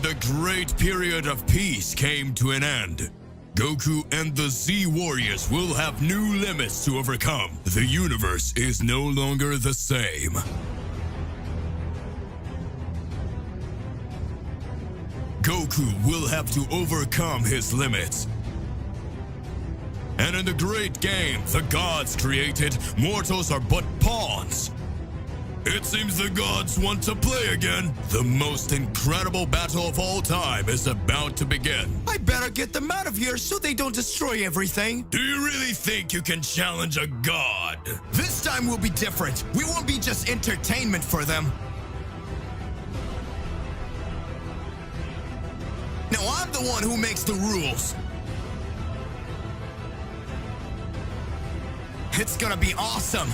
the great period of peace came to an end. Goku and the Z Warriors will have new limits to overcome. The universe is no longer the same. Goku will have to overcome his limits. And in the great game the gods created, mortals are but pawns. It seems the gods want to play again. The most incredible battle of all time is about to begin. I better get them out of here so they don't destroy everything. Do you really think you can challenge a god? This time will be different. We won't be just entertainment for them. No, I'm the one who makes the rules. It's gonna be awesome.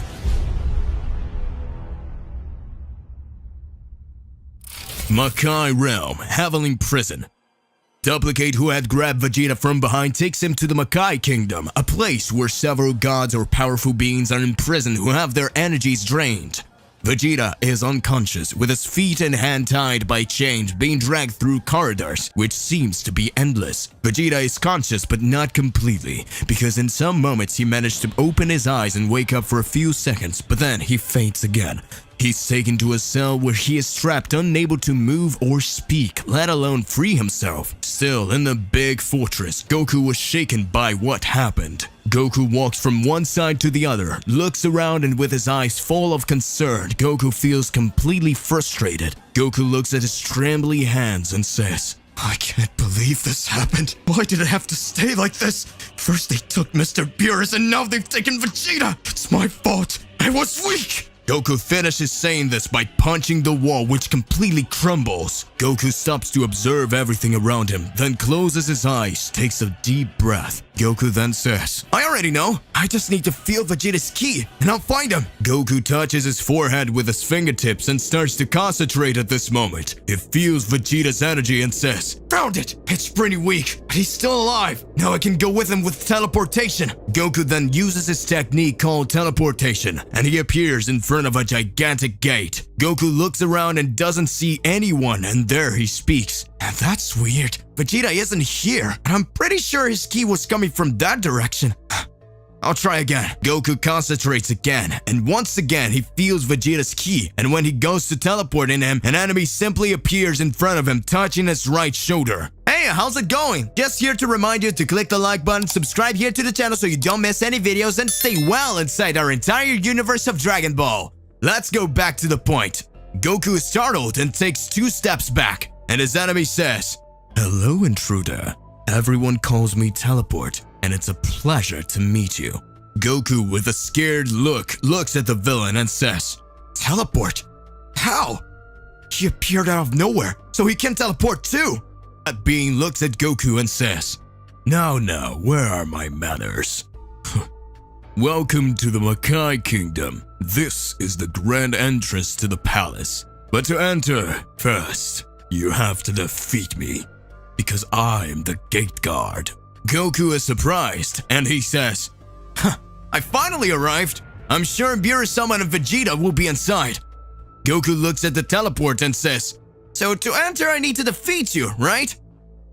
Makai Realm, Heavenly Prison. Duplicate, who had grabbed Vegeta from behind, takes him to the Makai Kingdom, a place where several gods or powerful beings are imprisoned who have their energies drained. Vegeta is unconscious, with his feet and hand tied by chains, being dragged through corridors, which seems to be endless. Vegeta is conscious but not completely, because in some moments he managed to open his eyes and wake up for a few seconds, but then he faints again. He's taken to a cell where he is trapped, unable to move or speak, let alone free himself. Still, in the big fortress, Goku was shaken by what happened. Goku walks from one side to the other, looks around, and with his eyes full of concern, Goku feels completely frustrated. Goku looks at his trembling hands and says, I can't believe this happened. Why did it have to stay like this? First they took Mr. Beerus and now they've taken Vegeta. It's my fault. I was weak. Goku finishes saying this by punching the wall, which completely crumbles. Goku stops to observe everything around him, then closes his eyes, takes a deep breath. Goku then says, I already know. I just need to feel Vegeta's ki, and I'll find him. Goku touches his forehead with his fingertips and starts to concentrate at this moment. He feels Vegeta's energy and says, Found it! It's pretty weak, but he's still alive. Now I can go with him with teleportation. Goku then uses his technique called teleportation, and he appears in front of a gigantic gate. Goku looks around and doesn't see anyone, and there he speaks. And that's weird. Vegeta isn't here, and I'm pretty sure his ki was coming from that direction. I'll try again. Goku concentrates again, and once again he feels Vegeta's ki, and when he goes to teleport in him, an enemy simply appears in front of him, touching his right shoulder. Hey, how's it going? Just here to remind you to click the like button, subscribe here to the channel so you don't miss any videos, and stay well inside our entire universe of Dragon Ball. Let's go back to the point. Goku is startled and takes 2 steps back, and his enemy says, Hello, intruder. Everyone calls me Teleport, and it's a pleasure to meet you. Goku, with a scared look, looks at the villain and says, Teleport? How? He appeared out of nowhere, so he can teleport too. That being looks at Goku and says, Now, where are my manners? Welcome to the Makai Kingdom. This is the grand entrance to the palace. But to enter, first, you have to defeat me, because I am the gate guard. Goku is surprised, and he says, I finally arrived. I'm sure Beerus-sama and Vegeta will be inside. Goku looks at the teleport and says, So to enter, I need to defeat you, right?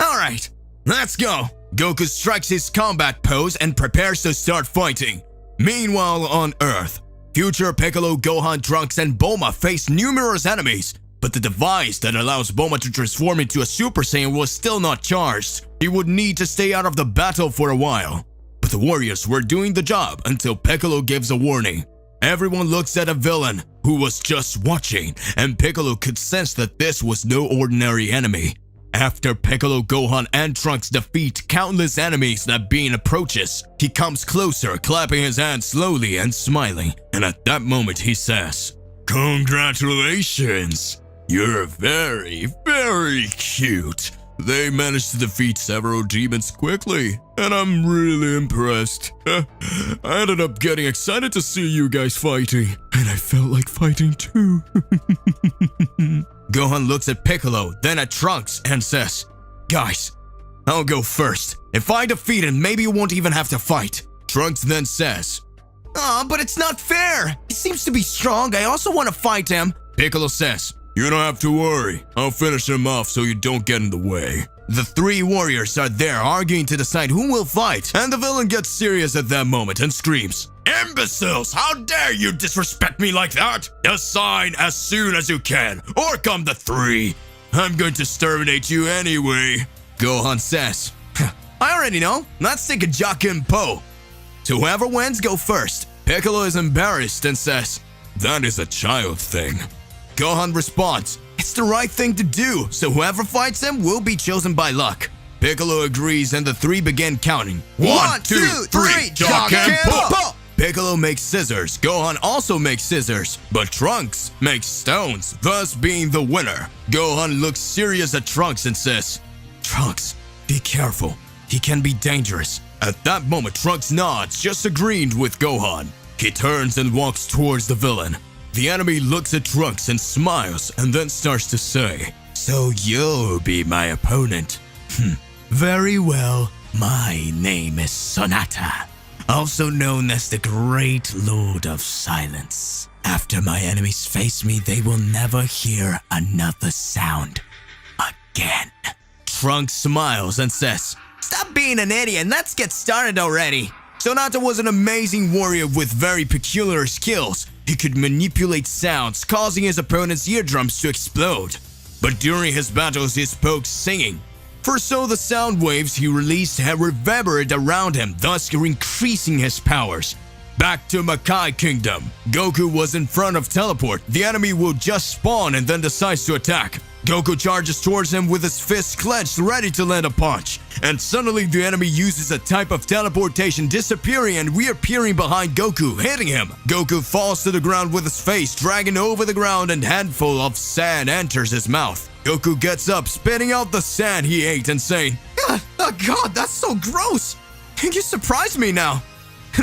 Alright, let's go. Goku strikes his combat pose and prepares to start fighting. Meanwhile, on Earth, future Piccolo, Gohan, Trunks, and Bulma face numerous enemies, but the device that allows Bulma to transform into a Super Saiyan was still not charged. He would need to stay out of the battle for a while. But the warriors were doing the job until Piccolo gives a warning. Everyone looks at a villain who was just watching, and Piccolo could sense that this was no ordinary enemy. After Piccolo, Gohan, and Trunks defeat countless enemies that Bean approaches, he comes closer, clapping his hands slowly and smiling. And at that moment he says, Congratulations! You're very, very cute. They managed to defeat several demons quickly, and I'm really impressed. I ended up getting excited to see you guys fighting, and I felt like fighting too. Gohan looks at Piccolo, then at Trunks, and says, Guys, I'll go first. If I defeat him, maybe you won't even have to fight. Trunks then says, But it's not fair. He seems to be strong. I also want to fight him. Piccolo says, You don't have to worry. I'll finish him off so you don't get in the way. The three warriors are there arguing to decide who will fight, and the villain gets serious at that moment and screams, Imbeciles! How dare you disrespect me like that? Assign as soon as you can, or come the three. I'm going to exterminate you anyway. Gohan says, I already know. Let's take a Jakin Po. So whoever wins, go first. Piccolo is embarrassed and says, That is a child thing. Gohan responds, it's the right thing to do, so whoever fights him will be chosen by luck. Piccolo agrees and the three begin counting. 1, 2, 3, Jakin Po! Piccolo makes scissors, Gohan also makes scissors, but Trunks makes stones, thus being the winner. Gohan looks serious at Trunks and says, Trunks, be careful, he can be dangerous. At that moment, Trunks nods, just agreeing with Gohan. He turns and walks towards the villain. The enemy looks at Trunks and smiles and then starts to say, so you'll be my opponent. Very well, my name is Sonata, also known as the Great Lord of Silence. After my enemies face me, they will never hear another sound again. Trunks smiles and says, stop being an idiot and let's get started already. Sonata was an amazing warrior with very peculiar skills. He could manipulate sounds, causing his opponent's eardrums to explode. But during his battles, he spoke singing. For so the sound waves he released had reverberated around him, thus increasing his powers. Back to Makai Kingdom. Goku was in front of Teleport. The enemy will just spawn and then decides to attack. Goku charges towards him with his fists clenched, ready to land a punch. And suddenly the enemy uses a type of teleportation, disappearing and reappearing behind Goku, hitting him. Goku falls to the ground with his face dragging over the ground and a handful of sand enters his mouth. Goku gets up, spitting out the sand he ate and saying, oh God, that's so gross. You surprised me now.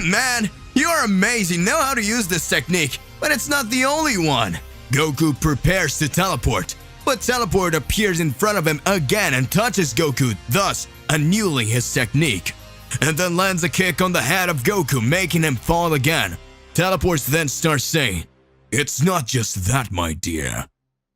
Man, you're amazing, know how to use this technique, but it's not the only one. Goku prepares to teleport, but Teleport appears in front of him again and touches Goku, thus annulling his technique. And then lands a kick on the head of Goku, making him fall again. Teleport then starts saying, it's not just that, my dear.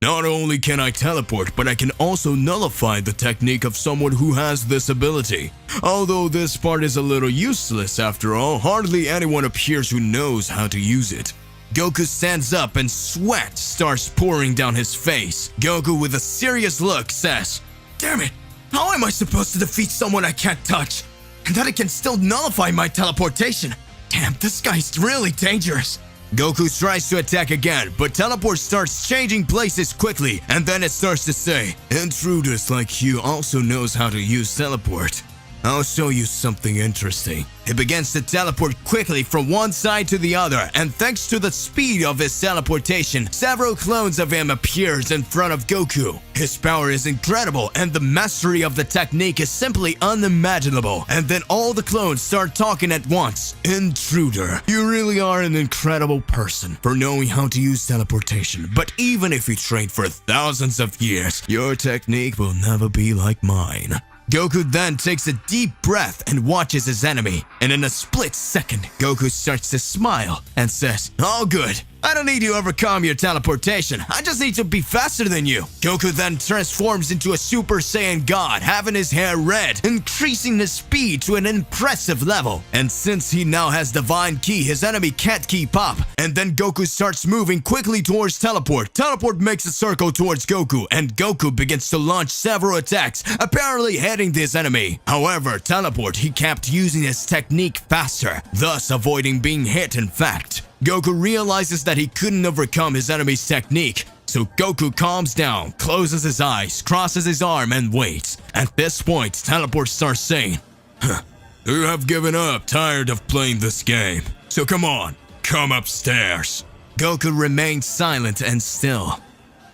Not only can I teleport, but I can also nullify the technique of someone who has this ability. Although this part is a little useless after all, hardly anyone appears who knows how to use it. Goku stands up and sweat starts pouring down his face. Goku with a serious look says, damn it, how am I supposed to defeat someone I can't touch? And that I can still nullify my teleportation? Damn, this guy's really dangerous. Goku tries to attack again, but Teleport starts changing places quickly, and then it starts to say, intruders like you also knows how to use Teleport. I'll show you something interesting. He begins to teleport quickly from one side to the other, and thanks to the speed of his teleportation, several clones of him appears in front of Goku. His power is incredible, and the mastery of the technique is simply unimaginable. And then all the clones start talking at once. Intruder, you really are an incredible person for knowing how to use teleportation. But even if you trained for thousands of years, your technique will never be like mine. Goku then takes a deep breath and watches his enemy, and in a split second, Goku starts to smile and says, all good. I don't need to overcome your teleportation. I just need to be faster than you. Goku then transforms into a Super Saiyan God, having his hair red, increasing his speed to an impressive level. And since he now has Divine Ki, his enemy can't keep up. And then Goku starts moving quickly towards Teleport. Teleport makes a circle towards Goku, and Goku begins to launch several attacks, apparently hitting his enemy. However, Teleport, he kept using his technique faster, thus avoiding being hit in fact. Goku realizes that he couldn't overcome his enemy's technique, so Goku calms down, closes his eyes, crosses his arm, and waits. At this point, Teleport starts saying, you have given up, tired of playing this game. So come on, come upstairs. Goku remains silent and still.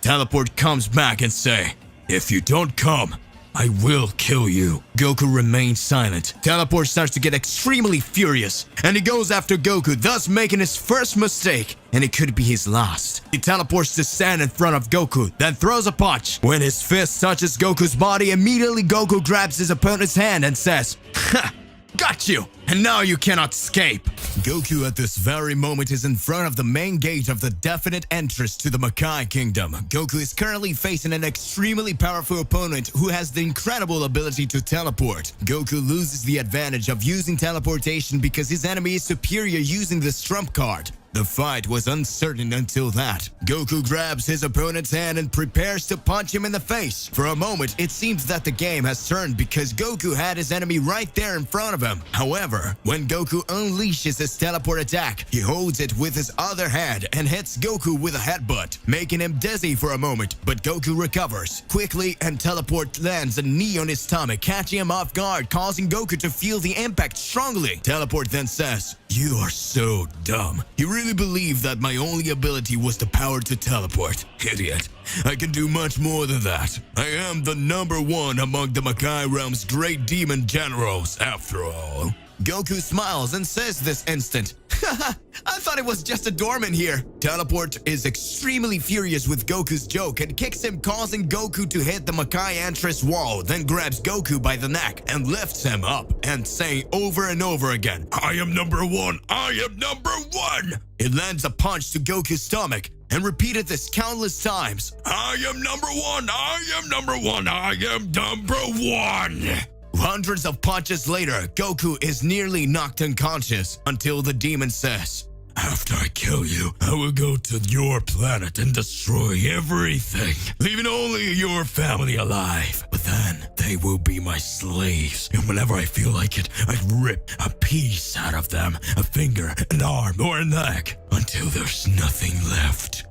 Teleport comes back and say, if you don't come, I will kill you. Goku remains silent. Teleport starts to get extremely furious, and he goes after Goku, thus making his first mistake, and it could be his last. He teleports to stand in front of Goku, then throws a punch. When his fist touches Goku's body, immediately Goku grabs his opponent's hand and says, ha! Got you! And now you cannot escape! Goku at this very moment is in front of the main gate of the definite entrance to the Makai Kingdom. Goku is currently facing an extremely powerful opponent who has the incredible ability to teleport. Goku loses the advantage of using teleportation because his enemy is superior using this trump card. The fight was uncertain until that. Goku grabs his opponent's hand and prepares to punch him in the face. For a moment, it seems that the game has turned because Goku had his enemy right there in front of him. However, when Goku unleashes his teleport attack, he holds it with his other hand and hits Goku with a headbutt, making him dizzy for a moment. But Goku recovers quickly and teleport lands a knee on his stomach, catching him off guard, causing Goku to feel the impact strongly. Teleport then says, "You are so dumb. You really believed that my only ability was the power to teleport. Idiot. I can do much more than that. I am the #1 among the Makai realm's great demon generals, after all." Goku smiles and says this instant, "Haha, I thought it was just a doorman here." Teleport is extremely furious with Goku's joke and kicks him, causing Goku to hit the Makai entrance wall, then grabs Goku by the neck and lifts him up and saying over and over again, "I am #1, I am #1. It lands a punch to Goku's stomach and repeated this countless times. "I am #1, I am #1, I am #1. Hundreds of punches later, Goku is nearly knocked unconscious until the demon says, "After I kill you, I will go to your planet and destroy everything, leaving only your family alive. But then they will be my slaves, and whenever I feel like it, I rip a piece out of them, a finger, an arm, or a neck, until there's nothing left."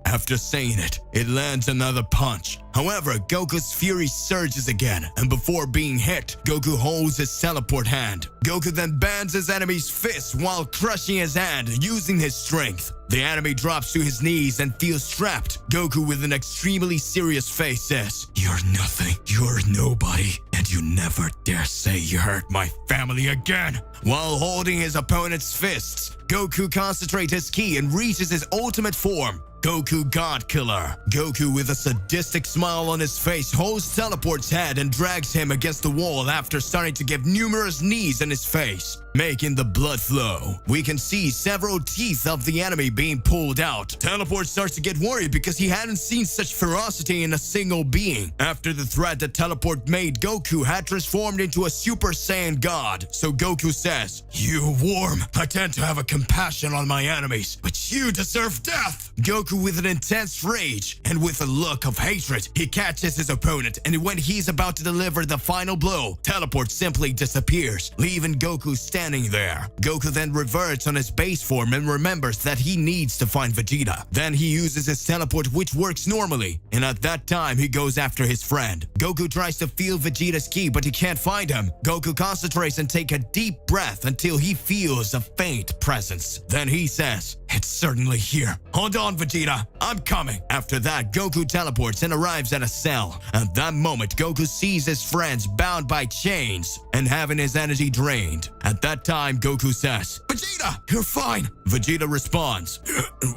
After saying it, it lands another punch. However, Goku's fury surges again, and before being hit, Goku holds his teleport hand. Goku then bans his enemy's fist while crushing his hand, using his strength. The enemy drops to his knees and feels trapped. Goku, with an extremely serious face, says, "You're nothing, you're nobody, and you never dare say you hurt my family again." While holding his opponent's fists, Goku concentrates his ki and reaches his ultimate form, Goku God Killer. Goku, with a sadistic smile on his face, holds Teleport's head and drags him against the wall after starting to give numerous knees in his face, making the blood flow. We can see several teeth of the enemy being pulled out. Teleport starts to get worried because he hadn't seen such ferocity in a single being. After the threat that Teleport made, Goku had transformed into a Super Saiyan God. So Goku says, "You worm, I tend to have a compassion on my enemies, but you deserve death." Goku, with an intense rage and with a look of hatred, he catches his opponent, and when he's about to deliver the final blow, Teleport simply disappears, leaving Goku standing there. Goku then reverts on his base form and remembers that he needs to find Vegeta. Then he uses his teleport, which works normally, and at that time he goes after his friend. Goku tries to feel Vegeta's ki, but he can't find him. Goku concentrates and takes a deep breath until he feels a faint presence. Then he says, "It's certainly here. Hold on, Vegeta. I'm coming." After that, Goku teleports and arrives at a cell. At that moment, Goku sees his friends bound by chains and having his energy drained. At that time, Goku says, "Vegeta, you're fine." Vegeta responds,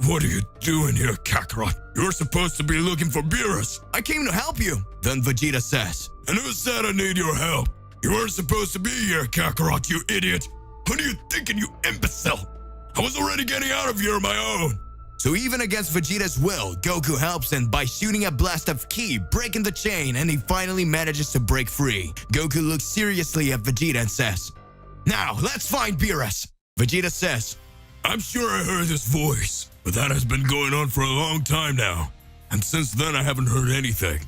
"What are you doing here, Kakarot? You're supposed to be looking for Beerus. I came to help you." Then Vegeta says, "And who said I need your help? You weren't supposed to be here, Kakarot, you idiot. What are you thinking, you imbecile? I was already getting out of here on my own." So even against Vegeta's will, Goku helps him by shooting a blast of ki, breaking the chain, and he finally manages to break free. Goku looks seriously at Vegeta and says, "Now, let's find Beerus." Vegeta says, "I'm sure I heard his voice, but that has been going on for a long time now, and since then I haven't heard anything."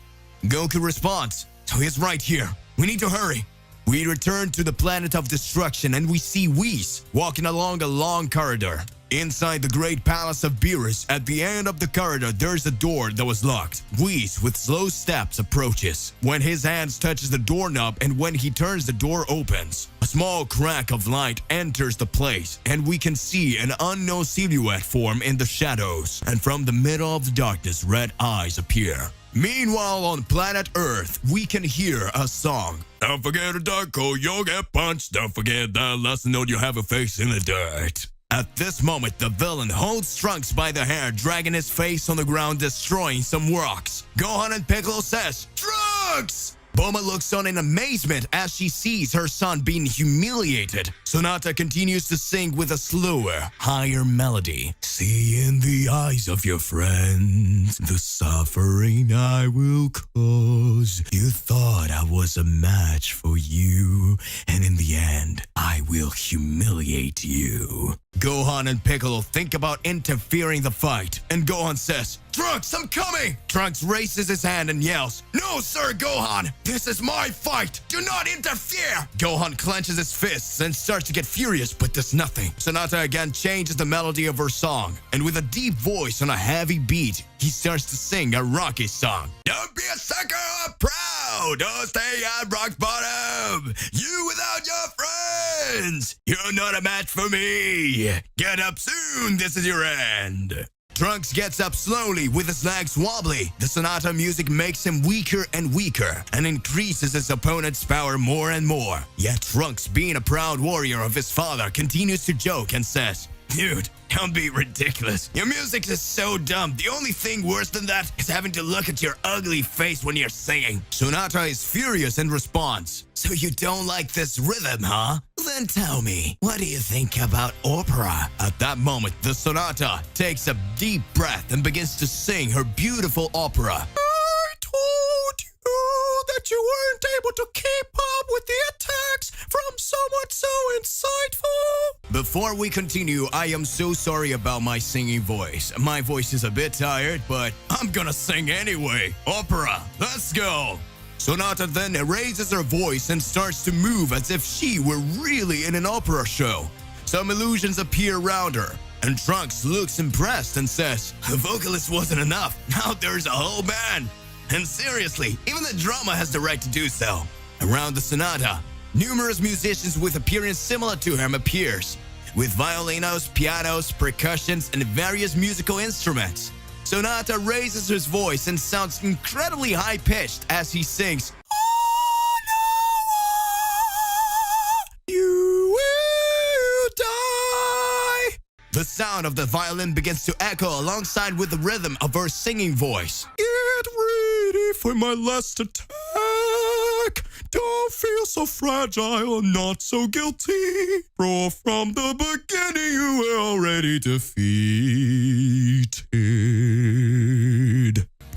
Goku responds, "So he's right here. We need to hurry." We return to the planet of destruction and we see Whis walking along a long corridor. Inside the great palace of Beerus, at the end of the corridor, there's a door that was locked. Whis, with slow steps, approaches. When his hands touches the doorknob and when he turns, the door opens. A small crack of light enters the place, and we can see an unknown silhouette form in the shadows. And from the middle of the darkness, red eyes appear. Meanwhile, on planet Earth, we can hear a song. "Don't forget a dark hole, you'll get punched. Don't forget that lesson note, you have a face in the dirt." At this moment, the villain holds Trunks by the hair, dragging his face on the ground, destroying some rocks. Gohan and Piccolo says, "Trunks!" Bulma looks on in amazement as she sees her son being humiliated. Sonata continues to sing with a slower, higher melody. See in the eyes of your friends the suffering I will cause. You thought I was a match for you, and in the end, I will humiliate you. Gohan and Piccolo think about interfering the fight, and Gohan says, Trunks, I'm coming! Trunks raises his hand and yells, No, sir, Gohan! This is my fight! Do not interfere! Gohan clenches his fists and starts to get furious, but does nothing. Sonata again changes the melody of her song, and with a deep voice on a heavy beat, he starts to sing a Rocky song. Don't be a sucker or proud! Don't stay at rock bottom! You without your friends! You're not a match for me! Get up soon, this is your end! Trunks gets up slowly with his legs wobbly. The Sonata music makes him weaker and weaker and increases his opponent's power more and more. Yet Trunks, being a proud warrior of his father, continues to joke and says, Dude, don't be ridiculous. Your music is so dumb. The only thing worse than that is having to look at your ugly face when you're singing. Sonata is furious and responds, So you don't like this rhythm, huh? Then tell me, what do you think about opera? At that moment, the Sonata takes a deep breath and begins to sing her beautiful opera. I told you that you weren't able to keep up with the attacks from someone so insightful. Before we continue, I am so sorry about my singing voice. My voice is a bit tired, but I'm gonna sing anyway. Opera, let's go. Sonata then raises her voice and starts to move as if she were really in an opera show. Some illusions appear around her, and Trunks looks impressed and says, The vocalist wasn't enough, now there's a whole band. And seriously, even the drama has the right to do so. Around the Sonata, numerous musicians with appearance similar to him appears, with violinos, pianos, percussions, and various musical instruments. Sonata raises his voice and sounds incredibly high-pitched as he sings, Oh, no, you will die. The sound of the violin begins to echo alongside with the rhythm of her singing voice. Get ready for my last attack. Don't feel so fragile, not so guilty. For from the beginning you were already defeated.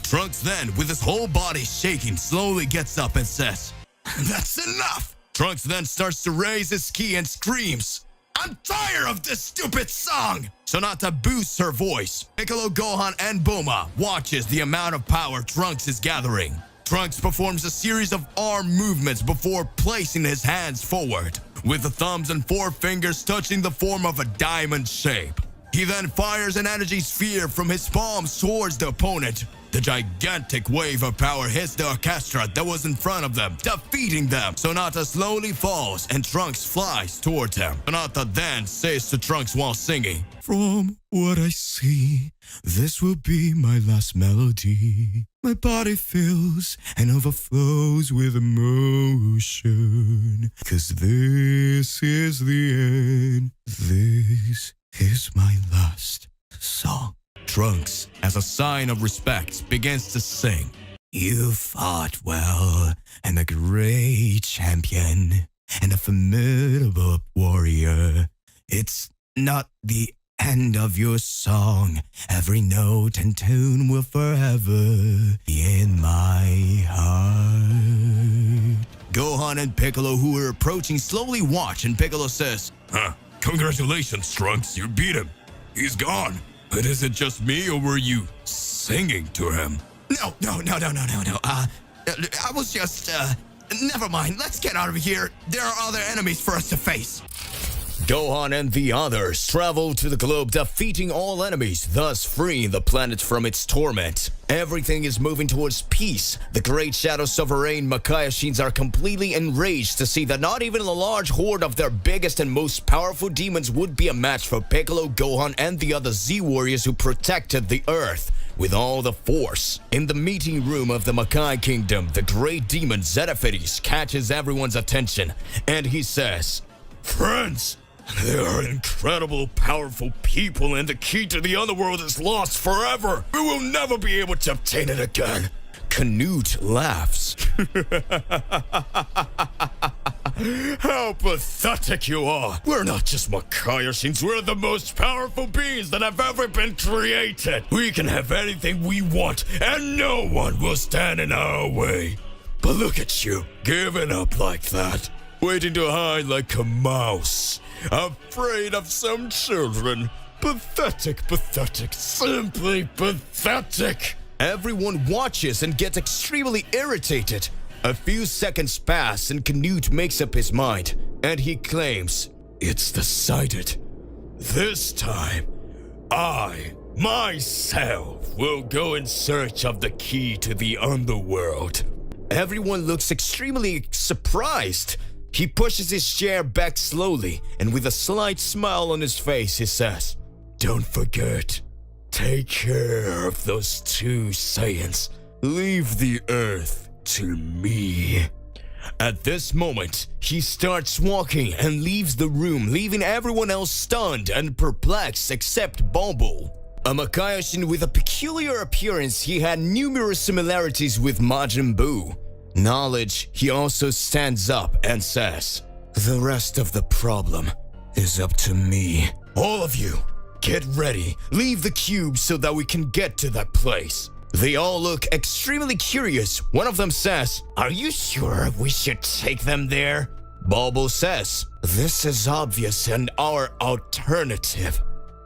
Trunks then, with his whole body shaking, slowly gets up and says, That's enough! Trunks then starts to raise his ki and screams, I'm tired of this stupid song! Sonata boosts her voice. Piccolo, Gohan, and Bulma watches the amount of power Trunks is gathering. Trunks performs a series of arm movements before placing his hands forward, with the thumbs and four fingers touching the form of a diamond shape. He then fires an energy sphere from his palms towards the opponent. The gigantic wave of power hits the orchestra that was in front of them, defeating them. Sonata slowly falls and Trunks flies towards him. Sonata then says to Trunks while singing, From what I see, this will be my last melody. My body fills and overflows with emotion. 'Cause this is the end. This is my last song. Trunks, as a sign of respect, begins to sing. You fought well, and a great champion, and a formidable warrior. It's not the end of your song. Every note and tune will forever be in my heart. Gohan and Piccolo, who are approaching, slowly watch, and Piccolo says, Congratulations, Trunks, you beat him. He's gone. But is it just me, or were you singing to him? No. I was just, never mind. Let's get out of here. There are other enemies for us to face. Gohan and the others travel to the globe, defeating all enemies, thus freeing the planet from its torment. Everything is moving towards peace. The great shadow sovereign Makaiashins are completely enraged to see that not even a large horde of their biggest and most powerful demons would be a match for Piccolo, Gohan, and the other Z-warriors who protected the Earth with all the force. In the meeting room of the Makai Kingdom, the great demon Xenophates catches everyone's attention, and he says, Friends, they are incredible, powerful people, and the key to the underworld is lost forever. We will never be able to obtain it again. Canute laughs. How pathetic you are! We're not just Makaiashins, we're the most powerful beings that have ever been created! We can have anything we want, and no one will stand in our way! But look at you, giving up like that, waiting to hide like a mouse, afraid of some children. Pathetic, pathetic, simply pathetic! Everyone watches and gets extremely irritated. A few seconds pass and Canute makes up his mind, and he claims, "It's decided. This time, I, myself, will go in search of the key to the underworld." Everyone looks extremely surprised. He pushes his chair back slowly, and with a slight smile on his face, he says, "Don't forget, take care of those two Saiyans. Leave the Earth to me." At this moment, he starts walking and leaves the room, leaving everyone else stunned and perplexed except Bobo. A Makaiashin with a peculiar appearance, he had numerous similarities with Majin Buu. Knowledge, he also stands up and says, "The rest of the problem is up to me. All of you, get ready. Leave the cube so that we can get to that place." They all look extremely curious. One of them says, "Are you sure we should take them there?" Bobo says, "This is obvious and our alternative.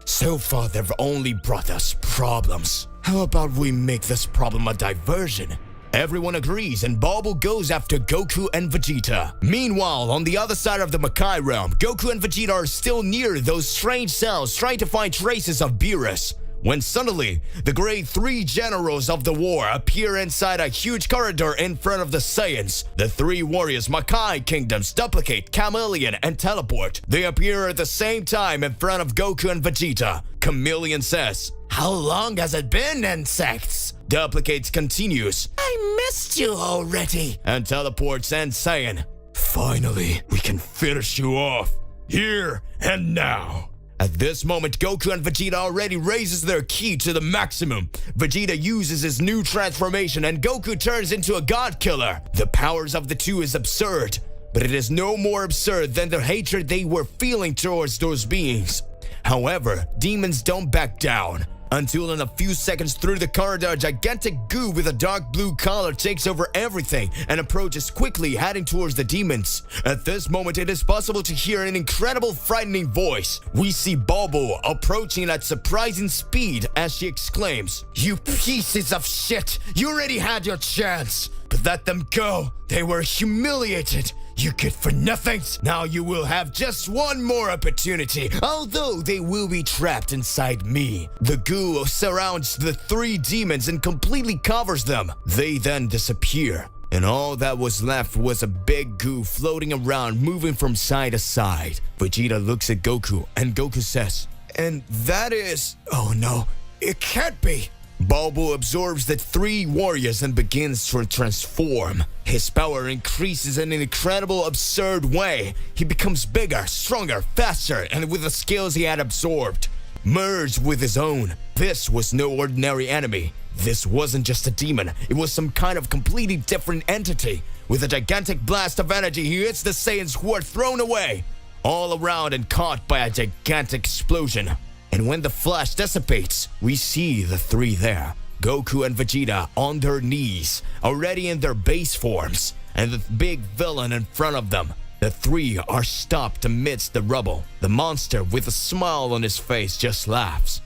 So far they've only brought us problems. How about we make this problem a diversion?" Everyone agrees and Bobo goes after Goku and Vegeta. Meanwhile, on the other side of the Makai realm, Goku and Vegeta are still near those strange cells trying to find traces of Beerus, when suddenly, the grade 3 generals of the war appear inside a huge corridor in front of the Saiyans. The three warriors, Makai Kingdoms, Duplicate, Chameleon, and Teleport. They appear at the same time in front of Goku and Vegeta. Chameleon says, "How long has it been, insects?" Duplicate continues, "I missed you already." And Teleports ends saying, "Finally, we can finish you off, here and now." At this moment, Goku and Vegeta already raises their ki to the maximum. Vegeta uses his new transformation and Goku turns into a god killer. The powers of the two is absurd, but it is no more absurd than the hatred they were feeling towards those beings. However, demons don't back down. Until in a few seconds through the corridor, a gigantic goo with a dark blue color takes over everything and approaches quickly, heading towards the demons. At this moment, it is possible to hear an incredible frightening voice. We see Bobo approaching at surprising speed as she exclaims, "You pieces of shit! You already had your chance! But let them go! They were humiliated! You good for nothings! Now you will have just one more opportunity, although they will be trapped inside me." The goo surrounds the three demons and completely covers them. They then disappear, and all that was left was a big goo floating around, moving from side to side. Vegeta looks at Goku, and Goku says, "And that is... oh no, it can't be." Bobo absorbs the three warriors and begins to transform. His power increases in an incredible, absurd way. He becomes bigger, stronger, faster, and with the skills he had absorbed, merged with his own. This was no ordinary enemy. This wasn't just a demon. It was some kind of completely different entity. With a gigantic blast of energy, he hits the Saiyans who are thrown away, all around and caught by a gigantic explosion. And when the flash dissipates, we see the three there. Goku and Vegeta on their knees, already in their base forms, and the big villain in front of them. The three are stopped amidst the rubble. The monster, with a smile on his face, just laughs.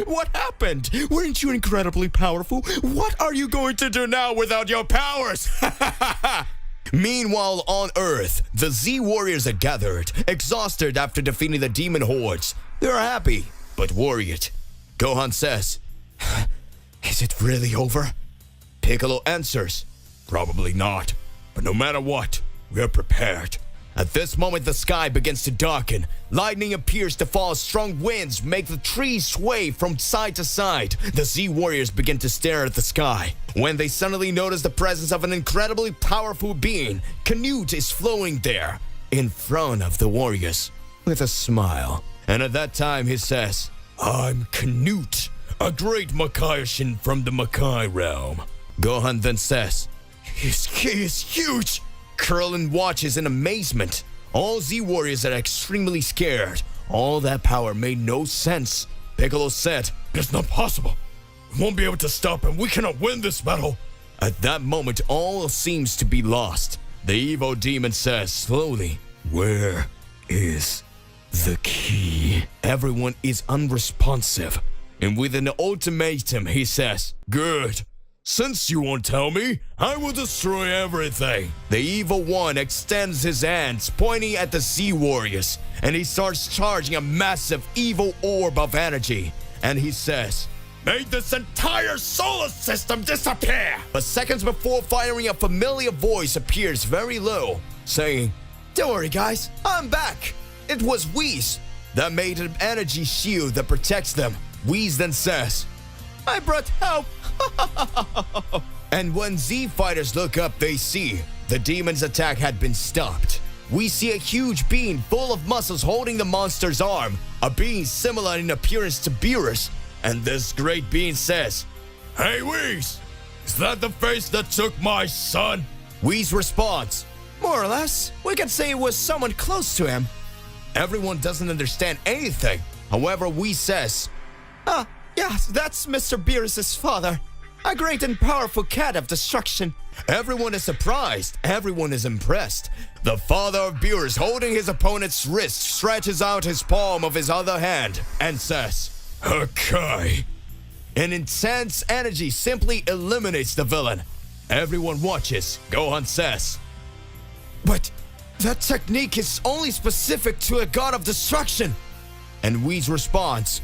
What happened? Weren't you incredibly powerful? What are you going to do now without your powers? Meanwhile, on Earth, the Z warriors are gathered, exhausted after defeating the demon hordes. They're happy, but worried. Gohan says, "Is it really over?" Piccolo answers, "Probably not, but no matter what, we're prepared." At this moment, the sky begins to darken. Lightning appears to fall. Strong winds make the trees sway from side to side. The Z warriors begin to stare at the sky, when they suddenly notice the presence of an incredibly powerful being. Canute is flowing there, in front of the warriors, with a smile. And at that time, he says, "I'm Canute. a great Makaioshin from the Makai realm. Gohan then says, "His ki is huge!" Krillin watches in amazement. All Z warriors are extremely scared. All that power made no sense. Piccolo said, "It's not possible. We won't be able to stop him. We cannot win this battle." At that moment, all seems to be lost. The evil demon says slowly, "Where is the key?" Everyone is unresponsive. And with an ultimatum, he says, "Good. Since you won't tell me, I will destroy everything." The evil one extends his hands, pointing at the Z warriors, and he starts charging a massive evil orb of energy. And he says, "Make this entire solar system disappear!" But seconds before firing, a familiar voice appears very low, saying, "Don't worry guys, I'm back." It was Whis that made an energy shield that protects them. Whis then says, "I brought help." And when Z fighters look up, they see the demon's attack had been stopped. We see a huge being full of muscles holding the monster's arm, a being similar in appearance to Beerus. And this great being says, "Hey Whis, is that the face that took my son?" Whis responds, "More or less. We can say it was someone close to him." Everyone doesn't understand anything. However, Whis says, yes, that's Mr. Beerus' father. A great and powerful cat of destruction." Everyone is surprised. Everyone is impressed. The father of Beerus, holding his opponent's wrist, stretches out his palm of his other hand and says, "Haki." An intense energy simply eliminates the villain. Everyone watches. Gohan says, "But that technique is only specific to a god of destruction." And Whis responds,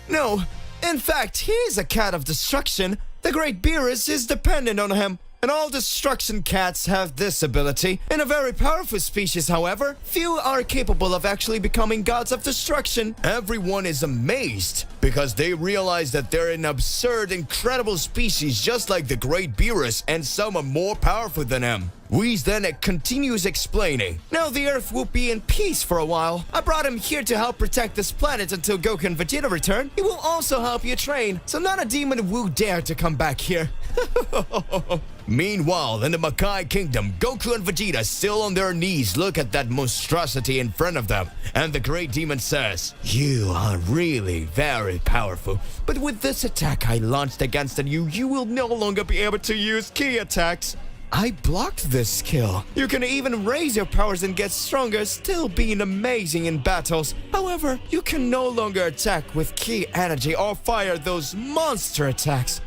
"No, in fact, he is a cat of destruction. The great Beerus is dependent on him. And all destruction cats have this ability. In a very powerful species, however, few are capable of actually becoming gods of destruction." Everyone is amazed because they realize that they're an absurd, incredible species just like the great Beerus, and some are more powerful than him. Whis then continues explaining, "Now the Earth will be in peace for a while. I brought him here to help protect this planet until Goku and Vegeta return. He will also help you train, so not a demon will dare to come back here." Meanwhile, in the Makai Kingdom, Goku and Vegeta, still on their knees, look at that monstrosity in front of them. And the great demon says, "You are really very powerful. But with this attack I launched against you, you will no longer be able to use ki attacks. I blocked this skill. You can even raise your powers and get stronger, still being amazing in battles. However, you can no longer attack with ki energy or fire those monster attacks.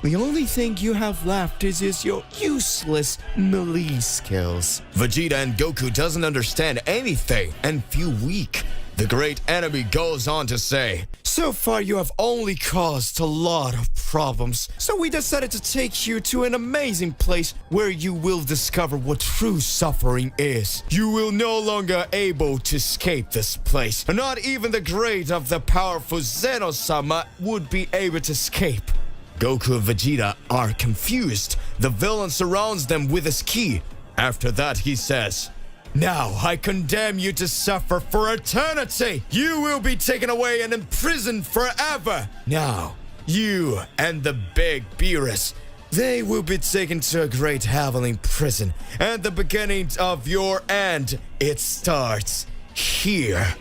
The only thing you have left is your useless melee skills." Vegeta and Goku doesn't understand anything and feel weak. The great enemy goes on to say, "So far you have only caused a lot of problems, so we decided to take you to an amazing place where you will discover what true suffering is. You will no longer able to escape this place, and not even the great of the powerful Zeno-sama would be able to escape." Goku and Vegeta are confused. The villain surrounds them with his ki. After that, he says, "Now I condemn you to suffer for eternity. You will be taken away and imprisoned forever. Now, you and the big Beerus, they will be taken to a great heavenly prison. And the beginning of your end, it starts here."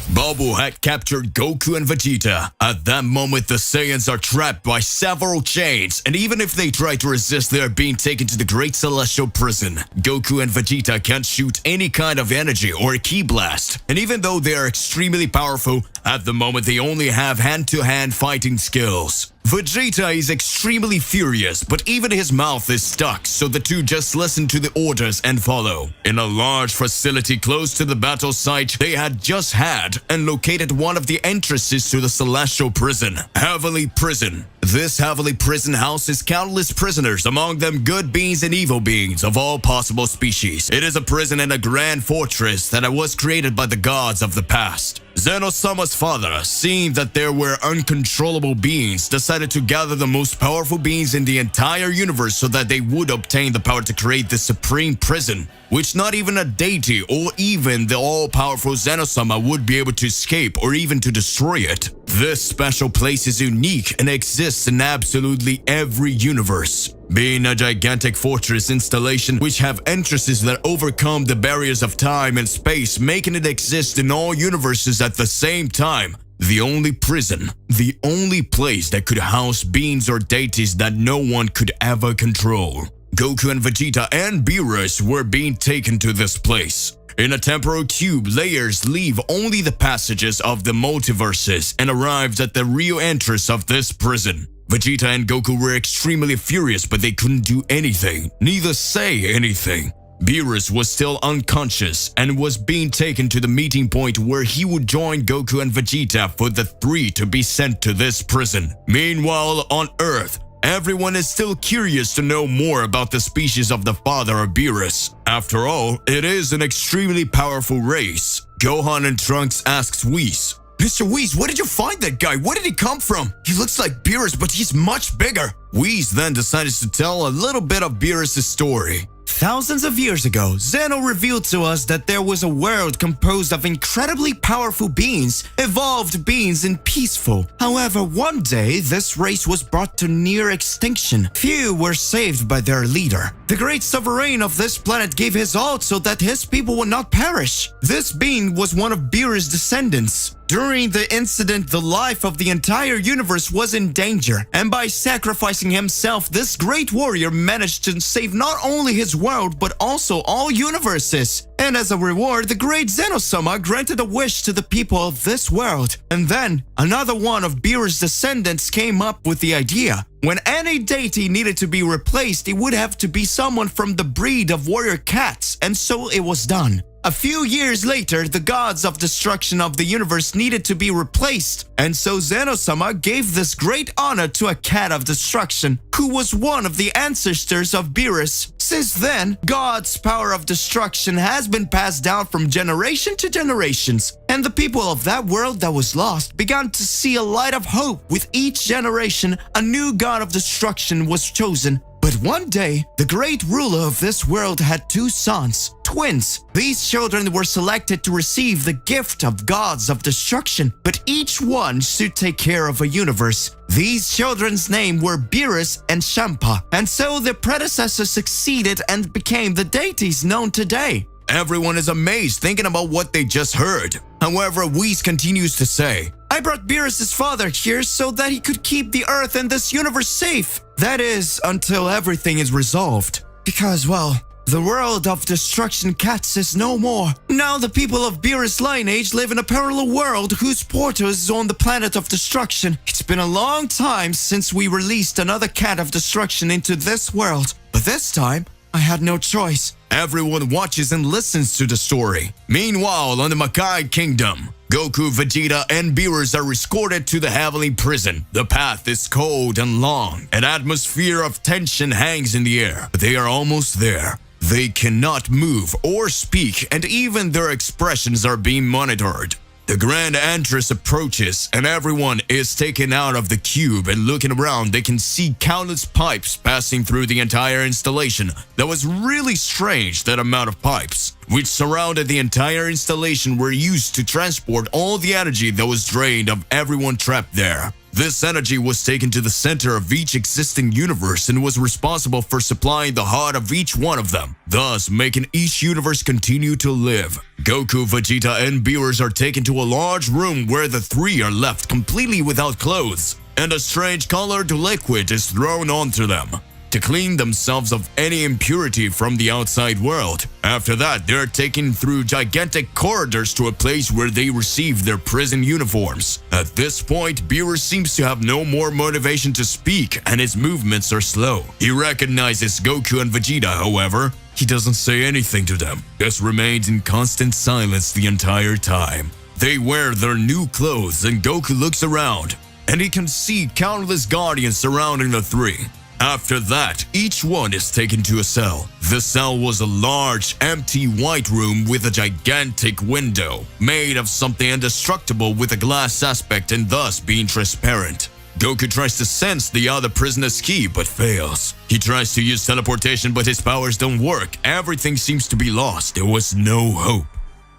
Bobo had captured Goku and Vegeta. At that moment, the Saiyans are trapped by several chains, and even if they try to resist, they are being taken to the Great Celestial Prison. Goku and Vegeta can't shoot any kind of energy or ki blast, and even though they are extremely powerful, at the moment they only have hand-to-hand fighting skills. Vegeta is extremely furious, but even his mouth is stuck, so the two just listen to the orders and follow. In a large facility close to the battle site they had just had, and located one of the entrances to the Celestial Prison, Heavenly Prison. This Heavenly Prison houses countless prisoners, among them good beings and evil beings of all possible species. It is a prison and a grand fortress that was created by the gods of the past. Zeno-sama's father, seeing that there were uncontrollable beings, decided to gather the most powerful beings in the entire universe so that they would obtain the power to create the supreme prison, which not even a deity or even the all-powerful Zeno-sama would be able to escape or even to destroy it. This special place is unique and exists in absolutely every universe, being a gigantic fortress installation which have entrances that overcome the barriers of time and space, making it exist in all universes at the same time. The only prison, the only place that could house beings or deities that no one could ever control. Goku and Vegeta and Beerus were being taken to this place. In a temporal cube, layers leave only the passages of the multiverses and arrives at the real entrance of this prison. Vegeta and Goku were extremely furious, but they couldn't do anything, neither say anything. Beerus was still unconscious and was being taken to the meeting point where he would join Goku and Vegeta for the three to be sent to this prison. Meanwhile, on Earth, everyone is still curious to know more about the species of the father of Beerus. After all, it is an extremely powerful race. Gohan and Trunks asks Whis, Mr. Whis, where did you find that guy? Where did he come from? He looks like Beerus, but he's much bigger. Whis then decided to tell a little bit of Beerus' story. Thousands of years ago, Zeno revealed to us that there was a world composed of incredibly powerful beings, evolved beings and peaceful. However, one day, this race was brought to near extinction. Few were saved by their leader. The great sovereign of this planet gave his all so that his people would not perish. This being was one of Beerus' descendants. During the incident, the life of the entire universe was in danger, and by sacrificing himself, this great warrior managed to save not only his world, but also all universes. And as a reward, the great Zeno-sama granted a wish to the people of this world. And then, another one of Beerus' descendants came up with the idea. When any deity needed to be replaced, it would have to be someone from the breed of warrior cats, and so it was done. A few years later, the gods of destruction of the universe needed to be replaced, and so Zeno-sama gave this great honor to a cat of destruction, who was one of the ancestors of Beerus. Since then, God's power of destruction has been passed down from generation to generations, and the people of that world that was lost began to see a light of hope. With each generation, a new god of destruction was chosen. But one day, the great ruler of this world had two sons, twins. These children were selected to receive the gift of gods of destruction, but each one should take care of a universe. These children's names were Beerus and Champa, and so their predecessors succeeded and became the deities known today. Everyone is amazed thinking about what they just heard. However, Whis continues to say, I brought Beerus' father here so that he could keep the Earth and this universe safe. That is, until everything is resolved. Because, well, the world of destruction cats is no more. Now the people of Beerus' lineage live in a parallel world whose portal is on the planet of destruction. It's been a long time since we released another cat of destruction into this world. But this time, I had no choice. Everyone watches and listens to the story. Meanwhile, on the Makai Kingdom, Goku, Vegeta, and Beerus are escorted to the heavenly prison. The path is cold and long. An atmosphere of tension hangs in the air. But they are almost there. They cannot move or speak, and even their expressions are being monitored. The grand entrance approaches, and everyone is taken out of the cube, and looking around, they can see countless pipes passing through the entire installation. That was really strange, that amount of pipes, which surrounded the entire installation, were used to transport all the energy that was drained of everyone trapped there. This energy was taken to the center of each existing universe and was responsible for supplying the heart of each one of them, thus making each universe continue to live. Goku, Vegeta, and Beerus are taken to a large room where the three are left completely without clothes, and a strange colored liquid is thrown onto them to clean themselves of any impurity from the outside world. After that, they're taken through gigantic corridors to a place where they receive their prison uniforms. At this point, Beerus seems to have no more motivation to speak, and his movements are slow. He recognizes Goku and Vegeta, however. He doesn't say anything to them, just remains in constant silence the entire time. They wear their new clothes, and Goku looks around, and he can see countless guardians surrounding the three. After that, each one is taken to a cell. The cell was a large, empty white room with a gigantic window, made of something indestructible with a glass aspect and thus being transparent. Goku tries to sense the other prisoner's ki, but fails. He tries to use teleportation, but his powers don't work. Everything seems to be lost. There was no hope.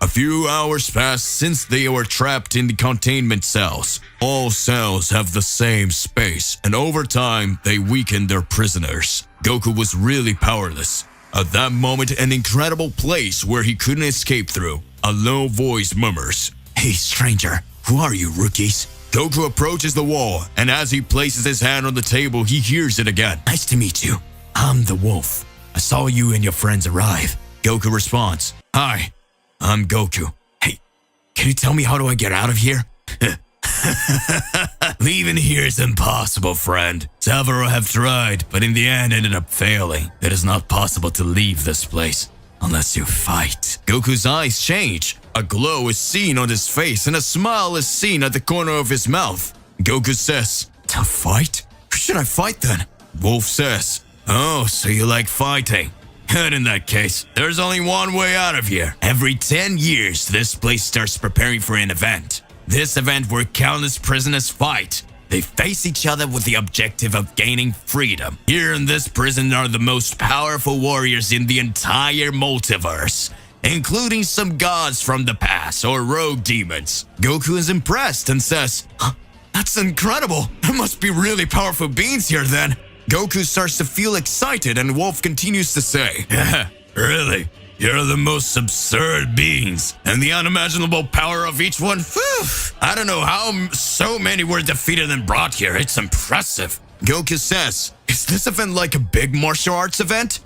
A few hours passed since they were trapped in the containment cells. All cells have the same space, and over time, they weakened their prisoners. Goku was really powerless. At that moment, an incredible place where he couldn't escape through. A low voice murmurs, "Hey stranger, who are you, rookies?" Goku approaches the wall, and as he places his hand on the table, he hears it again. Nice to meet you. I'm the wolf. I saw you and your friends arrive. Goku responds, "Hi, I'm Goku." Hey, can you tell me how do I get out of here? Leaving here is impossible, friend. Several have tried, but in the end ended up failing. It is not possible to leave this place unless you fight. Goku's eyes change. A glow is seen on his face and a smile is seen at the corner of his mouth. Goku says, To fight? Who should I fight then? Wolf says, "Oh, so you like fighting? And in that case, there's only one way out of here. Every 10 years, this place starts preparing for an event. This event where countless prisoners fight. They face each other with the objective of gaining freedom. Here in this prison are the most powerful warriors in the entire multiverse, including some gods from the past or rogue demons." Goku is impressed and says, That's incredible. There must be really powerful beings here then. Goku starts to feel excited and Wolf continues to say, "Yeah, really? You're the most absurd beings, and the unimaginable power of each one, whew, I don't know how so many were defeated and brought here. It's impressive." Goku says, Is this event like a big martial arts event?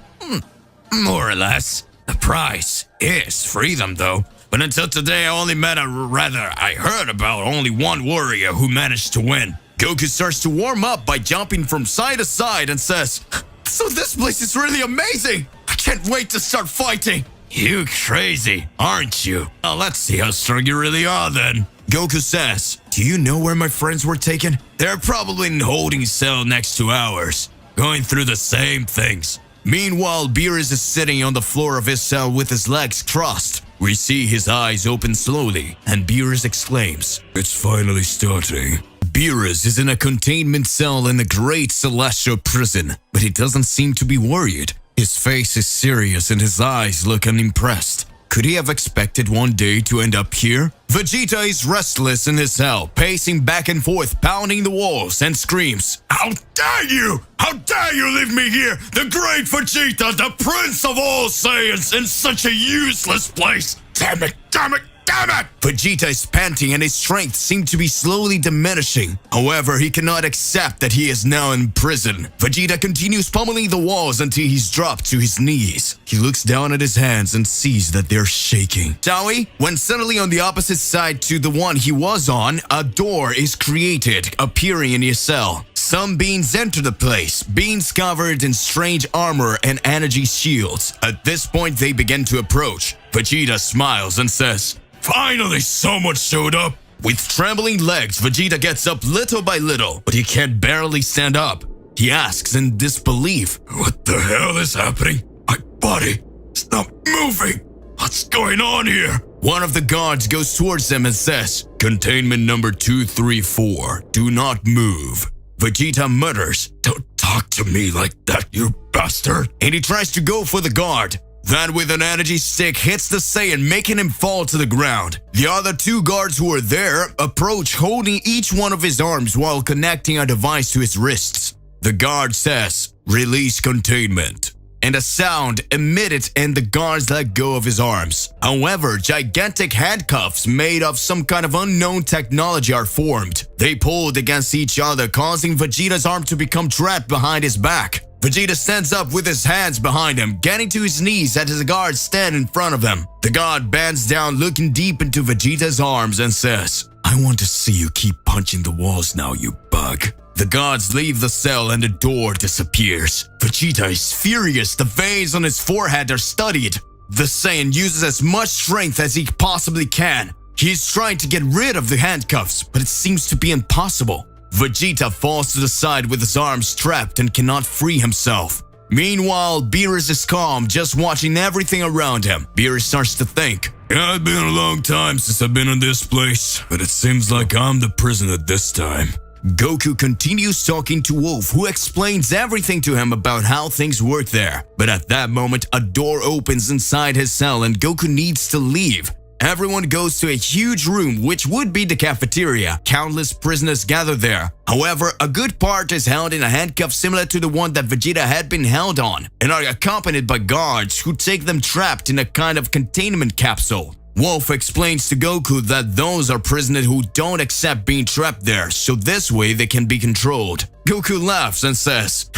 "More or less. The prize is freedom, though. But until today, I only met I heard about only one warrior who managed to win." Goku starts to warm up by jumping from side to side and says, So this place is really amazing. I can't wait to start fighting. "You crazy, aren't you? Well, let's see how strong you really are then." Goku says, Do you know where my friends were taken? "They're probably in holding cell next to ours, going through the same things." Meanwhile, Beerus is sitting on the floor of his cell with his legs crossed. We see his eyes open slowly, and Beerus exclaims, "It's finally starting." Beerus is in a containment cell in the Great Celestial Prison, but he doesn't seem to be worried. His face is serious and his eyes look unimpressed. Could he have expected one day to end up here? Vegeta is restless in his cell, pacing back and forth, pounding the walls, and screams, "How dare you! How dare you leave me here, the great Vegeta, the prince of all Saiyans, in such a useless place! Damn it, damn it, damn it!" Vegeta is panting and his strength seems to be slowly diminishing. However, he cannot accept that he is now in prison. Vegeta continues pummeling the walls until he's dropped to his knees. He looks down at his hands and sees that they're shaking. Shall we? When suddenly on the opposite side to the one he was on, a door is created, appearing in his cell. Some beings enter the place, beings covered in strange armor and energy shields. At this point, they begin to approach. Vegeta smiles and says, "Finally, someone showed up." With trembling legs, Vegeta gets up little by little, but he can barely stand up. He asks in disbelief, "What the hell is happening? My body is not moving. What's going on here?" One of the guards goes towards him and says, "Containment number 234, do not move." Vegeta mutters, "Don't talk to me like that, you bastard." And he tries to go for the guard. That with an energy stick hits the Saiyan, making him fall to the ground. The other two guards who are there approach, holding each one of his arms while connecting a device to his wrists. The guard says, "Release containment." And a sound emitted and the guards let go of his arms. However, gigantic handcuffs made of some kind of unknown technology are formed. They pulled against each other, causing Vegeta's arm to become trapped behind his back. Vegeta stands up with his hands behind him, getting to his knees as his guards stand in front of him. The guard bends down, looking deep into Vegeta's arms and says, "I want to see you keep punching the walls now, you bug." The guards leave the cell and the door disappears. Vegeta is furious. The veins on his forehead are studied. The Saiyan uses as much strength as he possibly can. He is trying to get rid of the handcuffs, but it seems to be impossible. Vegeta falls to the side with his arms trapped and cannot free himself. Meanwhile, Beerus is calm, just watching everything around him. Beerus starts to think, "Yeah, it's been a long time since I've been in this place, but it seems like I'm the prisoner this time." Goku continues talking to Wolf, who explains everything to him about how things work there. But at that moment, a door opens inside his cell and Goku needs to leave. everyone goes to a huge room which would be the cafeteria. Countless prisoners gather there. However, a good part is held in a handcuff similar to the one that Vegeta had been held on, and are accompanied by guards who take them trapped in a kind of containment capsule. Wolf explains to Goku that those are prisoners who don't accept being trapped there, so this way they can be controlled. Goku laughs and says,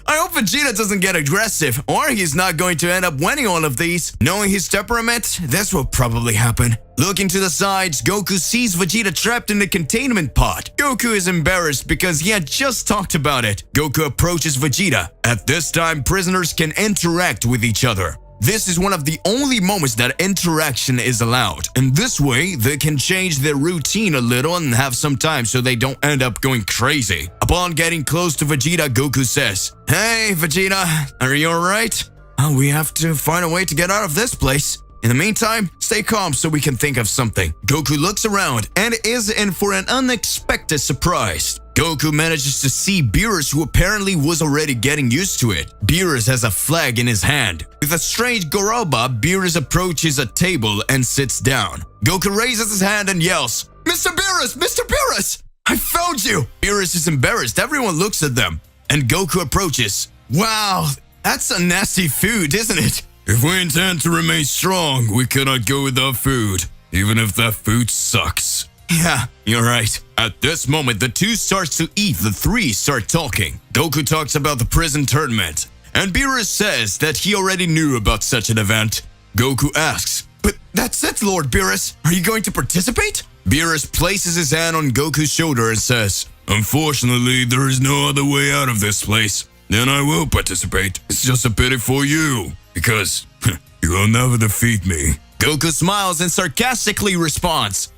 I hope Vegeta doesn't get aggressive, or he's not going to end up winning all of these. Knowing his temperament, this will probably happen. Looking to the sides, Goku sees Vegeta trapped in the containment pod. Goku is embarrassed because he had just talked about it. Goku approaches Vegeta. At this time, prisoners can interact with each other. This is one of the only moments that interaction is allowed, and this way they can change their routine a little and have some time so they don't end up going crazy. Upon getting close to Vegeta, Goku says, Hey Vegeta, are you alright? We have to find a way to get out of this place. In the meantime, stay calm so we can think of something. Goku looks around and is in for an unexpected surprise. Goku manages to see Beerus, who apparently was already getting used to it. Beerus has a flag in his hand. With a strange Goroba, Beerus approaches a table and sits down. Goku raises his hand and yells, Mr. Beerus! Mr. Beerus! I found you! Beerus is embarrassed. Everyone looks at them. And Goku approaches. Wow, that's a nasty food, isn't it? If we intend to remain strong, we cannot go without food, even if that food sucks. Yeah, you're right. At this moment, the two starts to eat, the three start talking. Goku talks about the prison tournament, and Beerus says that he already knew about such an event. Goku asks, But that's it, Lord Beerus. Are you going to participate? Beerus places his hand on Goku's shoulder and says, Unfortunately, there is no other way out of this place. Then I will participate. It's just a pity for you, because you will never defeat me. Goku smiles and sarcastically responds,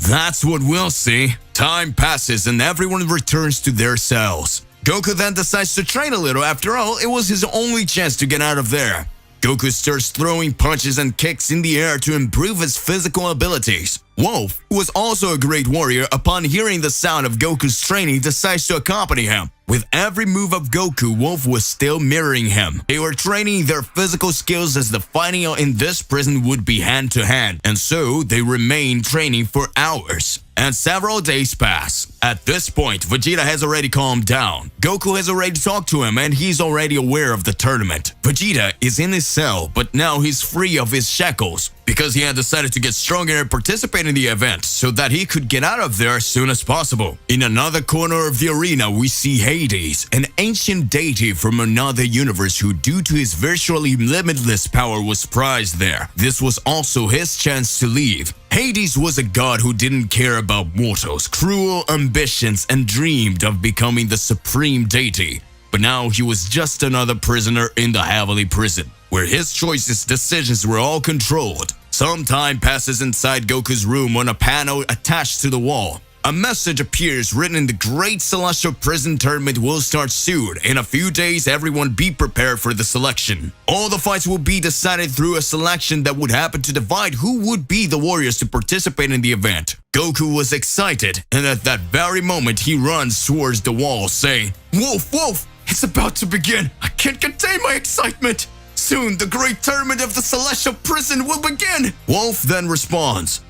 That's what we'll see. Time passes and everyone returns to their cells. Goku then decides to train a little. After all, it was his only chance to get out of there. Goku starts throwing punches and kicks in the air to improve his physical abilities. Wolf, who was also a great warrior, upon hearing the sound of Goku's training, decides to accompany him. With every move of Goku, Wolf was still mirroring him. They were training their physical skills as the fighting in this prison would be hand-to-hand, and so they remained training for hours. And several days pass. At this point, Vegeta has already calmed down. Goku has already talked to him and he's already aware of the tournament. Vegeta is in his cell, but now he's free of his shackles because he had decided to get stronger and participate in the event so that he could get out of there as soon as possible. In another corner of the arena, we see Hades, an ancient deity from another universe who, due to his virtually limitless power, was prized there. This was also his chance to leave. Hades was a god who didn't care about mortals, cruel ambitions, and dreamed of becoming the supreme deity. But now he was just another prisoner in the heavenly prison, where his choices, decisions were all controlled. Some time passes inside Goku's room on a panel attached to the wall. A message appears written in the Great Celestial Prison Tournament will start soon. In a few days, everyone be prepared for the selection. All the fights will be decided through a selection that would happen to divide who would be the warriors to participate in the event. Goku was excited, and at that very moment, he runs towards the wall, saying, Wolf, Wolf, it's about to begin. I can't contain my excitement. Soon, the great tournament of the Celestial Prison will begin! Wolf then responds,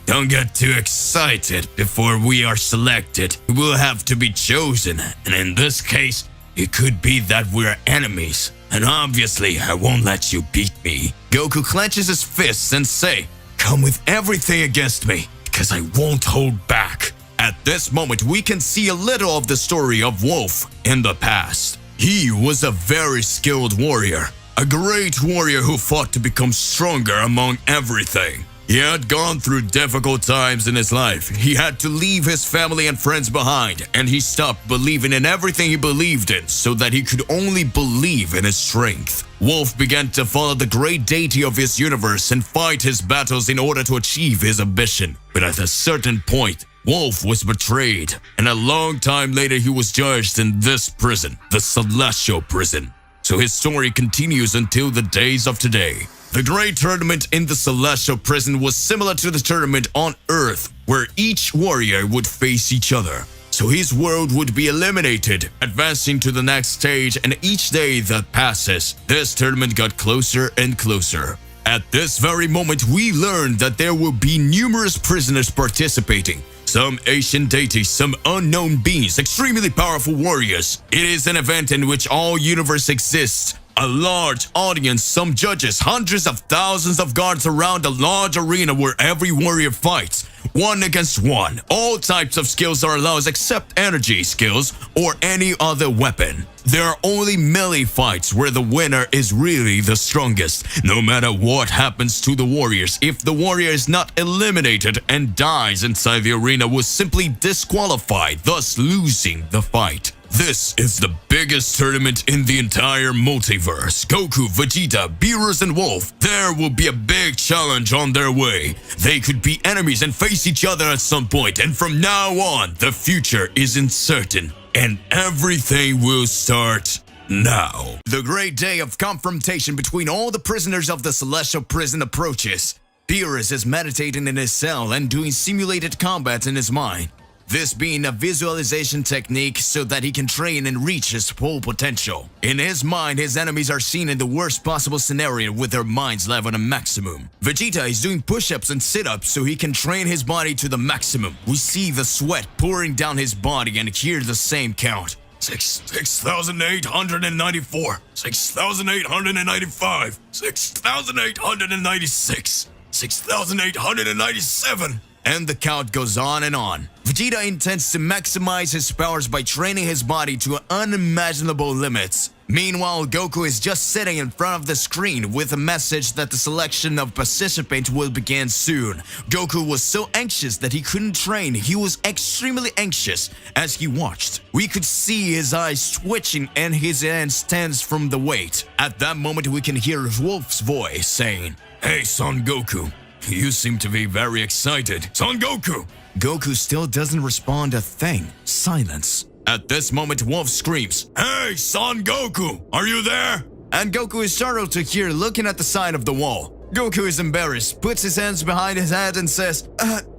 Don't get too excited. Before we are selected, we will have to be chosen. And in this case, it could be that we're enemies. And obviously, I won't let you beat me. Goku clenches his fists and say, Come with everything against me, because I won't hold back. At this moment, we can see a little of the story of Wolf in the past. He was a very skilled warrior. A great warrior who fought to become stronger among everything. He had gone through difficult times in his life. He had to leave his family and friends behind, and he stopped believing in everything he believed in so that he could only believe in his strength. Wolf began to follow the great deity of his universe and fight his battles in order to achieve his ambition. But at a certain point, Wolf was betrayed, and a long time later he was judged in this prison, the Celestial Prison. So his story continues until the days of today. The great tournament in the Celestial Prison was similar to the tournament on Earth, where each warrior would face each other. So his world would be eliminated, advancing to the next stage, and each day that passes, this tournament got closer and closer. At this very moment, we learn that there will be numerous prisoners participating. Some ancient deities, some unknown beings, extremely powerful warriors. It is an event in which all universe exists. A large audience, some judges, hundreds of thousands of guards around a large arena where every warrior fights. 1 against 1. All types of skills are allowed except energy skills or any other weapon. There are only melee fights where the winner is really the strongest. No matter what happens to the warriors, if the warrior is not eliminated and dies inside the arena, will simply disqualify, thus losing the fight. This is the biggest tournament in the entire multiverse. Goku, Vegeta, Beerus, and Wolf. There will be a big challenge on their way. They could be enemies and face each other at some point, and from now on, the future is uncertain, and everything will start now. The great day of confrontation between all the prisoners of the Celestial Prison approaches. Beerus is meditating in his cell and doing simulated combat in his mind. This being a visualization technique so that he can train and reach his full potential. In his mind, his enemies are seen in the worst possible scenario with their minds level on a maximum. Vegeta is doing push-ups and sit-ups so he can train his body to the maximum. We see the sweat pouring down his body and hear the same count. 6,894, 6,895, 6,896, 6,897. And the count goes on and on. Vegeta intends to maximize his powers by training his body to unimaginable limits. Meanwhile, Goku is just sitting in front of the screen with a message that the selection of participants will begin soon. Goku was so anxious that he couldn't train. He was extremely anxious as he watched. We could see his eyes twitching and his hands tense from the weight. At that moment, we can hear Wolf's voice saying, "Hey, Son Goku. You seem to be very excited. Son Goku!" Goku still doesn't respond a thing. Silence. At this moment, Wolf screams, "Hey, Son Goku! Are you there?" And Goku is startled to hear looking at the side of the wall. Goku is embarrassed, puts his hands behind his head and says,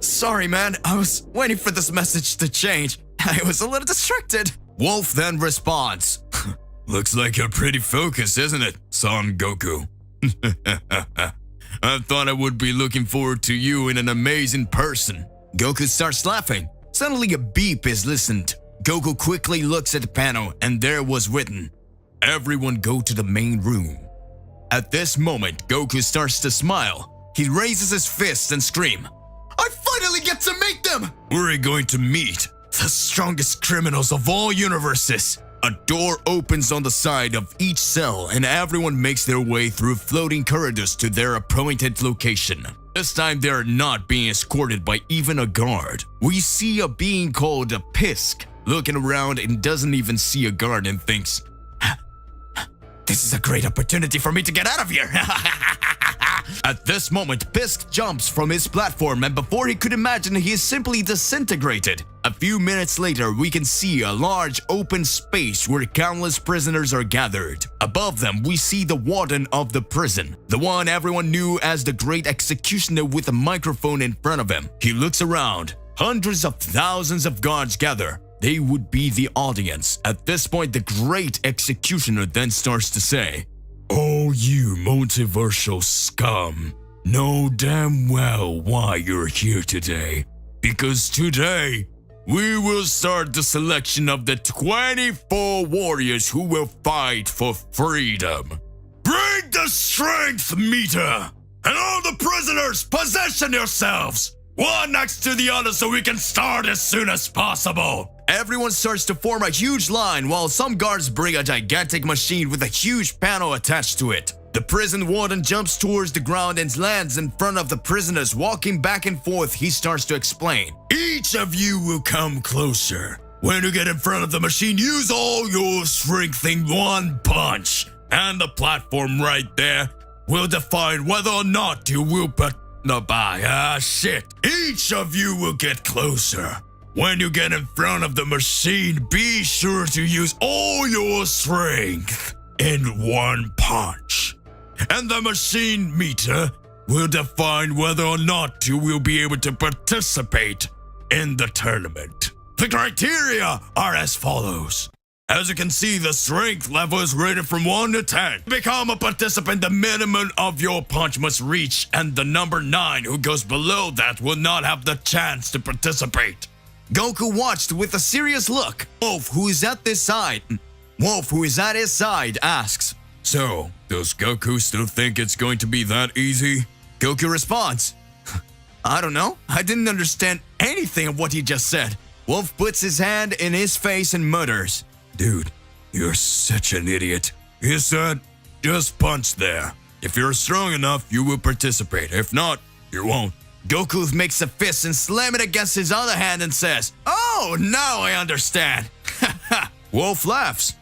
sorry man, I was waiting for this message to change. I was a little distracted. Wolf then responds, "Looks like you're pretty focused, isn't it, Son Goku?" I thought I would be looking forward to you in an amazing person. Goku starts laughing. Suddenly a beep is listened. Goku quickly looks at the panel and there was written, "Everyone go to the main room." At this moment, Goku starts to smile. He raises his fist and screams, "I finally get to meet them!" We're going to meet the strongest criminals of all universes. A door opens on the side of each cell and everyone makes their way through floating corridors to their appointed location. This time they are not being escorted by even a guard. We see a being called a Pisk looking around and doesn't even see a guard and thinks, "This is a great opportunity for me to get out of here." At this moment, Pisk jumps from his platform and before he could imagine, he is simply disintegrated. A few minutes later, we can see a large open space where countless prisoners are gathered. Above them, we see the warden of the prison, the one everyone knew as the Great Executioner with a microphone in front of him. He looks around. Hundreds of thousands of guards gather. They would be the audience. At this point, the Great Executioner then starts to say, "Oh, you multiversal scum, know damn well why you're here today. Because today, we will start the selection of the 24 warriors who will fight for freedom. Bring the strength meter! And all the prisoners, position yourselves! One next to the other so we can start as soon as possible." Everyone starts to form a huge line while some guards bring a gigantic machine with a huge panel attached to it. The prison warden jumps towards the ground and lands in front of the prisoners. Walking back and forth, he starts to explain. "Each of you will come closer. When you get in front of the machine, use all your strength in one punch. And the platform right there will define whether or not you will Each of you will get closer. When you get in front of the machine, be sure to use all your strength in one punch. And the machine meter will define whether or not you will be able to participate in the tournament. The criteria are as follows. As you can see, the strength level is rated from 1 to 10. To become a participant, the minimum of your punch must reach, and the number 9 who goes below that will not have the chance to participate. Goku watched with a serious look. Wolf, who is at his side, asks, So, does Goku still think it's going to be that easy? Goku responds, I don't know. I didn't understand anything of what he just said. Wolf puts his hand in his face and mutters, Dude, you're such an idiot. He said, just punch there. If you're strong enough, you will participate. If not, you won't. Goku makes a fist and slams it against his other hand and says, Oh, now I understand. Wolf laughs.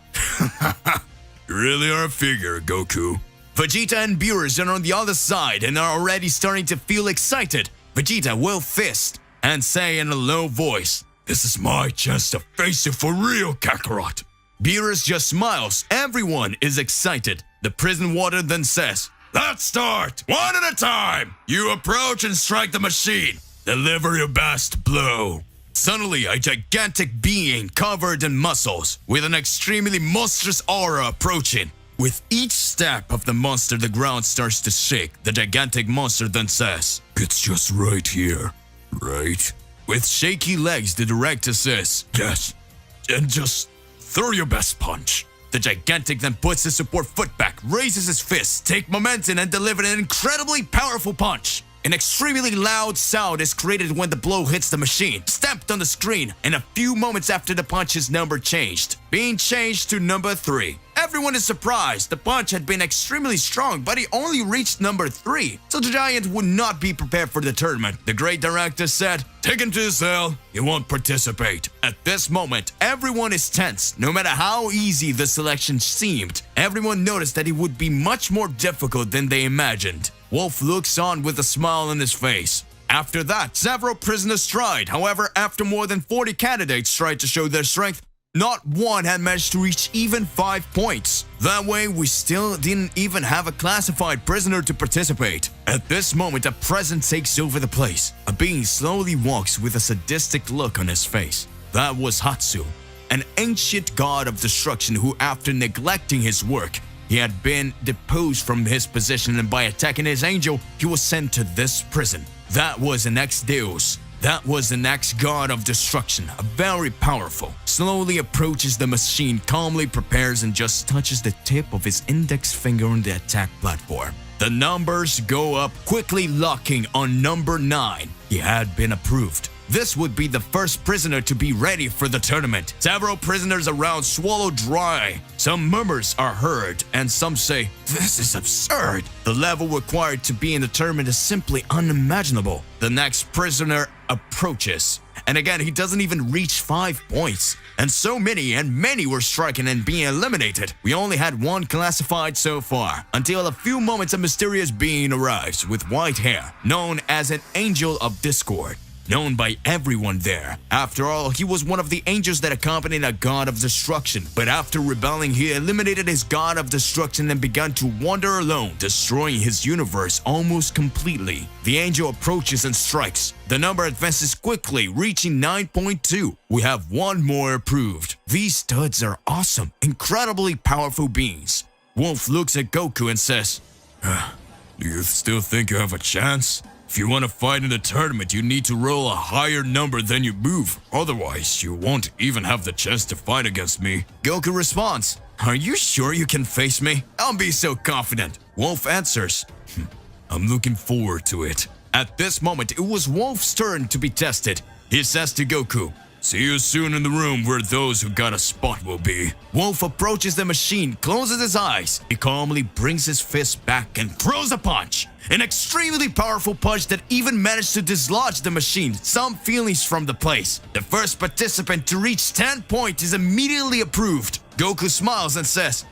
You really are a figure, Goku. Vegeta and Beerus are on the other side and are already starting to feel excited. Vegeta will fist and say in a low voice, This is my chance to face you for real, Kakarot. Beerus just smiles. Everyone is excited. The prison warden then says, Let's start! One at a time! You approach and strike the machine. Deliver your best blow. Suddenly, a gigantic being covered in muscles, with an extremely monstrous aura approaching. With each step of the monster, the ground starts to shake. The gigantic monster then says, It's just right here, right? With shaky legs, the director says, Yes, and just throw your best punch. The gigantic then puts his support foot back, raises his fist, takes momentum, and delivers an incredibly powerful punch. An extremely loud sound is created when the blow hits the machine, stamped on the screen, and a few moments after the punch's number changed, being changed to number 3. Everyone is surprised. The punch had been extremely strong, but he only reached number 3, so the giant would not be prepared for the tournament. The great director said, Take him to the cell. He won't participate. At this moment, everyone is tense. No matter how easy the selection seemed, everyone noticed that it would be much more difficult than they imagined. Wolf looks on with a smile on his face. After that, several prisoners tried. However, after more than 40 candidates tried to show their strength, not one had managed to reach even 5 points. That way, we still didn't even have a classified prisoner to participate. At this moment, a presence takes over the place. A being slowly walks with a sadistic look on his face. That was Hatsu, an ancient god of destruction who, after neglecting his work, he had been deposed from his position, and by attacking his angel, he was sent to this prison. That was an ex-deus. That was the next god of destruction, a very powerful. Slowly approaches the machine, calmly prepares and just touches the tip of his index finger on the attack platform. The numbers go up, quickly locking on number 9. He had been approved. This would be the first prisoner to be ready for the tournament. Several prisoners around swallow dry. Some murmurs are heard, and some say, This is absurd. The level required to be in the tournament is simply unimaginable. The next prisoner approaches, and again, he doesn't even reach 5 points. And so many were striking and being eliminated. We only had one classified so far, until a few moments a mysterious being arrives with white hair, known as an Angel of Discord. Known by everyone there. After all, he was one of the angels that accompanied a god of destruction. But after rebelling, he eliminated his god of destruction and began to wander alone, destroying his universe almost completely. The angel approaches and strikes. The number advances quickly, reaching 9.2. We have one more approved. These studs are awesome, incredibly powerful beings. Wolf looks at Goku and says, Do you still think you have a chance? If you want to fight in the tournament, you need to roll a higher number than you move. Otherwise, you won't even have the chance to fight against me. Goku responds, Are you sure you can face me? Don't be so confident. Wolf answers, I'm looking forward to it. At this moment, it was Wolf's turn to be tested. He says to Goku, See you soon in the room where those who got a spot will be. Wolf approaches the machine, closes his eyes. He calmly brings his fist back and throws a punch. An extremely powerful punch that even managed to dislodge the machine. Some feelings from the place. The first participant to reach 10 points is immediately approved. Goku smiles and says,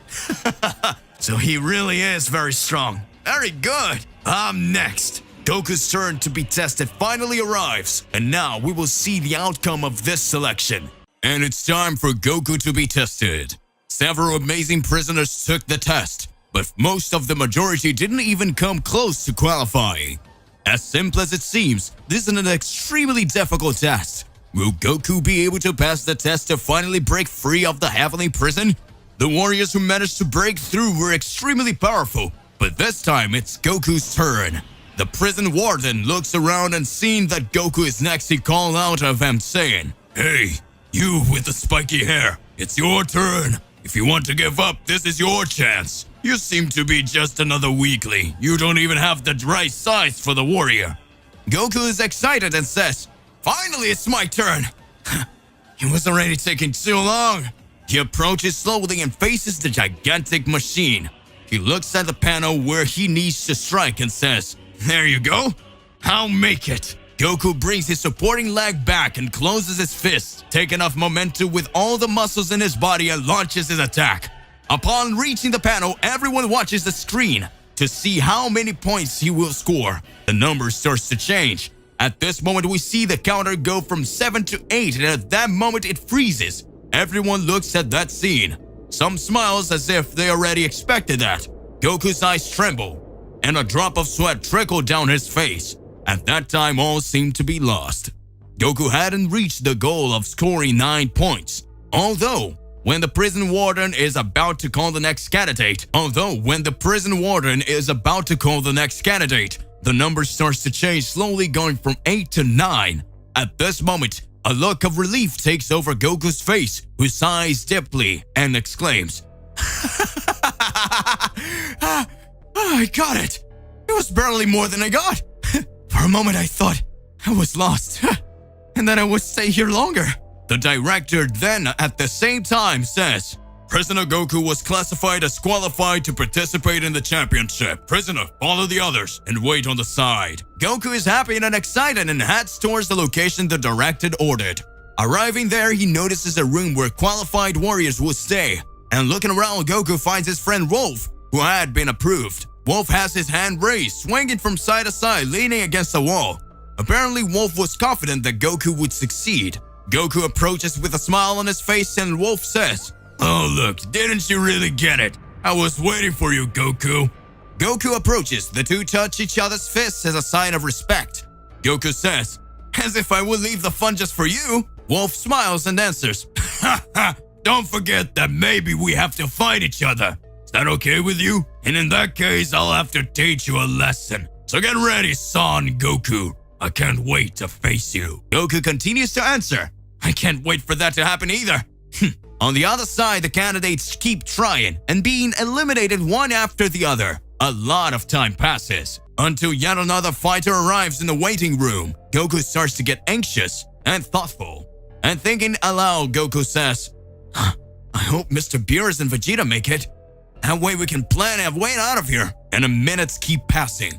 So he really is very strong. Very good. I'm next. Goku's turn to be tested finally arrives, and now we will see the outcome of this selection. And it's time for Goku to be tested. Several amazing prisoners took the test, but most of the majority didn't even come close to qualifying. As simple as it seems, this is an extremely difficult test. Will Goku be able to pass the test to finally break free of the heavenly prison? The warriors who managed to break through were extremely powerful, but this time it's Goku's turn. The prison warden looks around and seeing that Goku is next, he calls out of him saying, "Hey, you with the spiky hair, it's your turn. If you want to give up, this is your chance. You seem to be just another weakling. You don't even have the right size for the warrior." Goku is excited and says, "Finally, it's my turn." It was already taking too long. He approaches slowly and faces the gigantic machine. He looks at the panel where he needs to strike and says, "There you go. I'll make it." Goku brings his supporting leg back and closes his fist, taking off momentum with all the muscles in his body and launches his attack. Upon reaching the panel, everyone watches the screen to see how many points he will score. The number starts to change. At this moment, we see the counter go from 7 to 8, and at that moment it freezes. Everyone looks at that scene. Some smiles as if they already expected that. Goku's eyes tremble, and a drop of sweat trickled down his face. At that time, all seemed to be lost. Goku hadn't reached the goal of scoring 9 points. Although, when the prison warden is about to call the next candidate, the number starts to change, slowly going from 8 to 9. At this moment, a look of relief takes over Goku's face, who sighs deeply and exclaims, "I got it! It was barely more than I got! For a moment I thought I was lost, and that I would stay here longer." The director then at the same time says, "Prisoner Goku was classified as qualified to participate in the championship. Prisoner, follow the others and wait on the side." Goku is happy and excited and heads towards the location the director ordered. Arriving there, he notices a room where qualified warriors will stay. And looking around, Goku finds his friend Wolf, who had been approved. Wolf has his hand raised, swinging from side to side, leaning against the wall. Apparently, Wolf was confident that Goku would succeed. Goku approaches with a smile on his face and Wolf says, "Oh look, didn't you really get it? I was waiting for you, Goku." Goku approaches. The two touch each other's fists as a sign of respect. Goku says, "As if I would leave the fun just for you." Wolf smiles and answers, "Ha ha, don't forget that maybe we have to fight each other. Is that okay with you? And in that case, I'll have to teach you a lesson. So get ready, Son Goku. I can't wait to face you." Goku continues to answer, "I can't wait for that to happen either." On the other side, the candidates keep trying and being eliminated one after the other. A lot of time passes until yet another fighter arrives in the waiting room. Goku starts to get anxious and thoughtful. And thinking aloud, Goku says, "I hope Mr. Beerus and Vegeta make it. That way we can plan our way out of here." And the minutes keep passing.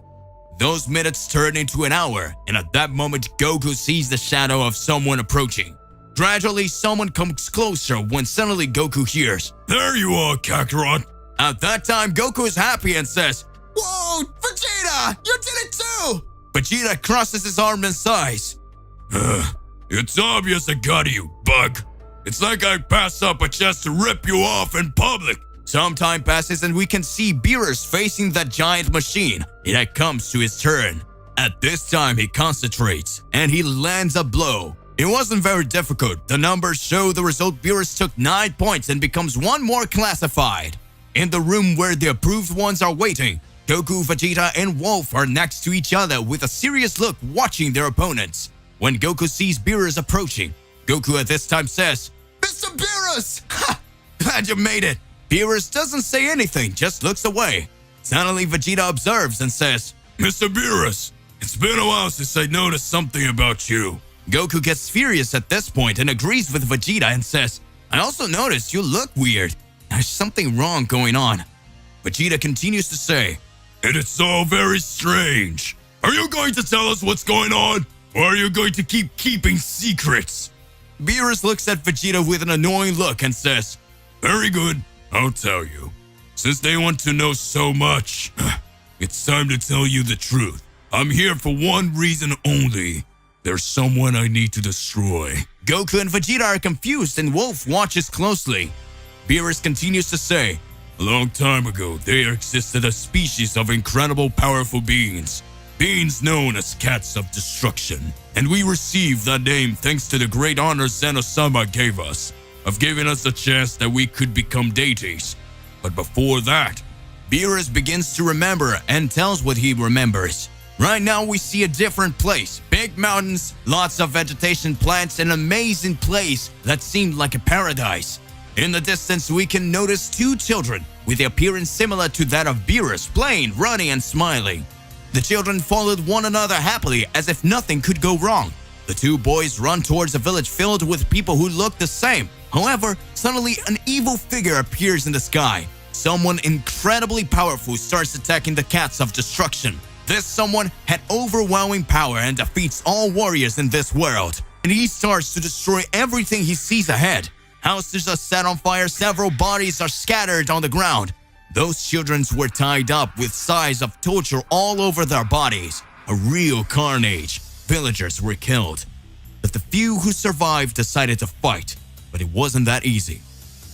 Those minutes turn into an hour, and at that moment, Goku sees the shadow of someone approaching. Gradually, someone comes closer when suddenly Goku hears, "There you are, Kakarot." At that time, Goku is happy and says, "Whoa, Vegeta, you did it too!" Vegeta crosses his arm and sighs. It's obvious I got you, bug. It's like I pass up a chance to rip you off in public." Some time passes and we can see Beerus facing that giant machine. It comes to his turn. At this time, he concentrates and he lands a blow. It wasn't very difficult. The numbers show the result. Beerus took 9 points and becomes one more classified. In the room where the approved ones are waiting, Goku, Vegeta, and Wolf are next to each other with a serious look watching their opponents. When Goku sees Beerus approaching, Goku at this time says, "Mr. Beerus! Ha! Glad you made it." Beerus doesn't say anything, just looks away. Suddenly, Vegeta observes and says, "Mr. Beerus, it's been a while since I noticed something about you." Goku gets furious at this point and agrees with Vegeta and says, "I also noticed you look weird. There's something wrong going on." Vegeta continues to say, "And it's all very strange. Are you going to tell us what's going on? Or are you going to keep keeping secrets?" Beerus looks at Vegeta with an annoying look and says, "Very good, I'll tell you. Since they want to know so much, it's time to tell you the truth. I'm here for one reason only. There's someone I need to destroy." Goku and Vegeta are confused and Wolf watches closely. Beerus continues to say, "A long time ago, there existed a species of incredible powerful beings. beings known as Cats of Destruction, and we received that name thanks to the great honor Zeno-sama gave us, of giving us the chance that we could become deities. But before that, Beerus begins to remember and tells what he remembers. Right now we see a different place. Big mountains, lots of vegetation, plants, an amazing place that seemed like a paradise. In the distance we can notice two children with the appearance similar to that of Beerus, playing, running, and smiling. The children followed one another happily as if nothing could go wrong. The two boys run towards a village filled with people who look the same. However, suddenly an evil figure appears in the sky. Someone incredibly powerful starts attacking the Cats of Destruction. This someone had overwhelming power and defeats all warriors in this world. And he starts to destroy everything he sees ahead. Houses are set on fire, several bodies are scattered on the ground. Those children were tied up with signs of torture all over their bodies. A real carnage. Villagers were killed. But the few who survived decided to fight. But it wasn't that easy.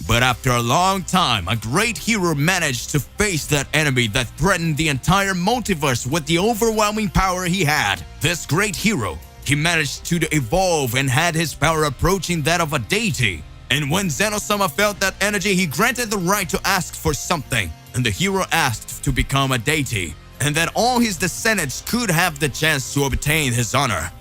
But after a long time, a great hero managed to face that enemy that threatened the entire multiverse with the overwhelming power he had. This great hero, he managed to evolve and had his power approaching that of a deity. And when Zeno-sama felt that energy, he granted the right to ask for something. And the hero asked to become a deity, and that all his descendants could have the chance to obtain his honor.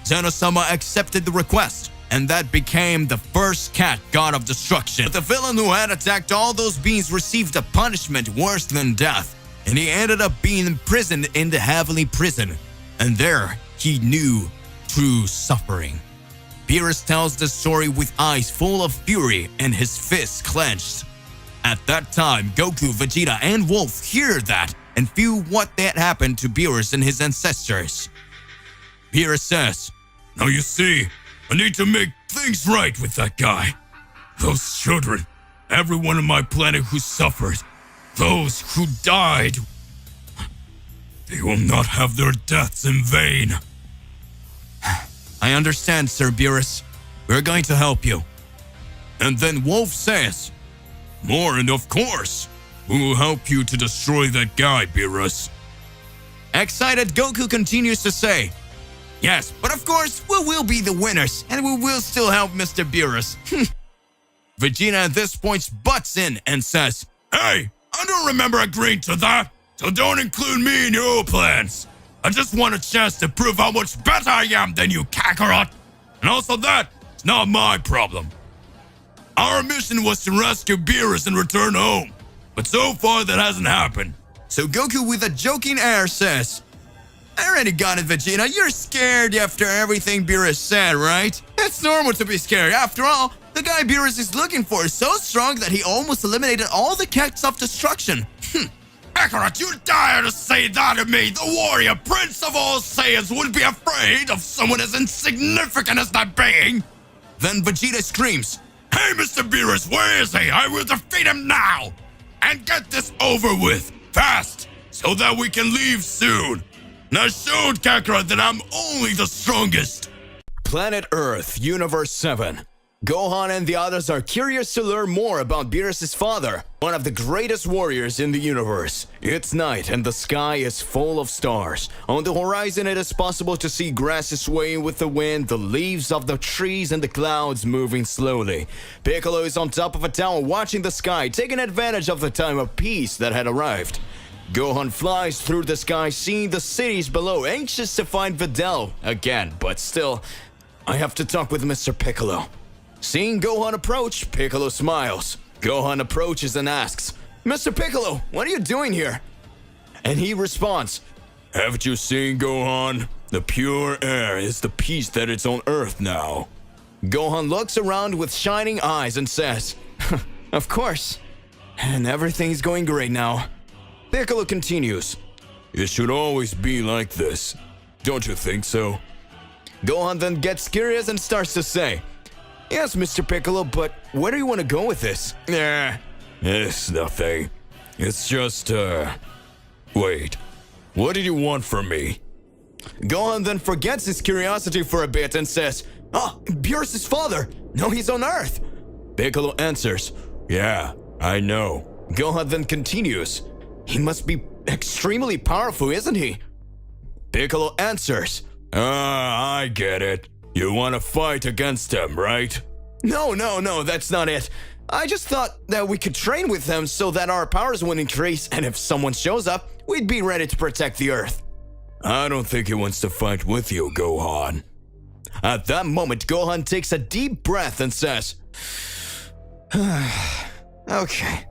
Zeno-sama accepted the request, and that became the first cat god of destruction. But the villain who had attacked all those beings received a punishment worse than death, and he ended up being imprisoned in the heavenly prison. And there, he knew true suffering. Beerus tells the story with eyes full of fury and his fists clenched. At that time, Goku, Vegeta, and Wolf hear that and feel what had happened to Beerus and his ancestors. Beerus says, "Now you see, I need to make things right with that guy. Those children, everyone on my planet who suffered, those who died, they will not have their deaths in vain." I understand, Sir Beerus. We're going to help you. And then Wolf says, "More, and of course, we will help you to destroy that guy, Beerus." Excited, Goku continues to say, "Yes, but of course, we will be the winners, and we will still help Mr. Beerus." Vegeta at this point butts in and says, "Hey, I don't remember agreeing to that, so don't include me in your plans. I just want a chance to prove how much better I am than you, Kakarot. And also that, it's not my problem. Our mission was to rescue Beerus and return home, but so far that hasn't happened." So Goku with a joking air says, "I already got it, Vegeta. You're scared after everything Beerus said, right? It's normal to be scared. After all, the guy Beerus is looking for is so strong that he almost eliminated all the Cats of Destruction." Kakarot, you dare to say that to me? The warrior prince of all Saiyans would be afraid of someone as insignificant as that being? Then Vegeta screams, "Hey, Mr. Beerus, where is he? I will defeat him now! And get this over with, fast, so that we can leave soon. And I showed Kakarot that I'm only the strongest." Planet Earth, Universe 7. Gohan and the others are curious to learn more about Beerus' father, one of the greatest warriors in the universe. It's night and the sky is full of stars. On the horizon it is possible to see grasses swaying with the wind, the leaves of the trees and the clouds moving slowly. Piccolo is on top of a tower watching the sky, taking advantage of the time of peace that had arrived. Gohan flies through the sky, seeing the cities below, anxious to find Videl again, but still, I have to talk with Mr. Piccolo. Seeing Gohan approach, Piccolo smiles. Gohan approaches and asks, "Mr. Piccolo, what are you doing here?" And he responds, "Haven't you seen, Gohan? The pure air is the peace that is on Earth now." Gohan looks around with shining eyes and says, "Of course. And everything's going great now." Piccolo continues, "It should always be like this. Don't you think so?" Gohan then gets curious and starts to say, "Yes, Mr. Piccolo, but where do you want to go with this?" It's nothing. It's just, wait. What did you want from me?" Gohan then forgets his curiosity for a bit and says, Beerus' father! No, he's on Earth!" Piccolo answers, "Yeah, I know." Gohan then continues, "He must be extremely powerful, isn't he?" Piccolo answers, I get it. You want to fight against them, right? No, that's not it. I just thought that we could train with them so that our powers would increase, and if someone shows up, we'd be ready to protect the Earth. I don't think he wants to fight with you, Gohan. At that moment, Gohan takes a deep breath and says, okay.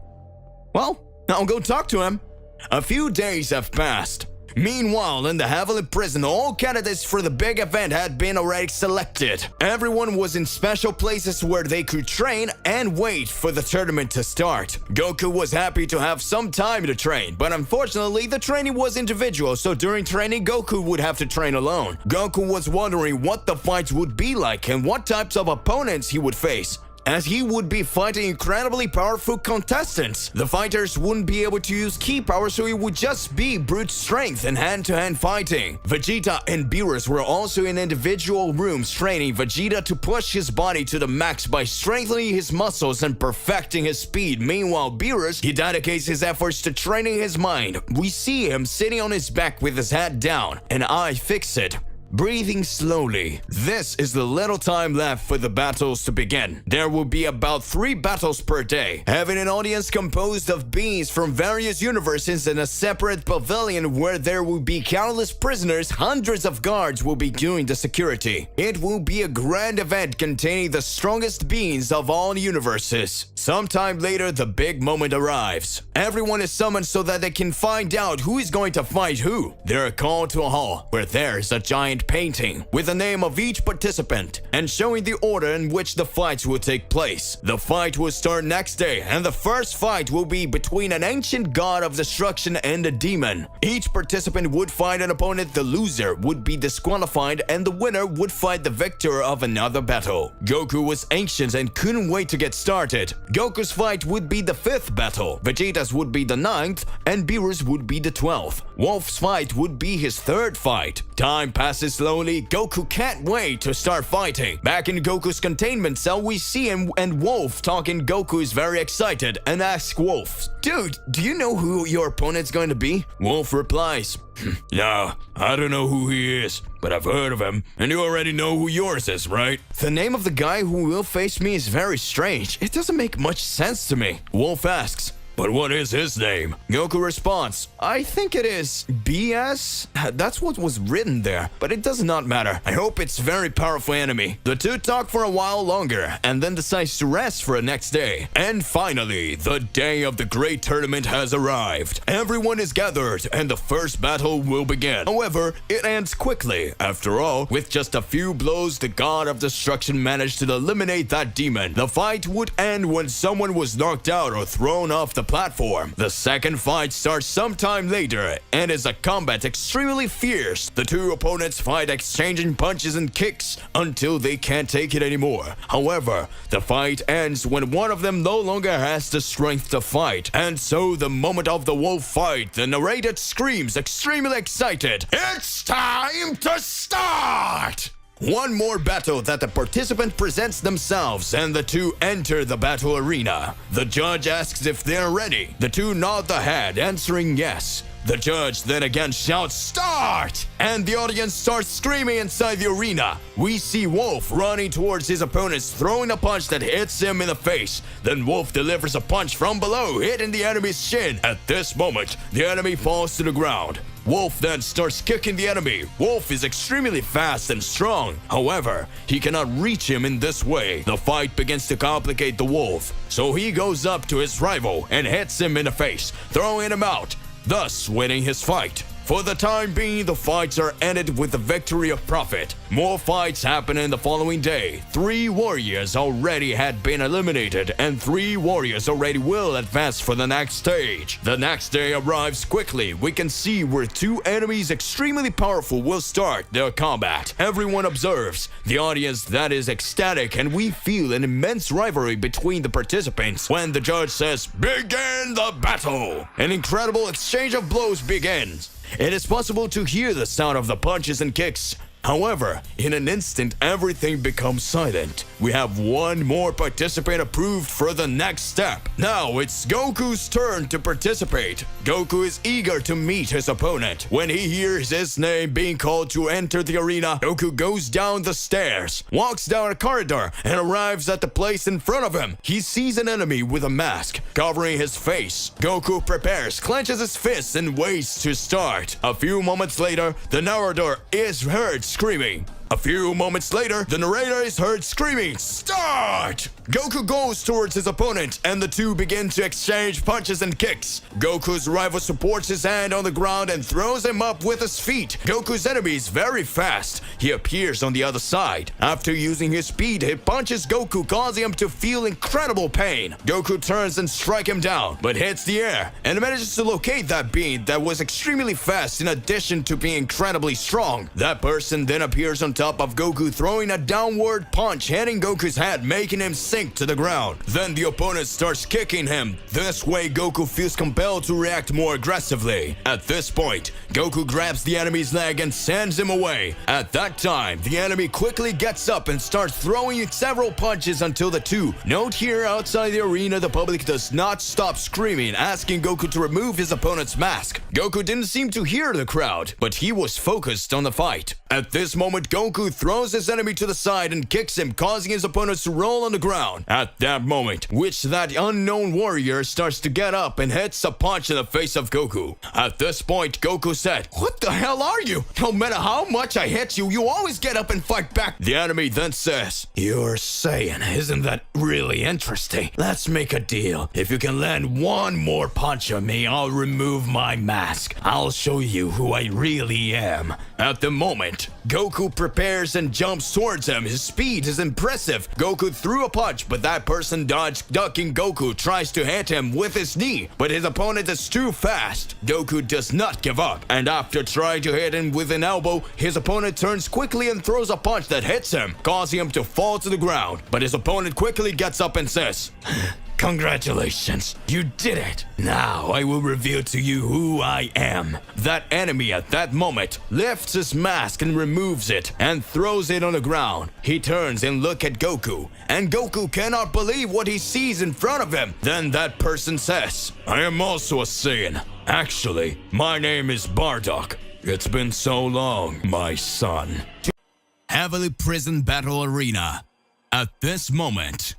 Well, I'll go talk to him. A few days have passed. Meanwhile, in the heavenly prison, all candidates for the big event had been already selected. Everyone was in special places where they could train and wait for the tournament to start. Goku was happy to have some time to train, but unfortunately, the training was individual, so during training, Goku would have to train alone. Goku was wondering what the fights would be like and what types of opponents he would face, as he would be fighting incredibly powerful contestants. The fighters wouldn't be able to use ki power, so it would just be brute strength and hand-to-hand fighting. Vegeta and Beerus were also in individual rooms training Vegeta to push his body to the max by strengthening his muscles and perfecting his speed. Meanwhile, Beerus, he dedicates his efforts to training his mind. We see him sitting on his back with his head down, an eye fixed, breathing slowly. This is the little time left for the battles to begin. There will be about 3 battles per day, having an audience composed of beings from various universes in a separate pavilion where there will be countless prisoners. Hundreds of guards will be doing the security. It will be a grand event containing the strongest beings of all universes. Sometime later, the big moment arrives. Everyone is summoned so that they can find out who is going to fight who. They are called to a hall where there is a giant painting with the name of each participant and showing the order in which the fights will take place. The fight will start next day, and the first fight will be between an ancient god of destruction and a demon. Each participant would fight an opponent. The loser would be disqualified, and the winner would fight the victor of another battle. Goku was anxious and couldn't wait to get started. Goku's fight would be the 5th battle, Vegeta's would be the 9th, and Beerus would be the 12th. Wolf's fight would be his 3rd fight. Time passes slowly. Goku can't wait to start fighting. Back in Goku's containment cell, we see him and Wolf talking. Goku is very excited and asks Wolf, "Dude, do you know who your opponent's going to be?" Wolf replies, No, I don't know who he is, but I've heard of him, and you already know who yours is, right? "The name of the guy who will face me is very strange. It doesn't make much sense to me." Wolf asks, "But what is his name?" Goku responds, "I think it is BS. That's what was written there, but it does not matter. I hope it's a very powerful enemy." The two talk for a while longer and then decides to rest for the next day. And finally, the day of the great tournament has arrived. Everyone is gathered and the first battle will begin. However, it ends quickly. After all, with just a few blows, the god of destruction managed to eliminate that demon. The fight would end when someone was knocked out or thrown off the platform. The second fight starts sometime later and is a combat extremely fierce. The two opponents fight, exchanging punches and kicks until they can't take it anymore. However, the fight ends when one of them no longer has the strength to fight. And so the moment of the wolf fight, the narrator screams, extremely excited, "It's time to start!" One more battle that the participant presents themselves, and the two enter the battle arena. The judge asks if they're ready. The two nod the head, answering yes. The judge then again shouts, "Start!" And the audience starts screaming inside the arena. We see Wolf running towards his opponents, throwing a punch that hits him in the face. Then Wolf delivers a punch from below, hitting the enemy's shin. At this moment, the enemy falls to the ground. Wolf then starts kicking the enemy. Wolf is extremely fast and strong. However, he cannot reach him in this way. The fight begins to complicate the Wolf, so he goes up to his rival and hits him in the face, throwing him out, thus winning his fight. For the time being, the fights are ended with the victory of Prophet. More fights happen in the following day. 3 warriors already had been eliminated, and 3 warriors already will advance for the next stage. The next day arrives quickly. We can see where 2 enemies extremely powerful will start their combat. Everyone observes. The audience that is ecstatic, and we feel an immense rivalry between the participants when the judge says, "Begin the battle!" An incredible exchange of blows begins. It is possible to hear the sound of the punches and kicks. However, in an instant, everything becomes silent. We have one more participant approved for the next step. Now it's Goku's turn to participate. Goku is eager to meet his opponent. When he hears his name being called to enter the arena, Goku goes down the stairs, walks down a corridor, and arrives at the place in front of him. He sees an enemy with a mask covering his face. Goku prepares, clenches his fists, and waits to start. A few moments later, the narrator is heard screaming. A few moments later, the narrator is heard screaming, "Start!" Goku goes towards his opponent, and the two begin to exchange punches and kicks. Goku's rival supports his hand on the ground and throws him up with his feet. Goku's enemy is very fast. He appears on the other side. After using his speed, he punches Goku, causing him to feel incredible pain. Goku turns and strikes him down, but hits the air and manages to locate that being that was extremely fast in addition to being incredibly strong. That person then appears on top of Goku, throwing a downward punch, hitting Goku's head, making him sink to the ground. Then the opponent starts kicking him. This way, Goku feels compelled to react more aggressively. At this point, Goku grabs the enemy's leg and sends him away. At that time, the enemy quickly gets up and starts throwing several punches until the two. Note here, outside the arena, the public does not stop screaming, asking Goku to remove his opponent's mask. Goku didn't seem to hear the crowd, but he was focused on the fight. At this moment, Goku throws his enemy to the side and kicks him, causing his opponents to roll on the ground. At that moment, that unknown warrior starts to get up and hits a punch in the face of Goku. At this point, Goku said, "What the hell are you? No matter how much I hit you, you always get up and fight back." The enemy then says, "You're Saiyan, isn't that really interesting? Let's make a deal. If you can land one more punch on me, I'll remove my mask. I'll show you who I really am." At the moment, Goku prepares and jumps towards him. His speed is impressive. Goku threw a punch, but that person dodged, ducking. Goku tries to hit him with his knee, but his opponent is too fast. Goku does not give up, and after trying to hit him with an elbow, his opponent turns quickly and throws a punch that hits him, causing him to fall to the ground. But his opponent quickly gets up and says, "Congratulations, you did it. Now I will reveal to you who I am." That enemy at that moment lifts his mask and removes it and throws it on the ground. He turns and looks at Goku, and Goku cannot believe what he sees in front of him. Then that person says, "I am also a Saiyan. Actually, my name is Bardock. It's been so long, my son." Heavily Prison Battle Arena. At this moment,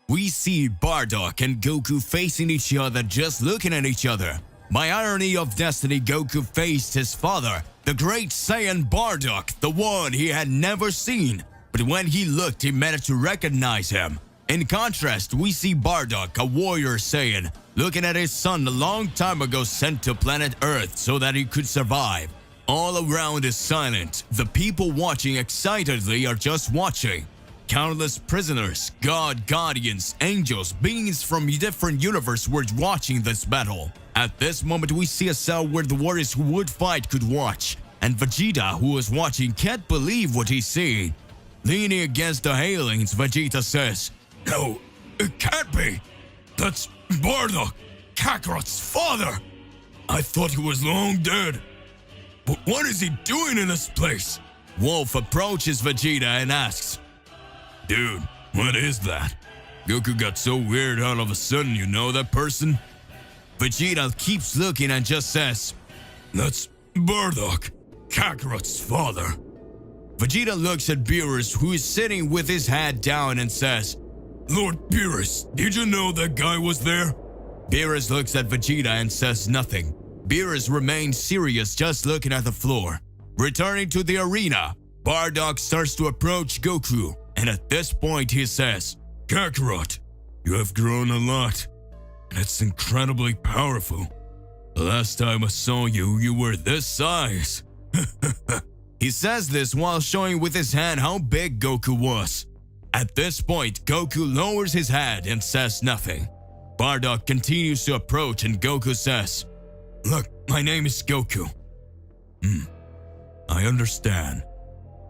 we see Bardock and Goku facing each other, just looking at each other. By irony of destiny, Goku faced his father, the great Saiyan Bardock, the one he had never seen. But when he looked, he managed to recognize him. In contrast, we see Bardock, a warrior Saiyan, looking at his son a long time ago, sent to planet Earth so that he could survive. All around is silent. The people watching excitedly are just watching. Countless prisoners, god, guardians, angels, beings from different universes were watching this battle. At this moment, we see a cell where the warriors who would fight could watch, and Vegeta, who was watching, can't believe what he's seeing. Leaning against the railings, Vegeta says, "No, it can't be. That's Bardock, Kakarot's father. I thought he was long dead. But what is he doing in this place?" Wolf approaches Vegeta and asks, "Dude, what is that? Goku got so weird all of a sudden, you know that person?" Vegeta keeps looking and just says, "That's Bardock, Kakarot's father." Vegeta looks at Beerus, who is sitting with his head down, and says, "Lord Beerus, did you know that guy was there?" Beerus looks at Vegeta and says nothing. Beerus remains serious, just looking at the floor. Returning to the arena, Bardock starts to approach Goku, and at this point he says, "Kakarot, you have grown a lot, and it's incredibly powerful. The last time I saw you, you were this size." He says this while showing with his hand how big Goku was. At this point, Goku lowers his head and says nothing. Bardock continues to approach, and Goku says, "Look, my name is Goku." I understand.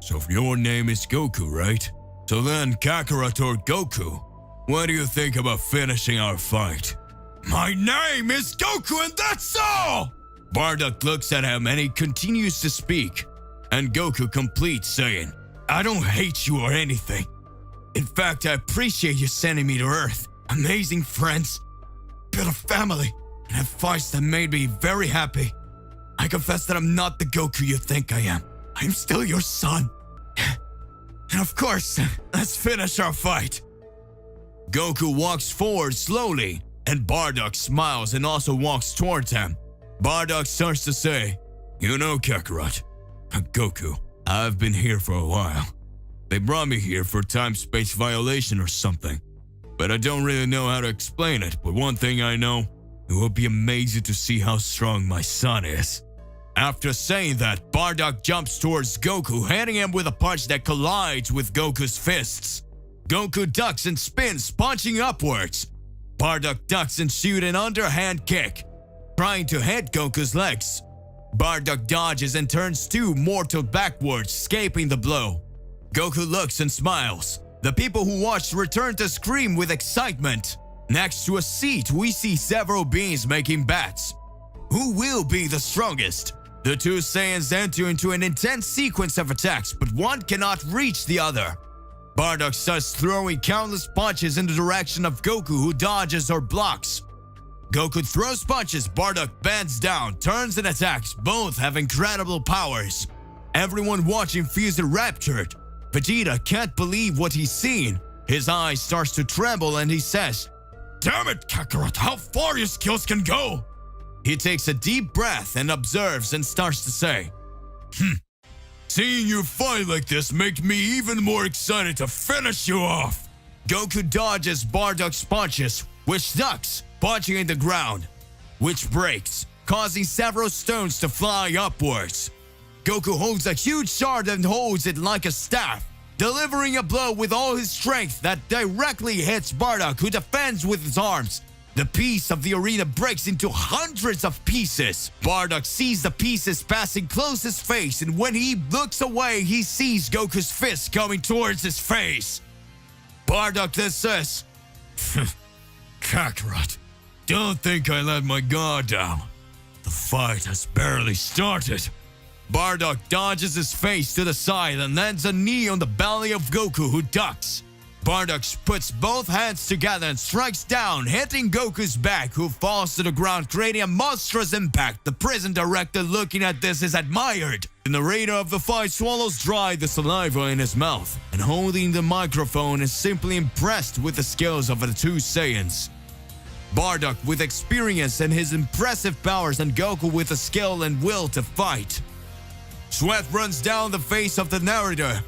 So if your name is Goku, right? So then, Kakarot or Goku, what do you think about finishing our fight? "My name is Goku and that's all!" Bardock looks at him and he continues to speak. And Goku completes saying, I don't hate you or anything. In fact, I appreciate you sending me to Earth. Amazing friends. Built a family. And have fights that made me very happy. I confess that I'm not the Goku you think I am. I'm still your son. And of course, let's finish our fight. Goku walks forward slowly, and Bardock smiles and also walks towards him. Bardock starts to say, You know, Kakarot, Goku, I've been here for a while. They brought me here for time-space violation or something. But I don't really know how to explain it, but one thing I know, it will be amazing to see how strong my son is. After saying that, Bardock jumps towards Goku, hitting him with a punch that collides with Goku's fists. Goku ducks and spins, punching upwards. Bardock ducks and shoots an underhand kick, trying to hit Goku's legs. Bardock dodges and turns 2 mortal backwards, escaping the blow. Goku looks and smiles. The people who watched return to scream with excitement. Next to a seat, we see several beings making bets. Who will be the strongest? The 2 Saiyans enter into an intense sequence of attacks, but one cannot reach the other. Bardock starts throwing countless punches in the direction of Goku, who dodges or blocks. Goku throws punches, Bardock bends down, turns and attacks. Both have incredible powers. Everyone watching feels enraptured. Vegeta can't believe what he's seen. His eyes starts to tremble and he says, Damn it, Kakarot, how far your skills can go! He takes a deep breath and observes and starts to say, Seeing you fight like this makes me even more excited to finish you off. Goku dodges Bardock's punches, which ducks, punching in the ground, which breaks, causing several stones to fly upwards. Goku holds a huge shard and holds it like a staff, delivering a blow with all his strength that directly hits Bardock, who defends with his arms. The piece of the arena breaks into hundreds of pieces. Bardock sees the pieces passing close his face, and when he looks away, he sees Goku's fist coming towards his face. Bardock then says, Kakarot, don't think I let my guard down. The fight has barely started. Bardock dodges his face to the side and lands a knee on the belly of Goku, who ducks. Bardock puts both hands together and strikes down, hitting Goku's back, who falls to the ground, creating a monstrous impact. The prison director looking at this is admired. The narrator of the fight swallows dry the saliva in his mouth, and holding the microphone is simply impressed with the skills of the 2 Saiyans. Bardock with experience and his impressive powers, and Goku with the skill and will to fight. Sweat runs down the face of the narrator,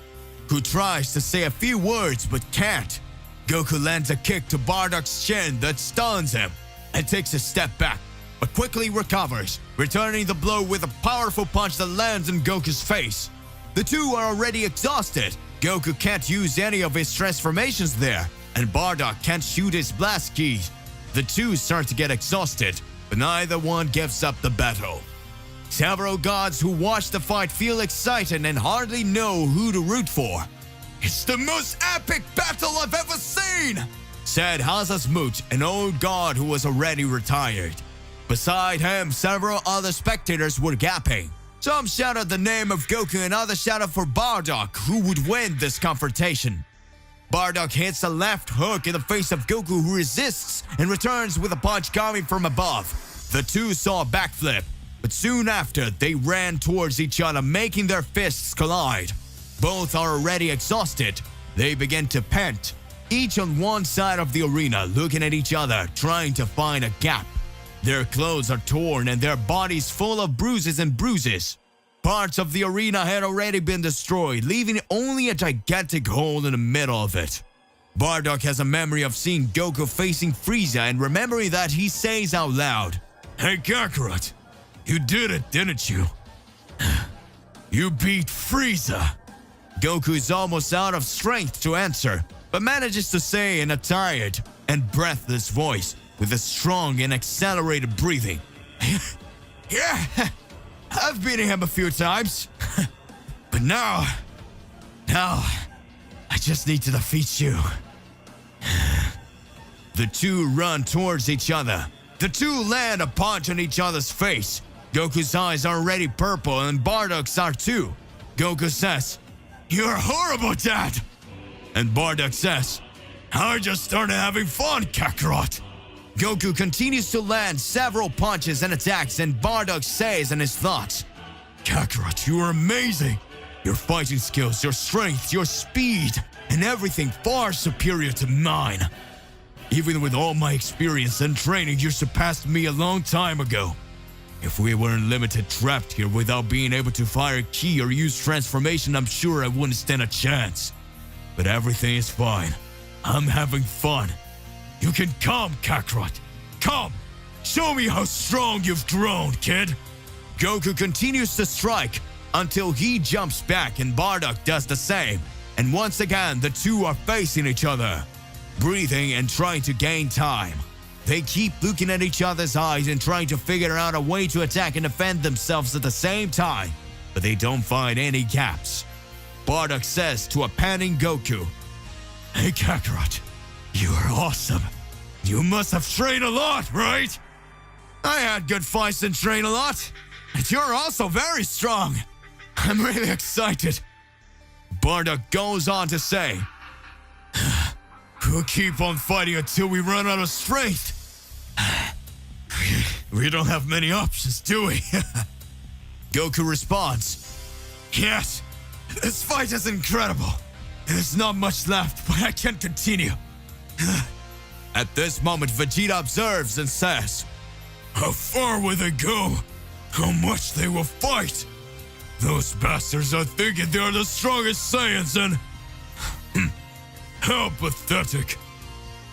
who tries to say a few words but can't. Goku lands a kick to Bardock's chin that stuns him and takes a step back, but quickly recovers, returning the blow with a powerful punch that lands in Goku's face. The 2 are already exhausted. Goku can't use any of his transformations there, and Bardock can't shoot his blast keys. The 2 start to get exhausted, but neither one gives up the battle. Several gods who watch the fight feel excited and hardly know who to root for. It's the most epic battle I've ever seen, said Hazasmut, an old god who was already retired. Beside him, several other spectators were gapping. Some shouted the name of Goku and others shouted for Bardock, who would win this confrontation. Bardock hits a left hook in the face of Goku, who resists and returns with a punch coming from above. The 2 saw a backflip, but soon after, they ran towards each other, making their fists collide. Both are already exhausted. They begin to pant, each on one side of the arena, looking at each other, trying to find a gap. Their clothes are torn and their bodies full of bruises and bruises. Parts of the arena had already been destroyed, leaving only a gigantic hole in the middle of it. Bardock has a memory of seeing Goku facing Frieza and remembering that, he says out loud, Hey Kakarot, you did it, didn't you? You beat Frieza. Goku is almost out of strength to answer, but manages to say in a tired and breathless voice with a strong and accelerated breathing, Yeah, I've beaten him a few times, but now, I just need to defeat you. The 2 run towards each other. The 2 land a punch on each other's face. Goku's eyes are already purple and Bardock's are too. Goku says, "You're horrible, Dad!" And Bardock says, "I just started having fun, Kakarot!" Goku continues to land several punches and attacks, and Bardock says in his thoughts, "Kakarot, you are amazing! Your fighting skills, your strength, your speed, and everything far superior to mine. Even with all my experience and training, you surpassed me a long time ago. If we weren't limited trapped here without being able to fire ki or use transformation, I'm sure I wouldn't stand a chance. But everything is fine. I'm having fun. You can come, Kakarot. Come! Show me how strong you've grown, kid!" Goku continues to strike until he jumps back and Bardock does the same. And once again, the two are facing each other, breathing and trying to gain time. They keep looking at each other's eyes and trying to figure out a way to attack and defend themselves at the same time, but they don't find any gaps. Bardock says to a panting Goku, "Hey Kakarot, you are awesome. You must have trained a lot, right?" "I had good fights and trained a lot, and you're also very strong. I'm really excited." Bardock goes on to say, "We'll keep on fighting until we run out of strength. We don't have many options, do we?" Goku responds, "Yes, this fight is incredible. There's not much left, but I can continue." At this moment, Vegeta observes and says, "How far will they go? How much they will fight? Those bastards are thinking they are the strongest Saiyans and... How pathetic.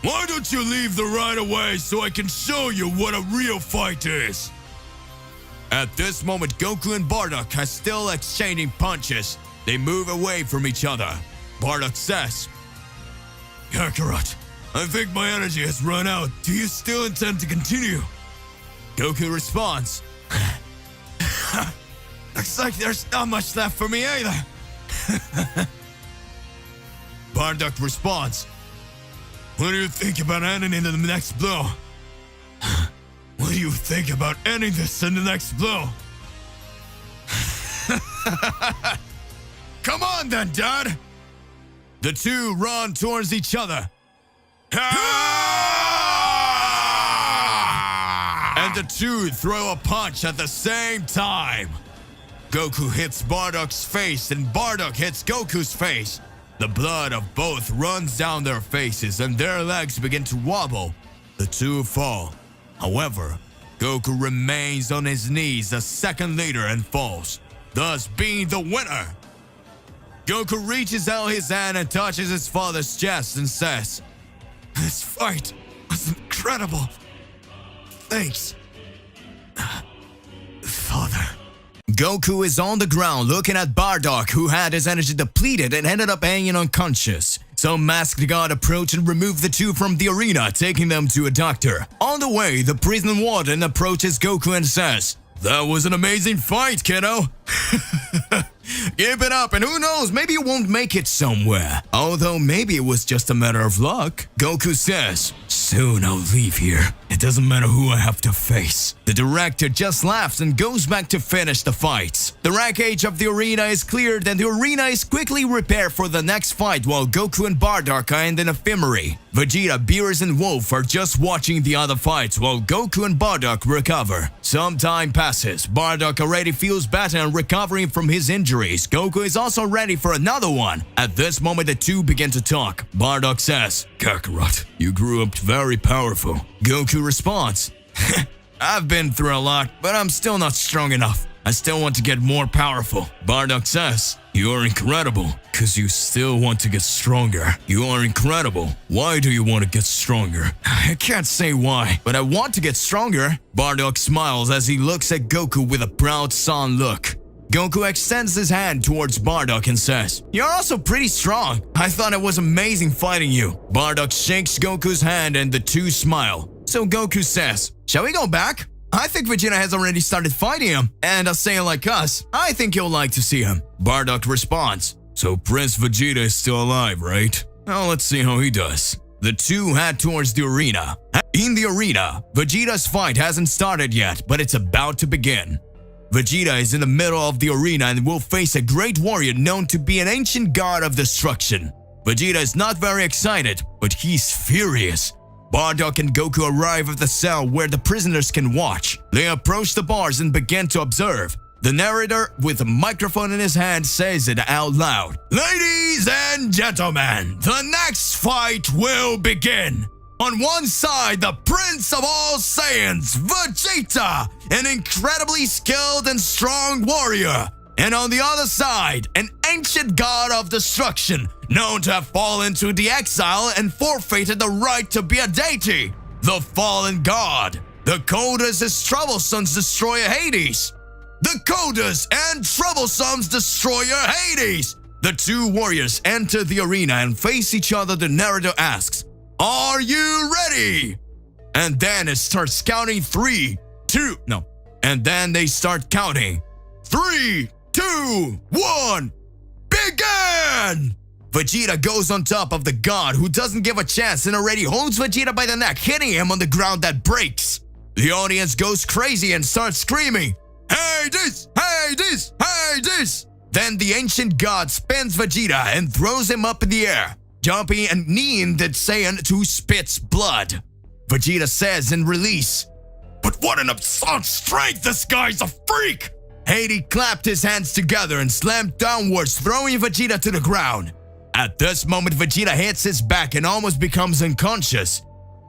Why don't you leave the right away so I can show you what a real fight is?" At this moment, Goku and Bardock are still exchanging punches. They move away from each other. Bardock says, "Kakarot, I think my energy has run out. Do you still intend to continue?" Goku responds, "Looks like there's not much left for me either." Bardock responds, "What do you think about ending in the next blow?" "What do you think about ending this in the next blow?" "Come on then, Dad!" The two run towards each other. And the two throw a punch at the same time. Goku hits Bardock's face and Bardock hits Goku's face. The blood of both runs down their faces and their legs begin to wobble. The two fall. However, Goku remains on his knees a second later and falls, thus being the winner. Goku reaches out his hand and touches his father's chest and says, "This fight was incredible. Thanks, Father." Goku is on the ground looking at Bardock, who had his energy depleted and ended up hanging unconscious. So Masked God approached and removed the two from the arena, taking them to a doctor. On the way, the prison warden approaches Goku and says, "That was an amazing fight, kiddo." "Keep it up, and who knows, maybe you won't make it somewhere. Although maybe it was just a matter of luck." Goku says, "Soon I'll leave here. It doesn't matter who I have to face." The director just laughs and goes back to finish the fights. The wreckage of the arena is cleared and the arena is quickly repaired for the next fight while Goku and Bardock are in an ephemery. Vegeta, Beerus, and Wolf are just watching the other fights while Goku and Bardock recover. Some time passes. Bardock already feels better and recovering from his injuries. Goku is also ready for another one. At this moment, the two begin to talk. Bardock says, "Kakarot, you grew up very powerful." Goku responds, "I've been through a lot, but I'm still not strong enough. I still want to get more powerful." Bardock says, "You're incredible, because you still want to get stronger. You are incredible. Why do you want to get stronger?" "I can't say why, but I want to get stronger." Bardock smiles as he looks at Goku with a proud son look. Goku extends his hand towards Bardock and says, "You're also pretty strong. I thought it was amazing fighting you." Bardock shakes Goku's hand and the two smile. So Goku says, "Shall we go back? I think Vegeta has already started fighting him, and a Saiyan like us, I think you'll like to see him." Bardock responds, "So Prince Vegeta is still alive, right? Now let's see how he does." The two head towards the arena. In the arena, Vegeta's fight hasn't started yet, but it's about to begin. Vegeta is in the middle of the arena and will face a great warrior known to be an ancient god of destruction. Vegeta is not very excited, but he's furious. Bardock and Goku arrive at the cell where the prisoners can watch. They approach the bars and begin to observe. The narrator, with a microphone in his hand, says it out loud. Ladies and gentlemen, the next fight will begin. On one side, the Prince of all Saiyans, Vegeta, an incredibly skilled and strong warrior. And on the other side, an ancient god of destruction, known to have fallen to the exile and forfeited the right to be a deity, the fallen god. The coldest is Troublesome's destroyer Hades. The coldest and Troublesome's destroyer Hades. The two warriors enter the arena and face each other. The narrator asks, "Are you ready?" And then it starts counting 3, 2, no. And then they start counting 3, 2, 1, begin! Vegeta goes on top of the god, who doesn't give a chance and already holds Vegeta by the neck, hitting him on the ground that breaks. The audience goes crazy and starts screaming, "Hades! Hades! Hades!" Then the ancient god spins Vegeta and throws him up in the air, jumping and kneeing the Saiyan who spits blood. Vegeta says in release, "But what an absurd strength, this guy's a freak!" Hades clapped his hands together and slammed downwards, throwing Vegeta to the ground. At this moment, Vegeta hits his back and almost becomes unconscious.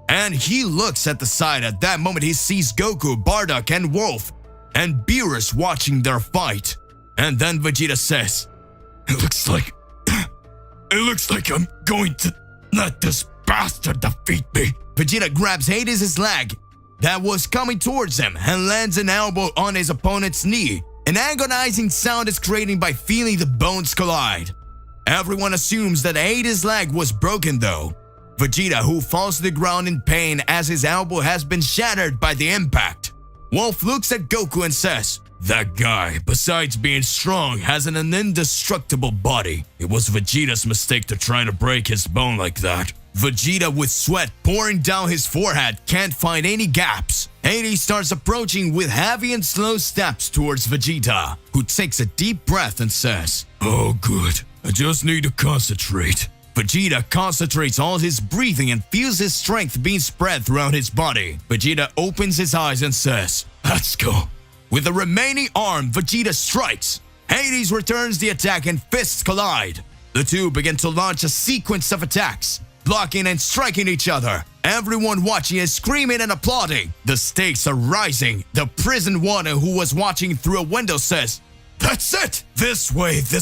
And he looks at the side. At that moment, he sees Goku, Bardock, and Wolf, and Beerus watching their fight. And then Vegeta says, It looks like I'm going to let this bastard defeat me." Vegeta grabs Hades' leg that was coming towards him and lands an elbow on his opponent's knee. An agonizing sound is created by feeling the bones collide. Everyone assumes that Hades' leg was broken though. Vegeta, who falls to the ground in pain as his elbow has been shattered by the impact. Wolf looks at Goku and says, "That guy, besides being strong, has an indestructible body. It was Vegeta's mistake to try to break his bone like that." Vegeta, with sweat pouring down his forehead, can't find any gaps. Hades starts approaching with heavy and slow steps towards Vegeta, who takes a deep breath and says, "Oh good, I just need to concentrate." Vegeta concentrates all his breathing and feels his strength being spread throughout his body. Vegeta opens his eyes and says, "Let's go." With the remaining arm, Vegeta strikes. Hades returns the attack and fists collide. The two begin to launch a sequence of attacks, blocking and striking each other. Everyone watching is screaming and applauding. The stakes are rising. The prison warden who was watching through a window says, "That's it! This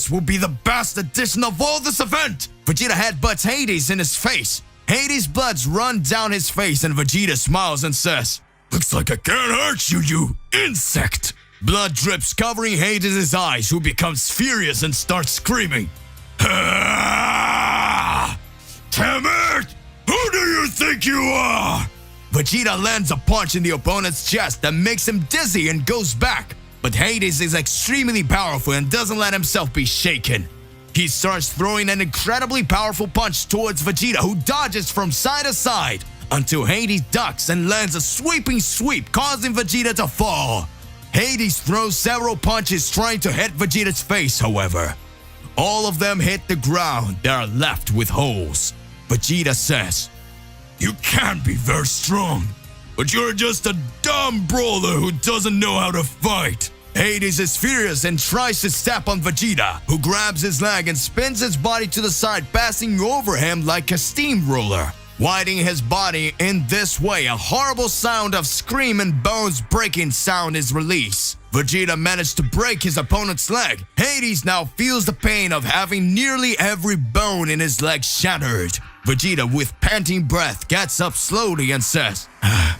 will be the best edition of all this event!" Vegeta headbutts Hades in his face. Hades' bloods run down his face and Vegeta smiles and says, "Looks like I can't hurt you, you insect!" Blood drips, covering Hades' eyes, who becomes furious and starts screaming, "Ah! Damn it! Who do you think you are?" Vegeta lands a punch in the opponent's chest that makes him dizzy and goes back. But Hades is extremely powerful and doesn't let himself be shaken. He starts throwing an incredibly powerful punch towards Vegeta, who dodges from side to side until Hades ducks and lands a sweeping sweep, causing Vegeta to fall. Hades throws several punches trying to hit Vegeta's face, however. All of them hit the ground. They are left with holes. Vegeta says, "You can be very strong, but you're just a dumb brawler who doesn't know how to fight." Hades is furious and tries to step on Vegeta, who grabs his leg and spins his body to the side, passing over him like a steamroller. Widening his body in this way, a horrible sound of scream and bones breaking sound is released. Vegeta managed to break his opponent's leg. Hades now feels the pain of having nearly every bone in his leg shattered. Vegeta, with panting breath, gets up slowly and says, "I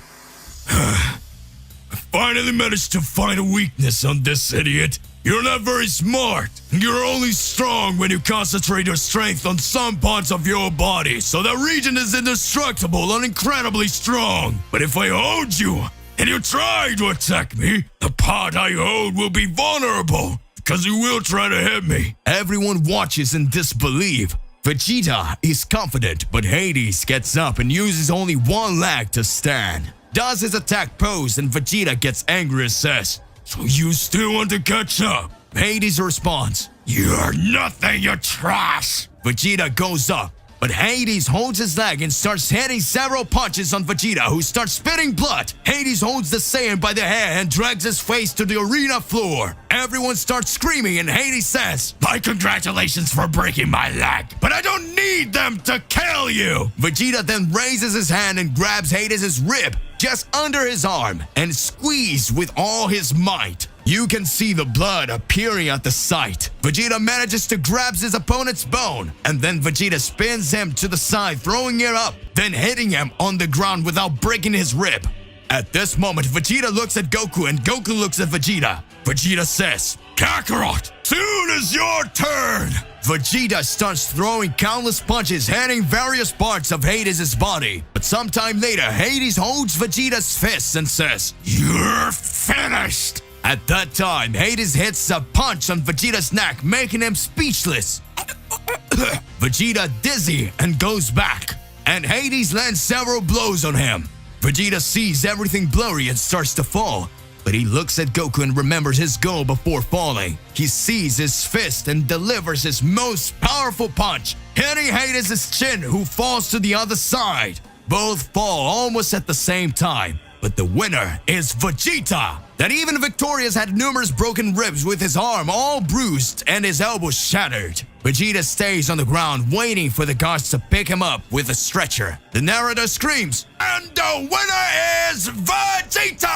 finally managed to find a weakness on this idiot. You're not very smart. You're only strong when you concentrate your strength on some parts of your body, so that region is indestructible and incredibly strong. But if I hold you, and you try to attack me, the part I hold will be vulnerable, because you will try to hit me." Everyone watches in disbelief. Vegeta is confident, but Hades gets up and uses only one leg to stand. Does his attack pose, and Vegeta gets angry and says, So you still want to catch up? Hades responds, You're nothing, you trash! Vegeta goes up, but Hades holds his leg and starts hitting several punches on Vegeta, who starts spitting blood. Hades holds the Saiyan by the hair and drags his face to the arena floor. Everyone starts screaming and Hades says, My congratulations for breaking my leg, but I don't need them to kill you! Vegeta then raises his hand and grabs Hades' rib just under his arm and squeezes with all his might. You can see the blood appearing at the site. Vegeta manages to grab his opponent's bone, and then Vegeta spins him to the side, throwing it up, then hitting him on the ground without breaking his rib. At this moment, Vegeta looks at Goku and Goku looks at Vegeta. Vegeta says, Kakarot, soon is your turn! Vegeta starts throwing countless punches, hitting various parts of Hades' body. But sometime later, Hades holds Vegeta's fists and says, You're finished! At that time, Hades hits a punch on Vegeta's neck, making him speechless. Vegeta dizzy and goes back, and Hades lands several blows on him. Vegeta sees everything blurry and starts to fall, but he looks at Goku and remembers his goal before falling. He sees his fist and delivers his most powerful punch, hitting Hades' chin, who falls to the other side. Both fall almost at the same time, but the winner is Vegeta, that even victorious had numerous broken ribs with his arm all bruised and his elbow shattered. Vegeta stays on the ground waiting for the guards to pick him up with a stretcher. The narrator screams, And the winner is Vegeta!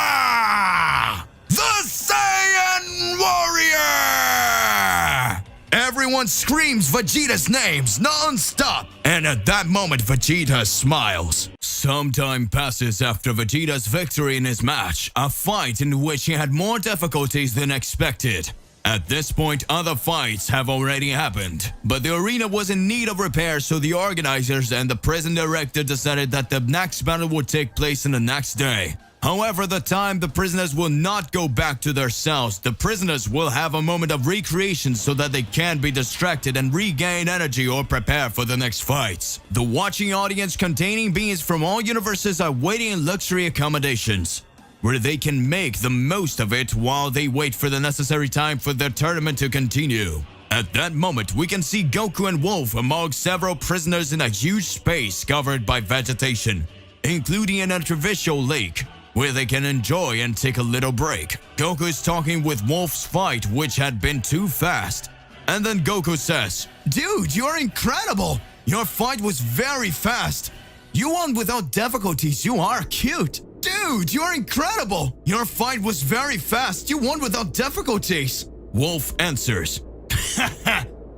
The Saiyan Warrior! Everyone screams Vegeta's names non-stop, and at that moment Vegeta smiles. Some time passes after Vegeta's victory in his match, a fight in which he had more difficulties than expected. At this point, other fights have already happened, but the arena was in need of repair, so the organizers and the prison director decided that the next battle would take place in the next day. However, the time the prisoners will not go back to their cells, the prisoners will have a moment of recreation so that they can be distracted and regain energy or prepare for the next fights. The watching audience containing beings from all universes are waiting in luxury accommodations, where they can make the most of it while they wait for the necessary time for the tournament to continue. At that moment, we can see Goku and Wolf among several prisoners in a huge space covered by vegetation, including an artificial lake, where they can enjoy and take a little break. Goku is talking with Wolf's fight, which had been too fast. And then Goku says, Dude, you're incredible! Your fight was very fast. You won without difficulties, you are cute. Dude, you're incredible! Your fight was very fast, you won without difficulties. Wolf answers,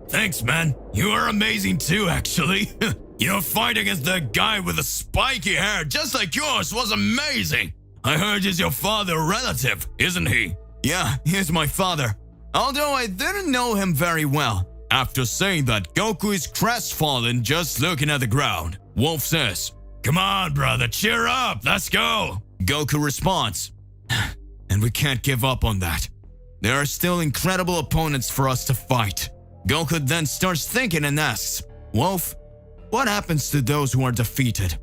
Thanks, man. You are amazing too, actually. Your fight against that guy with the spiky hair, just like yours, was amazing. I heard he's your father relative, isn't he? Yeah, he's my father, although I didn't know him very well. After saying that, Goku is crestfallen, just looking at the ground. Wolf says, Come on, brother, cheer up, let's go. Goku responds, And we can't give up on that. There are still incredible opponents for us to fight. Goku then starts thinking and asks, Wolf, what happens to those who are defeated?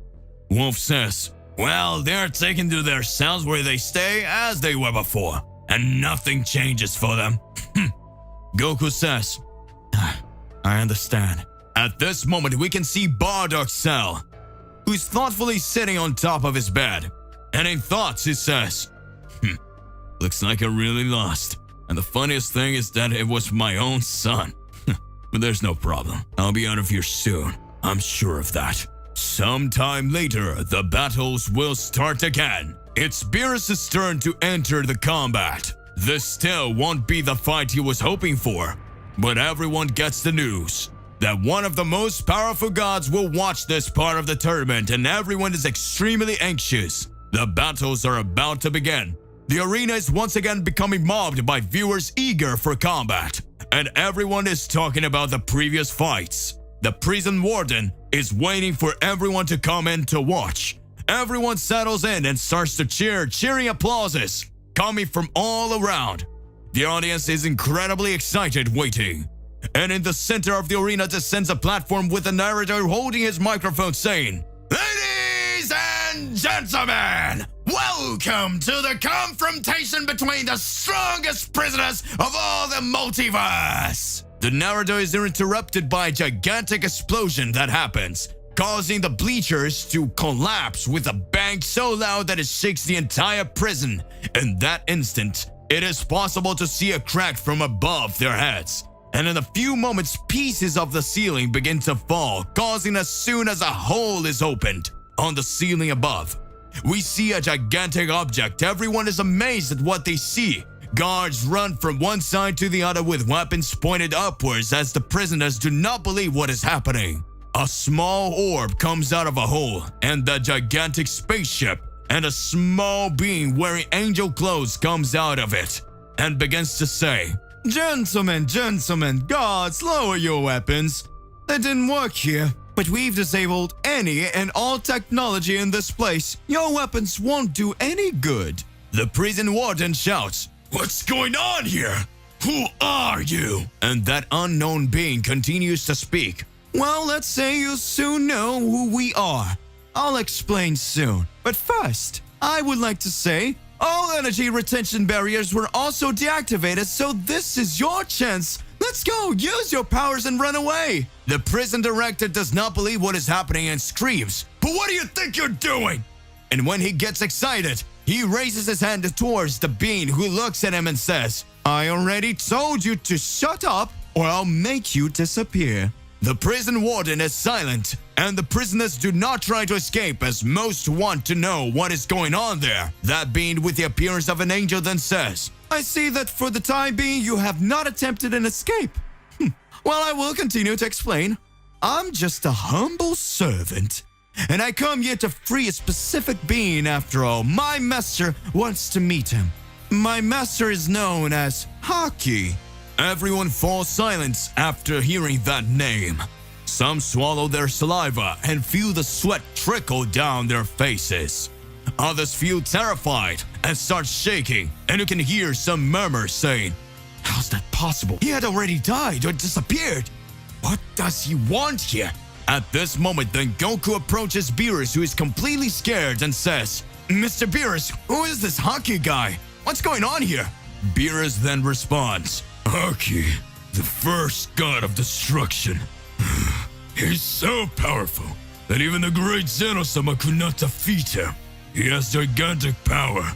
Wolf says, Well, they're taken to their cells where they stay as they were before, and nothing changes for them. Goku says, I understand. At this moment, we can see Bardock's cell, who's thoughtfully sitting on top of his bed. And in thoughts, he says, Looks like I really lost. And the funniest thing is that it was my own son. But there's no problem. I'll be out of here soon. I'm sure of that. Sometime later, the battles will start again. It's Beerus' turn to enter the combat. This still won't be the fight he was hoping for, but everyone gets the news that one of the most powerful gods will watch this part of the tournament, and everyone is extremely anxious. The battles are about to begin. The arena is once again becoming mobbed by viewers eager for combat, and everyone is talking about the previous fights. The prison warden is waiting for everyone to come in to watch. Everyone settles in and starts to cheer, cheering applauses coming from all around. The audience is incredibly excited waiting. And in the center of the arena descends a platform with a narrator holding his microphone saying, Ladies and gentlemen, Welcome to the confrontation between the strongest prisoners of all the multiverse! The narrative is interrupted by a gigantic explosion that happens, causing the bleachers to collapse with a bang so loud that it shakes the entire prison. In that instant, it is possible to see a crack from above their heads. And in a few moments, pieces of the ceiling begin to fall, causing as soon as a hole is opened on the ceiling above. We see a gigantic object. Everyone is amazed at what they see. Guards run from one side to the other with weapons pointed upwards as the prisoners do not believe what is happening. A small orb comes out of a hole, and the gigantic spaceship, and a small being wearing angel clothes comes out of it and begins to say, "Gentlemen, guards, lower your weapons. That didn't work here. But we've disabled any and all technology in this place. Your weapons won't do any good." The prison warden shouts, "What's going on here? Who are you?" And that unknown being continues to speak. "Well, let's say you'll soon know who we are. I'll explain soon. But first, I would like to say, all energy retention barriers were also deactivated, so this is your chance. Let's go, use your powers and run away." The prison director does not believe what is happening and screams, "But what do you think you're doing?" And when he gets excited, he raises his hand towards the being, who looks at him and says, "I already told you to shut up or I'll make you disappear." The prison warden is silent, and the prisoners do not try to escape as most want to know what is going on there. That being with the appearance of an angel then says, "I see that for the time being you have not attempted an escape. Well, I will continue to explain. I'm just a humble servant, and I come here to free a specific being after all. My master wants to meet him. My master is known as Haki." Everyone falls silent after hearing that name. Some swallow their saliva and feel the sweat trickle down their faces. Others feel terrified and start shaking, and you can hear some murmurs saying, "How's that possible? He had already died or disappeared. What does he want here?" At this moment, then Goku approaches Beerus, who is completely scared, and says, "Mr. Beerus, who is this Haki guy? What's going on here?" Beerus then responds, "Haki, the first god of destruction. He's so powerful that even the great Zeno-sama could not defeat him. He has gigantic power,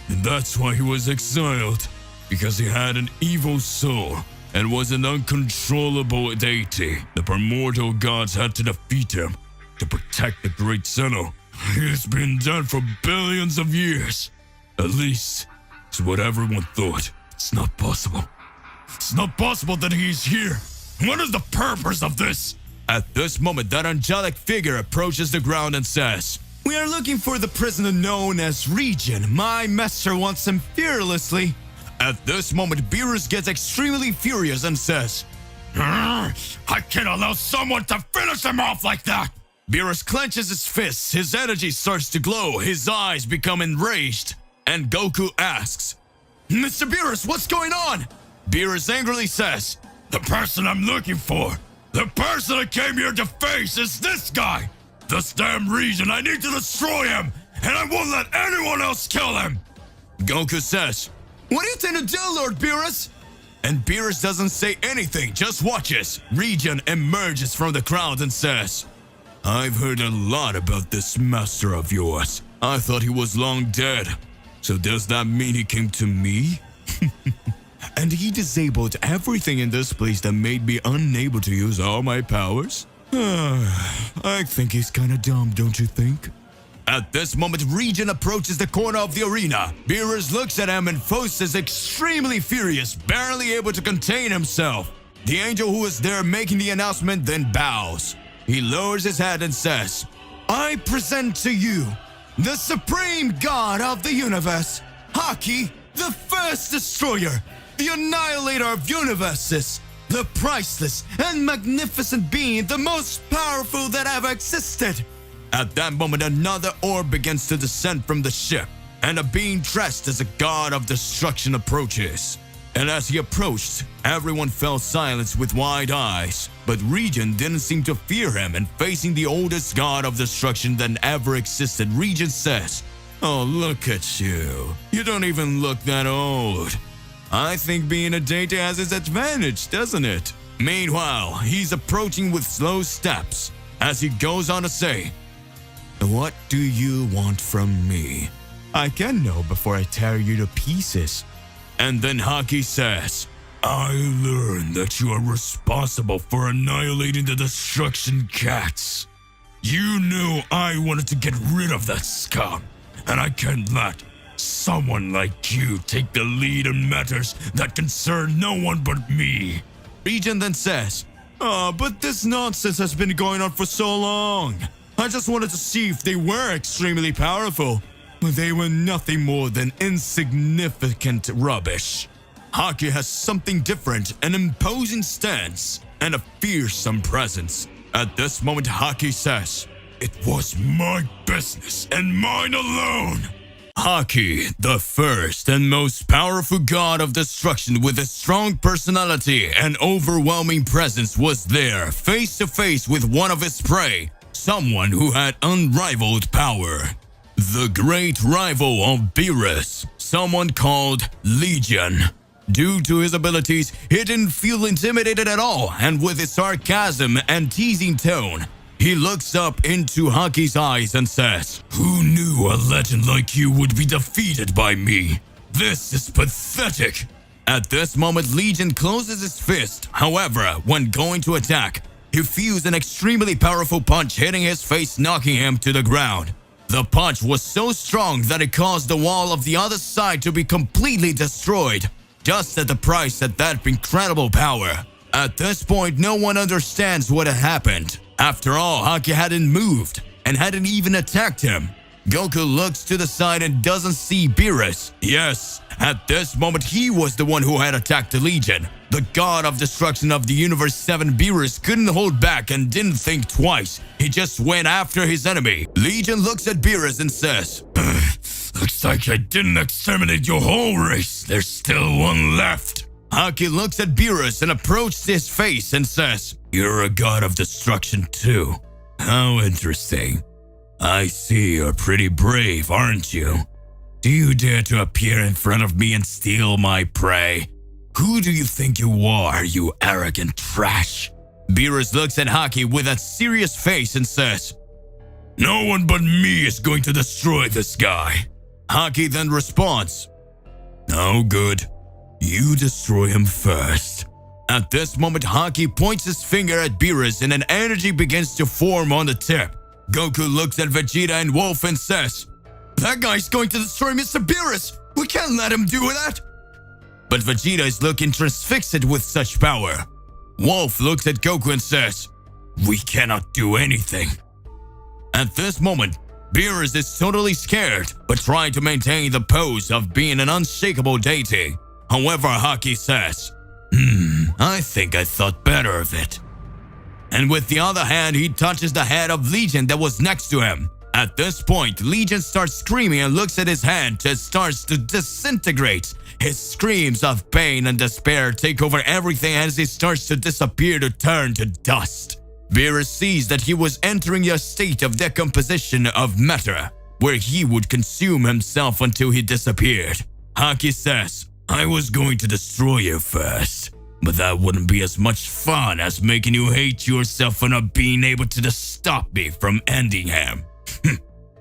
and that's why he was exiled, because he had an evil soul and was an uncontrollable deity. The primordial gods had to defeat him to protect the great Zeno. It's been done for billions of years. At least, it's what everyone thought. It's not possible. It's not possible that he's here. What is the purpose of this?" At this moment, that angelic figure approaches the ground and says, "We are looking for the prisoner known as Region. My master wants him fearlessly." At this moment, Beerus gets extremely furious and says, "I can't allow someone to finish him off like that." Beerus clenches his fists, his energy starts to glow, his eyes become enraged, and Goku asks, "Mr. Beerus, what's going on?" Beerus angrily says, "The person I'm looking for, the person I came here to face is this guy. This damn Region, I need to destroy him, and I won't let anyone else kill him." Goku says, "What do you intend to do, Lord Beerus?" And Beerus doesn't say anything, just watches. Region emerges from the crowd and says, "I've heard a lot about this master of yours. I thought he was long dead. So does that mean he came to me?" "And he disabled everything in this place that made me unable to use all my powers? I think he's kinda dumb, don't you think?" At this moment, Region approaches the corner of the arena. Beerus looks at him and Faust is extremely furious, barely able to contain himself. The angel who is there making the announcement then bows. He lowers his head and says, "I present to you the supreme god of the universe, Haki, the first destroyer, the annihilator of universes, the priceless and magnificent being, the most powerful that ever existed." At that moment, another orb begins to descend from the ship, and a being dressed as a god of destruction approaches. And as he approached, everyone fell silent with wide eyes. But Region didn't seem to fear him, and facing the oldest god of destruction that ever existed, Region says, Oh, look at you. You don't even look that old. I think being a deity has its advantage, doesn't it? Meanwhile, he's approaching with slow steps as he goes on to say, "What do you want from me? I can know before I tear you to pieces." And then Haki says, "I learned that you are responsible for annihilating the destruction cats. You knew I wanted to get rid of that scum, and I can't let someone like you take the lead in matters that concern no one but me." Legion then says, but this nonsense has been going on for so long. I just wanted to see if they were extremely powerful, but they were nothing more than insignificant rubbish. Haki has something different, an imposing stance, and a fearsome presence. At this moment, Haki says, "It was my business and mine alone." Haki, the first and most powerful god of destruction with a strong personality and overwhelming presence, was there, face to face with one of his prey, someone who had unrivaled power. The great rival of Beerus, someone called Legion. Due to his abilities, he didn't feel intimidated at all, and with his sarcasm and teasing tone, he looks up into Haki's eyes and says, "Who knew a legend like you would be defeated by me? This is pathetic." At this moment, Legion closes his fist. However, when going to attack, he feels an extremely powerful punch hitting his face, knocking him to the ground. The punch was so strong that it caused the wall of the other side to be completely destroyed, just at the price of that incredible power. At this point, no one understands what had happened. After all, Haki hadn't moved and hadn't even attacked him. Goku looks to the side and doesn't see Beerus. Yes, at this moment, he was the one who had attacked the Legion. The god of destruction of the Universe 7, Beerus, couldn't hold back and didn't think twice. He just went after his enemy. Legion looks at Beerus and says, "Looks like I didn't exterminate your whole race. There's still one left." Haki looks at Beerus and approaches his face and says, "You're a god of destruction too. How interesting. I see you're pretty brave, aren't you? Do you dare to appear in front of me and steal my prey? Who do you think you are, you arrogant trash?" Beerus looks at Haki with a serious face and says, "No one but me is going to destroy this guy." Haki then responds, "Oh, good. You destroy him first." At this moment, Haki points his finger at Beerus and an energy begins to form on the tip. Goku looks at Vegeta and Wolf and says, "That guy's going to destroy Mr. Beerus. We can't let him do that." But Vegeta is looking transfixed with such power. Wolf looks at Goku and says, "We cannot do anything." At this moment, Beerus is totally scared, but trying to maintain the pose of being an unshakable deity. However, Haki says, I think I thought better of it." And with the other hand, he touches the head of Legion that was next to him. At this point, Legion starts screaming and looks at his hand and starts to disintegrate. His screams of pain and despair take over everything as he starts to disappear to turn to dust. Beerus sees that he was entering a state of decomposition of matter, where he would consume himself until he disappeared. Haki says, "I was going to destroy you first, but that wouldn't be as much fun as making you hate yourself for not being able to stop me from ending him."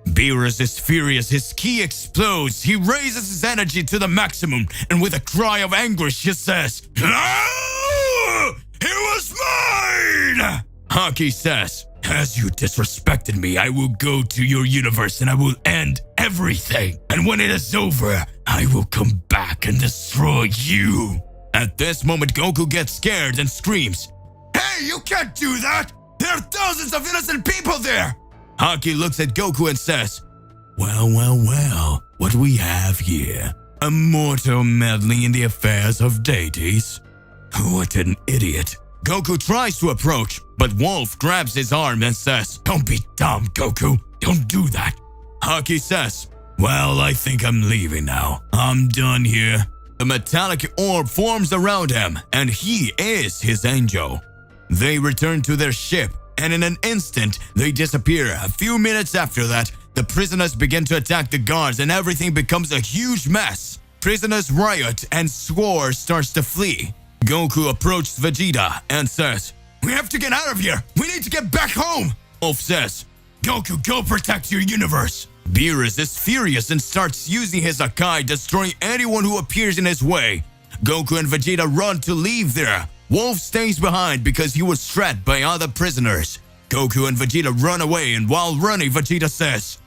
Beerus is furious, his ki explodes, he raises his energy to the maximum, and with a cry of anguish he says, "No! It was mine!" Haki says, "As you disrespected me, I will go to your universe and I will end everything. And when it is over, I will come back and destroy you." At this moment, Goku gets scared and screams, "Hey, you can't do that! There are thousands of innocent people there!" Haki looks at Goku and says, Well, what we have here? A mortal meddling in the affairs of deities? What an idiot." Goku tries to approach, but Wolf grabs his arm and says, "Don't be dumb, Goku. Don't do that." Haki says, "Well, I think I'm leaving now. I'm done here." A metallic orb forms around him, and he is his angel. They return to their ship, and in an instant, they disappear. A few minutes after that, The prisoners begin to attack the guards and everything becomes a huge mess. Prisoners riot and Sword starts to flee. Goku approaches Vegeta and says, "We have to get out of here! We need to get back home!" Wolf says, "Goku, go protect your universe!" Beerus is furious and starts using his Haki, destroying anyone who appears in his way. Goku and Vegeta run to leave there. Wolf stays behind because he was threatened by other prisoners. Goku and Vegeta run away, and while running, Vegeta says,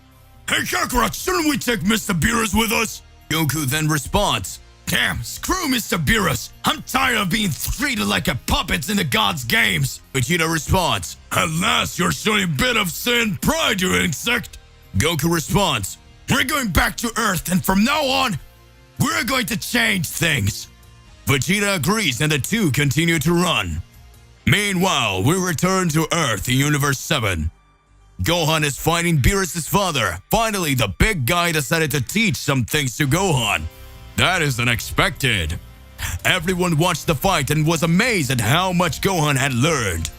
"Hey Kakarot, shouldn't we take Mr. Beerus with us?" Goku then responds, "Damn, screw Mr. Beerus. I'm tired of being treated like a puppet in the gods' games." Vegeta responds, "At last you're showing a bit of Saiyan pride, you insect." Goku responds, "We're going back to Earth, and from now on, we're going to change things." Vegeta agrees, and the two continue to run. Meanwhile, we return to Earth in Universe 7. Gohan is fighting Beerus' father. Finally, the big guy decided to teach some things to Gohan. That is unexpected. Everyone watched the fight and was amazed at how much Gohan had learned.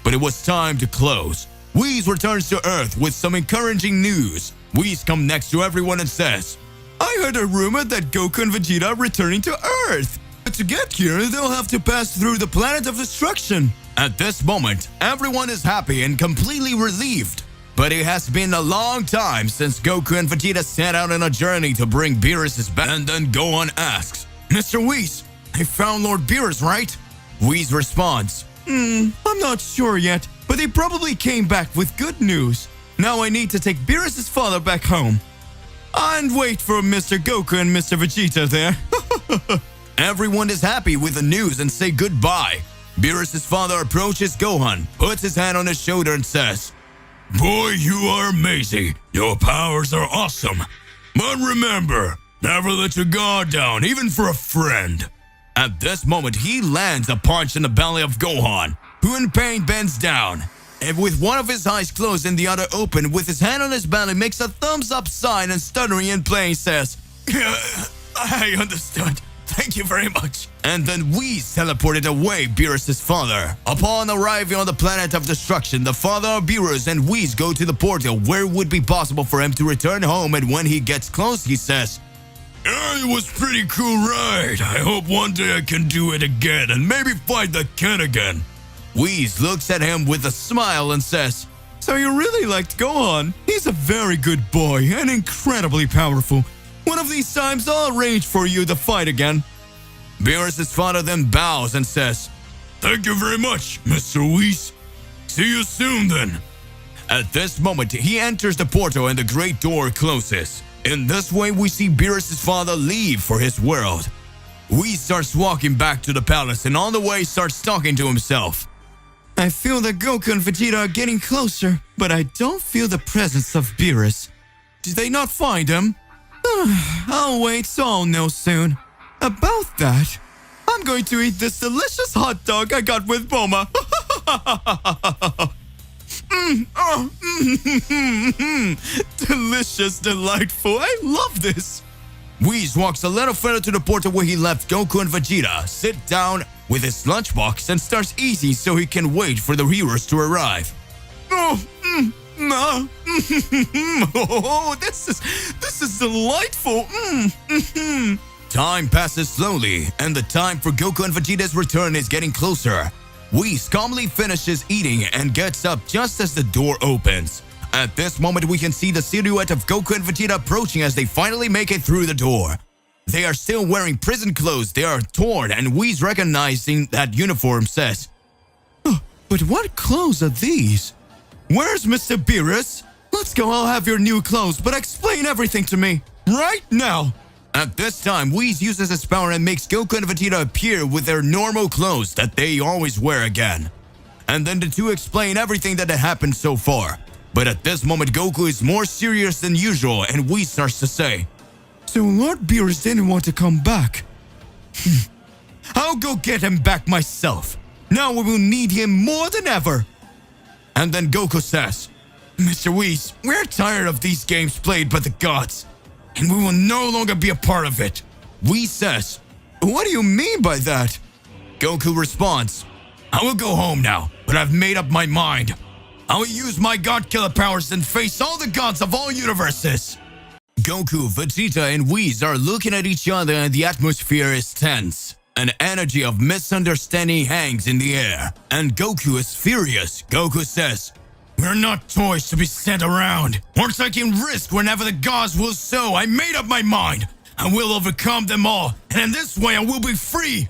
But it was time to close. Whis returns to Earth with some encouraging news. Whis comes next to everyone and says, "I heard a rumor that Goku and Vegeta are returning to Earth. But to get here, they'll have to pass through the planet of destruction." At this moment, everyone is happy and completely relieved. But it has been a long time since Goku and Vegeta set out on a journey to bring Beerus back. And then Gohan asks, "Mr. Whis, I found Lord Beerus, right?" Whis responds, I'm not sure yet, but they probably came back with good news. Now I need to take Beerus' father back home. And wait for Mr. Goku and Mr. Vegeta there." Everyone is happy with the news and say goodbye. Beerus' father approaches Gohan, puts his hand on his shoulder and says, "Boy, you are amazing. Your powers are awesome. But remember, never let your guard down, even for a friend." At this moment, he lands a punch in the belly of Gohan, who in pain bends down. And with one of his eyes closed and the other open, with his hand on his belly, makes a thumbs up sign and stuttering in pain says, "I understood. Thank you very much." And then Whis teleported away Beerus' father. Upon arriving on the planet of destruction, the father of Beerus and Whis go to the portal where it would be possible for him to return home, and when he gets close, he says, "It was pretty cool ride. I hope one day I can do it again and maybe fight the Ken again." Whis looks at him with a smile and says, "So you really liked Gohan? He's a very good boy and incredibly powerful. One of these times I'll arrange for you to fight again." Beerus' father then bows and says, "Thank you very much, Mr. Whis. See you soon then." At this moment, he enters the portal and the great door closes. In this way, we see Beerus' father leave for his world. Whis starts walking back to the palace and on the way starts talking to himself. "I feel that Goku and Vegeta are getting closer, but I don't feel the presence of Beerus. Did they not find him? I'll wait, so I'll know soon. About that, I'm going to eat this delicious hot dog I got with Boma." Delicious, delightful. I love this. Whis walks a little further to the portal where he left Goku and Vegeta, sit down with his lunchbox and starts eating so he can wait for the heroes to arrive. This is delightful. Time passes slowly, and the time for Goku and Vegeta's return is getting closer. Whis calmly finishes eating and gets up just as the door opens. At this moment, we can see the silhouette of Goku and Vegeta approaching as they finally make it through the door. They are still wearing prison clothes. They are torn, and Whis, recognizing that uniform, says, "But what clothes are these? Where's Mr. Beerus? Let's go, I'll have your new clothes, but explain everything to me, right now." At this time, Whis uses his power and makes Goku and Vegeta appear with their normal clothes that they always wear again. And then the two explain everything that had happened so far. But at this moment, Goku is more serious than usual, and Whis starts to say, "So Lord Beerus didn't want to come back. I'll go get him back myself. Now we will need him more than ever." And then Goku says, "Mr. Whis, we're tired of these games played by the gods, and we will no longer be a part of it." Whis says, "What do you mean by that?" Goku responds, "I will go home now, but I've made up my mind. I will use my god-killer powers and face all the gods of all universes. Goku, Vegeta, and Whis are looking at each other and the atmosphere is tense. An energy of misunderstanding hangs in the air, and Goku is furious. Goku says, "We're not toys to be sent around. We're taking risk whenever the gods will so. I made up my mind. I will overcome them all, and in this way I will be free.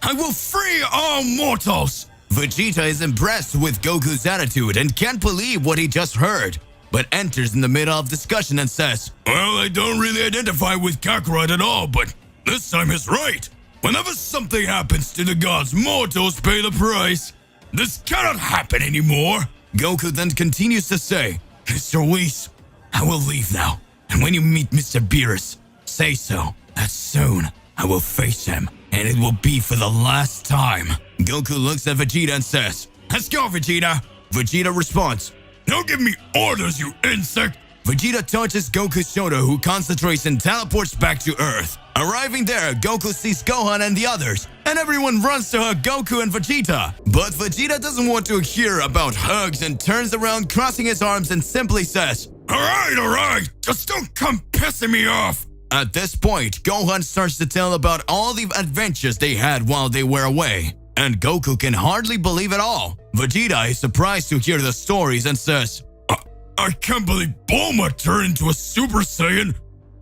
I will free all mortals." Vegeta is impressed with Goku's attitude and can't believe what he just heard, but enters in the middle of discussion and says, "Well, I don't really identify with Kakarot at all, but this time he's right. Whenever something happens to the gods, mortals pay the price. This cannot happen anymore." Goku then continues to say, "Mr. Whis, I will leave now, and when you meet Mr. Beerus, say so, that soon I will face him, and it will be for the last time." Goku looks at Vegeta and says, "Let's go, Vegeta." Vegeta responds, "Don't give me orders, you insect." Vegeta touches Goku's shoulder, who concentrates and teleports back to Earth. Arriving there, Goku sees Gohan and the others, and everyone runs to hug Goku and Vegeta. But Vegeta doesn't want to hear about hugs and turns around, crossing his arms and simply says, all right, just don't come pissing me off." At this point, Gohan starts to tell about all the adventures they had while they were away, and Goku can hardly believe it all. Vegeta is surprised to hear the stories and says, I can't believe Bulma turned into a Super Saiyan.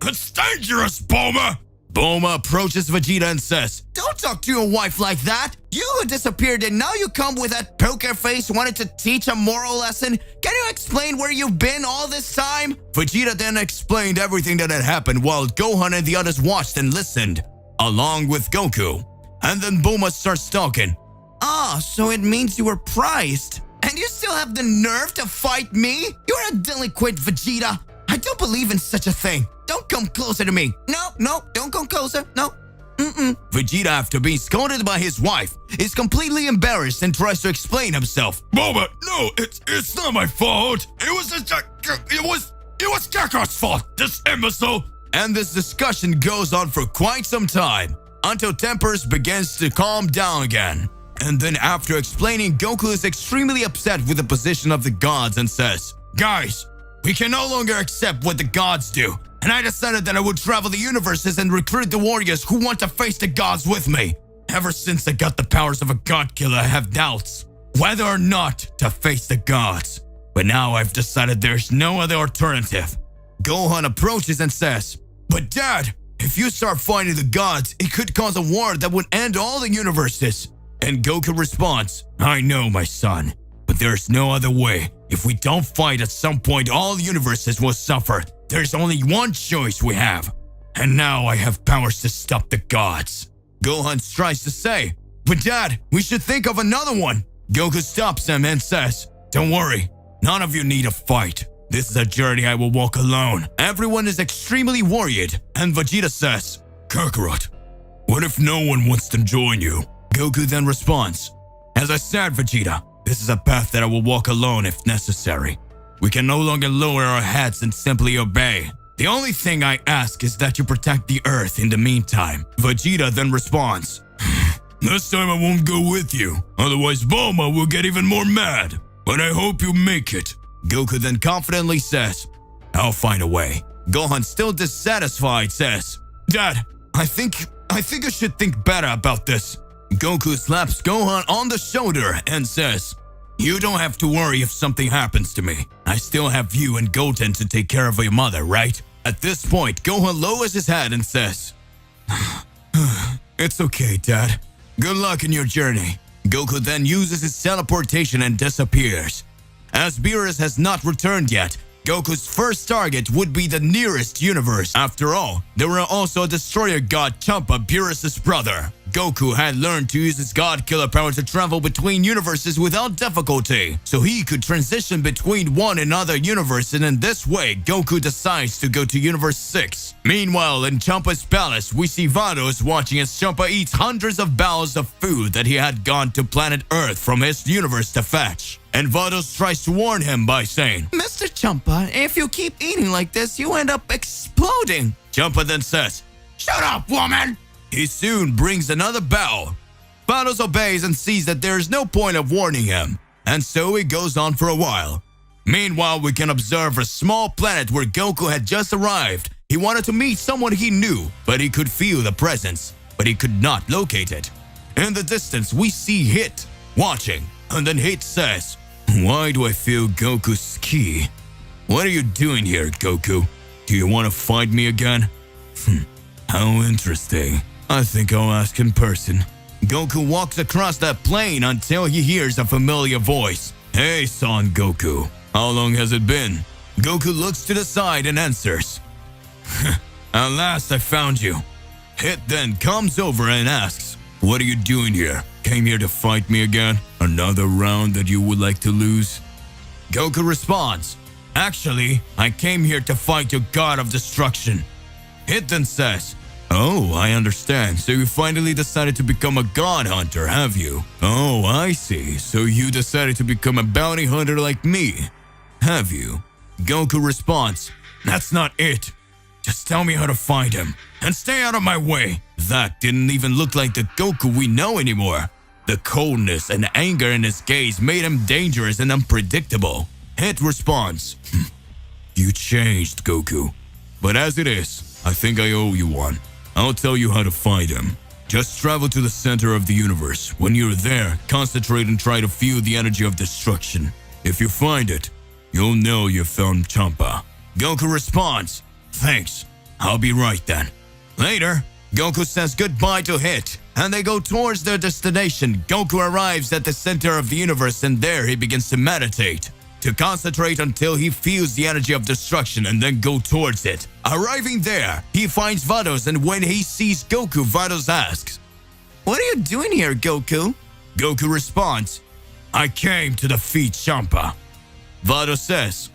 It's dangerous, Bulma." Bulma approaches Vegeta and says, "Don't talk to your wife like that. You who disappeared and now you come with that poker face wanting to teach a moral lesson. Can you explain where you've been all this time?" Vegeta then explained everything that had happened while Gohan and the others watched and listened, along with Goku. And then Bulma starts talking. So it means you were prized. And you still have the nerve to fight me? You're a delinquent, Vegeta. I don't believe in such a thing. Don't come closer to me. No, don't come closer. No. Vegeta, after being scolded by his wife, is completely embarrassed and tries to explain himself. "Bulma, no, it's not my fault. It was Kakarot's fault, this imbecile." And this discussion goes on for quite some time, until tempers begins to calm down again. And then after explaining, Goku is extremely upset with the position of the gods and says, "Guys, we can no longer accept what the gods do, and I decided that I would travel the universes and recruit the warriors who want to face the gods with me. Ever since I got the powers of a god killer, I have doubts whether or not to face the gods. But now I've decided there's no other alternative." Gohan approaches and says, "But Dad, if you start fighting the gods, it could cause a war that would end all the universes." And Goku responds, "I know, my son, but there's no other way. If we don't fight, at some point all universes will suffer. There's only one choice we have. And now I have powers to stop the gods." Gohan tries to say, "But Dad, we should think of another one." Goku stops him and says, "Don't worry, none of you need a fight. This is a journey I will walk alone." Everyone is extremely worried, and Vegeta says, "Kakarot, what if no one wants to join you?" Goku then responds, "As I said, Vegeta, this is a path that I will walk alone if necessary. We can no longer lower our heads and simply obey. The only thing I ask is that you protect the Earth in the meantime." Vegeta then responds, "This time I won't go with you, otherwise Bulma will get even more mad. But I hope you make it." Goku then confidently says, "I'll find a way." Gohan, still dissatisfied, says, "Dad, I think you should think better about this." Goku slaps Gohan on the shoulder and says, "You don't have to worry if something happens to me. I still have you and Goten to take care of your mother, right?" At this point, Gohan lowers his head and says, "It's okay, Dad. Good luck in your journey." Goku then uses his teleportation and disappears. As Beerus has not returned yet, Goku's first target would be the nearest universe. After all, there were also a destroyer god Champa, Beerus' brother. Goku had learned to use his god killer power to travel between universes without difficulty, so he could transition between one and other universe, and in this way, Goku decides to go to Universe 6. Meanwhile, in Champa's palace, we see Vados watching as Champa eats hundreds of bowls of food that he had gone to planet Earth from his universe to fetch. And Vados tries to warn him by saying, "Mr. Champa, if you keep eating like this, you end up exploding." Champa then says, "Shut up, woman!" He soon brings another bowl. Vados obeys and sees that there is no point of warning him. And so it goes on for a while. Meanwhile, we can observe a small planet where Goku had just arrived. He wanted to meet someone he knew, but he could feel the presence, but he could not locate it. In the distance, we see Hit watching, and then Hit says, "Why do I feel Goku's ki? What are you doing here, Goku? Do you want to fight me again?" How interesting. I think I'll ask in person. Goku walks across that plain until he hears a familiar voice. "Hey, Son Goku. How long has it been?" Goku looks to the side and answers, "At last I found you." Hit then comes over and asks, "What are you doing here? Came here to fight me again? Another round that you would like to lose?" Goku responds, "Actually, I came here to fight your god of destruction." Hit then says, "Oh, I understand. So you finally decided to become a god hunter, have you? Oh, I see. So you decided to become a bounty hunter like me, have you?" Goku responds, "That's not it. Just tell me how to find him, and stay out of my way." That didn't even look like the Goku we know anymore. The coldness and anger in his gaze made him dangerous and unpredictable. Hit responds, "You changed, Goku. But as it is, I think I owe you one. I'll tell you how to find him. Just travel to the center of the universe. When you're there, concentrate and try to feel the energy of destruction. If you find it, you'll know you found Champa." Goku responds, "Thanks. I'll be right then." Later, Goku says goodbye to Hit, and they go towards their destination. Goku arrives at the center of the universe, and there he begins to meditate, to concentrate until he feels the energy of destruction and then go towards it. Arriving there, he finds Vados, and when he sees Goku, Vados asks, "What are you doing here, Goku?" Goku responds, "I came to defeat Champa." Vados says,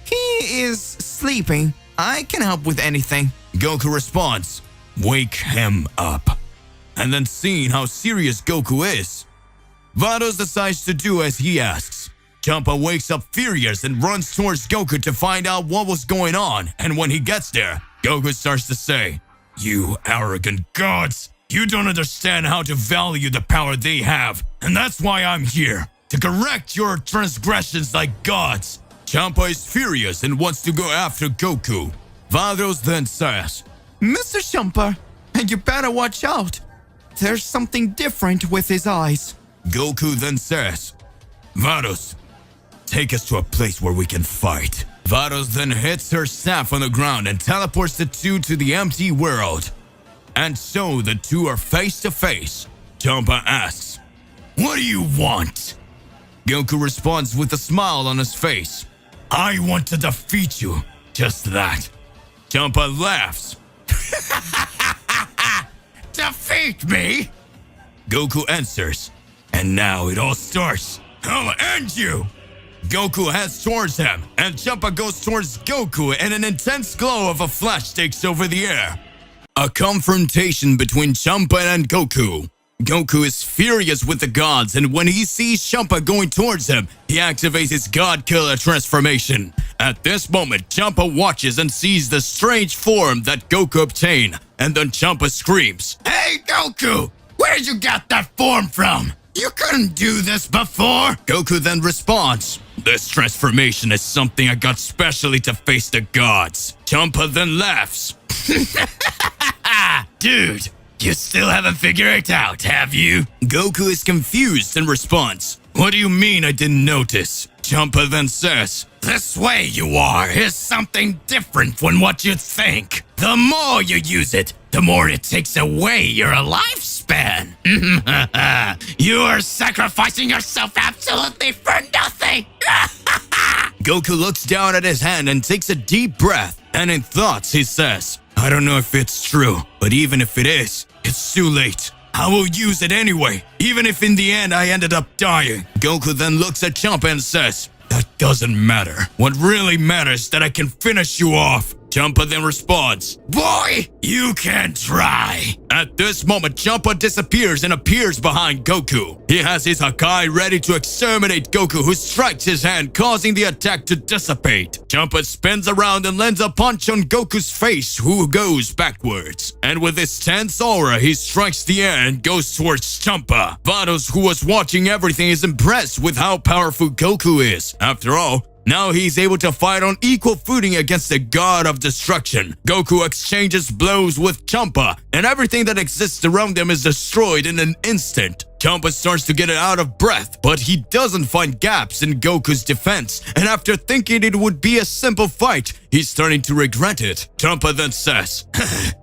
"He is sleeping. I can help with anything." Goku responds, "Wake him up." And then seeing how serious Goku is, Vados decides to do as he asks. Champa wakes up furious and runs towards Goku to find out what was going on, and when he gets there, Goku starts to say, "You arrogant gods! You don't understand how to value the power they have, and that's why I'm here, to correct your transgressions like gods." Champa is furious and wants to go after Goku. Vados then says, "Mr. Champa, you better watch out. There's something different with his eyes." Goku then says, "Vados, take us to a place where we can fight." Vados then hits her staff on the ground and teleports the two to the empty world. And so the two are face to face. Champa asks, "What do you want?" Goku responds with a smile on his face, "I want to defeat you, just that." Champa laughs. "Defeat me?" Goku answers, "And now it all starts. I'll end you." Goku heads towards him, and Champa goes towards Goku, and an intense glow of a flash takes over the air. A confrontation between Champa and Goku. Goku is furious with the gods, and when he sees Champa going towards him, he activates his God Killer transformation. At this moment, Champa watches and sees the strange form that Goku obtained, and then Champa screams, "Hey Goku! Where'd you get that form from? You couldn't do this before!" Goku then responds, "This transformation is something I got specially to face the gods." Champa then laughs. "Dude, you still haven't figured it out, have you?" Goku is confused and responds, "What do you mean I didn't notice?" Champa then says, "This way you are is something different from what you think. The more you use it, the more it takes away your lifespan. You are sacrificing yourself absolutely for nothing." Goku looks down at his hand and takes a deep breath, and in thoughts he says, "I don't know if it's true, but even if it is, it's too late. I will use it anyway, even if in the end I ended up dying." Goku then looks at Champa and says, "That doesn't matter. What really matters is that I can finish you off." Champa then responds, "Boy, you can try." At this moment, Champa disappears and appears behind Goku. He has his Haki ready to exterminate Goku, who strikes his hand, causing the attack to dissipate. Champa spins around and lands a punch on Goku's face, who goes backwards. And with his tense aura, he strikes the air and goes towards Champa. Vados, who was watching everything, is impressed with how powerful Goku is. After all, now he's able to fight on equal footing against the god of destruction. Goku exchanges blows with Champa, and everything that exists around them is destroyed in an instant. Champa starts to get out of breath, but he doesn't find gaps in Goku's defense, and after thinking it would be a simple fight, he's starting to regret it. Champa then says,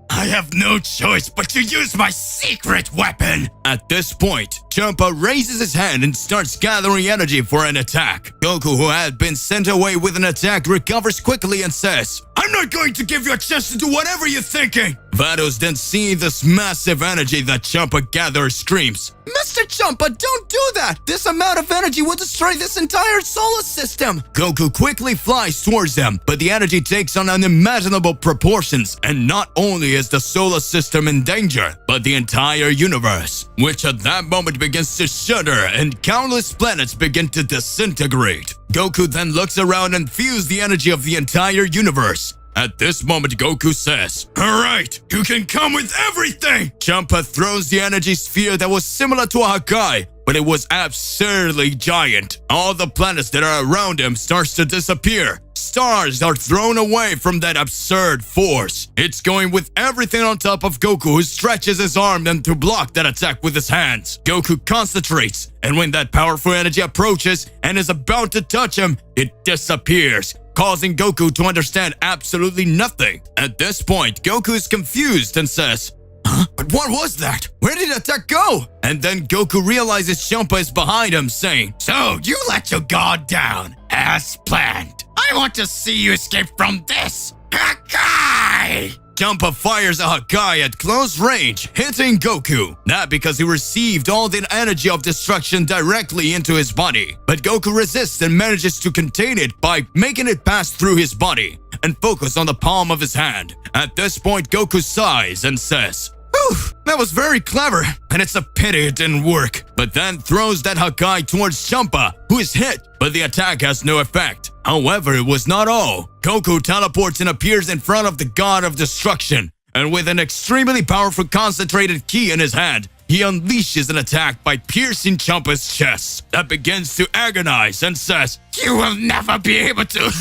"I have no choice but to use my secret weapon." At this point, Champa raises his hand and starts gathering energy for an attack. Goku, who had been sent away with an attack, recovers quickly and says, "I'm not going to give you a chance to do whatever you're thinking." Vados, then seeing this massive energy that Champa gathers, screams, Mr. Champa, don't do that! This amount of energy will destroy this entire solar system! Goku quickly flies towards them, but the energy takes on unimaginable proportions, and not only is the solar system in danger, but the entire universe, which at that moment begins to shudder and countless planets begin to disintegrate. Goku then looks around and feels the energy of the entire universe. At this moment, Goku says, "Alright, you can come with everything!" Champa throws the energy sphere that was similar to a Haki, but it was absurdly giant. All the planets that are around him starts to disappear. Stars are thrown away from that absurd force. It's going with everything on top of Goku, who stretches his arm then to block that attack with his hands. Goku concentrates, and when that powerful energy approaches and is about to touch him, it disappears, causing Goku to understand absolutely nothing. At this point, Goku is confused and says, "Huh? But what was that? Where did the attack go?" And then Goku realizes Champa is behind him, saying, "So you let your guard down, as planned. I want to see you escape from this. Haki!" Champa fires a Haki at close range, hitting Goku. Not because he received all the energy of destruction directly into his body, but Goku resists and manages to contain it by making it pass through his body and focus on the palm of his hand. At this point, Goku sighs and says, "Whew, that was very clever, and it's a pity it didn't work," but then throws that Haki towards Champa, who is hit, but the attack has no effect. However, it was not all. Goku teleports and appears in front of the god of destruction, and with an extremely powerful concentrated ki in his hand, he unleashes an attack by piercing Champa's chest that begins to agonize and says, "You will never be able to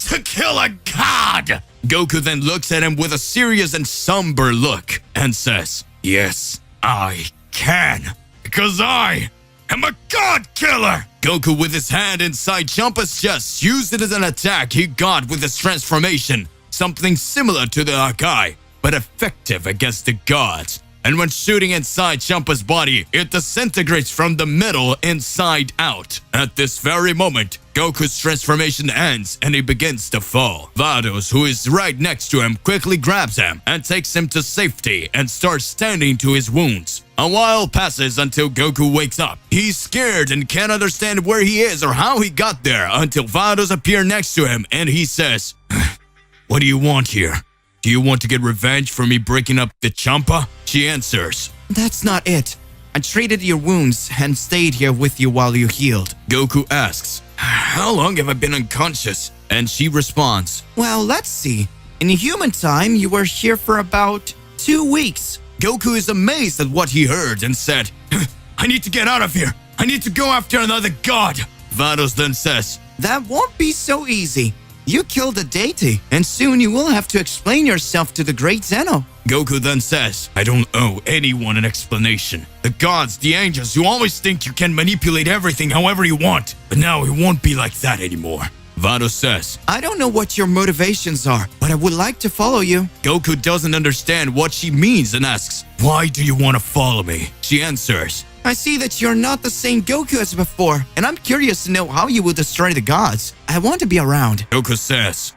to kill a god." Goku then looks at him with a serious and somber look and says, "Yes, I can, because I am a god killer." Goku, with his hand inside Champa's chest, used it as an attack he got with his transformation, something similar to the Haki, but effective against the gods. And when shooting inside Champa's body, it disintegrates from the middle inside out. At this very moment, Goku's transformation ends and he begins to fall. Vados, who is right next to him, quickly grabs him and takes him to safety and starts tending to his wounds. A while passes until Goku wakes up. He's scared and can't understand where he is or how he got there until Vados appear next to him and he says, "What do you want here? Do you want to get revenge for me breaking up the Champa?" She answers, That's not it. I treated your wounds and stayed here with you while you healed. Goku asks, "How long have I been unconscious?" And she responds, Well, let's see. In human time, you were here for about 2 weeks. Goku is amazed at what he heard and said, "I need to get out of here. I need to go after another god." Vados then says, That won't be so easy. You killed a deity, and soon you will have to explain yourself to the great Zeno. Goku then says, "I don't owe anyone an explanation. The gods, the angels, you always think you can manipulate everything however you want, but now it won't be like that anymore." Vados says, I don't know what your motivations are, but I would like to follow you. Goku doesn't understand what she means and asks, "Why do you want to follow me?" She answers, I see that you're not the same Goku as before, and I'm curious to know how you will destroy the gods. I want to be around. Goku says,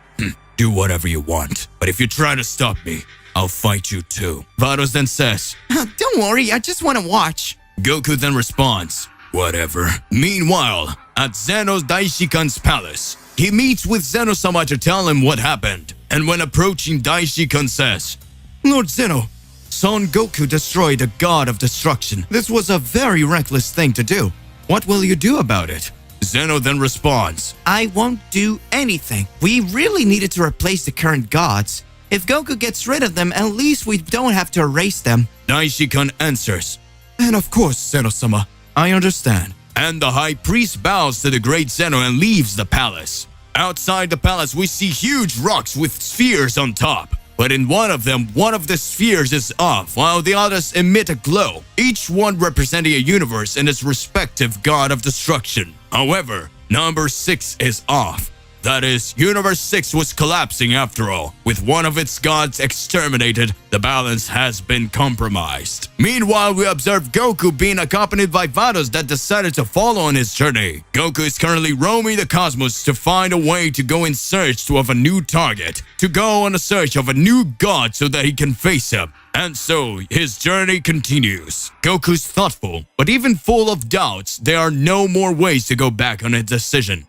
"Do whatever you want, but if you try to stop me, I'll fight you too." Vados then says, Don't worry, I just want to watch. Goku then responds, "Whatever." Meanwhile, at Zeno's Daishikan's palace, He meets with Zeno-sama to tell him what happened, and when approaching, Daishi-kun says, Lord Zeno, Son Goku destroyed a god of destruction. This was a very reckless thing to do. What will you do about it? Zeno then responds, I won't do anything. We really needed to replace the current gods. If Goku gets rid of them, at least we don't have to erase them. Daishi-kun answers, And of course, Zeno-sama, I understand. And the high priest bows to the great Zeno and leaves the palace. Outside the palace, we see huge rocks with spheres on top. But in one of them, one of the spheres is off, while the others emit a glow, each one representing a universe and its respective god of destruction. However, number 6 is off. That is, Universe 6 was collapsing after all. With one of its gods exterminated, the balance has been compromised. Meanwhile, we observe Goku being accompanied by Vados that decided to follow on his journey. Goku is currently roaming the cosmos to find a way to go in search of a new target, to go on a search of a new god so that he can face him. And so, his journey continues. Goku's thoughtful, but even full of doubts, there are no more ways to go back on his decision.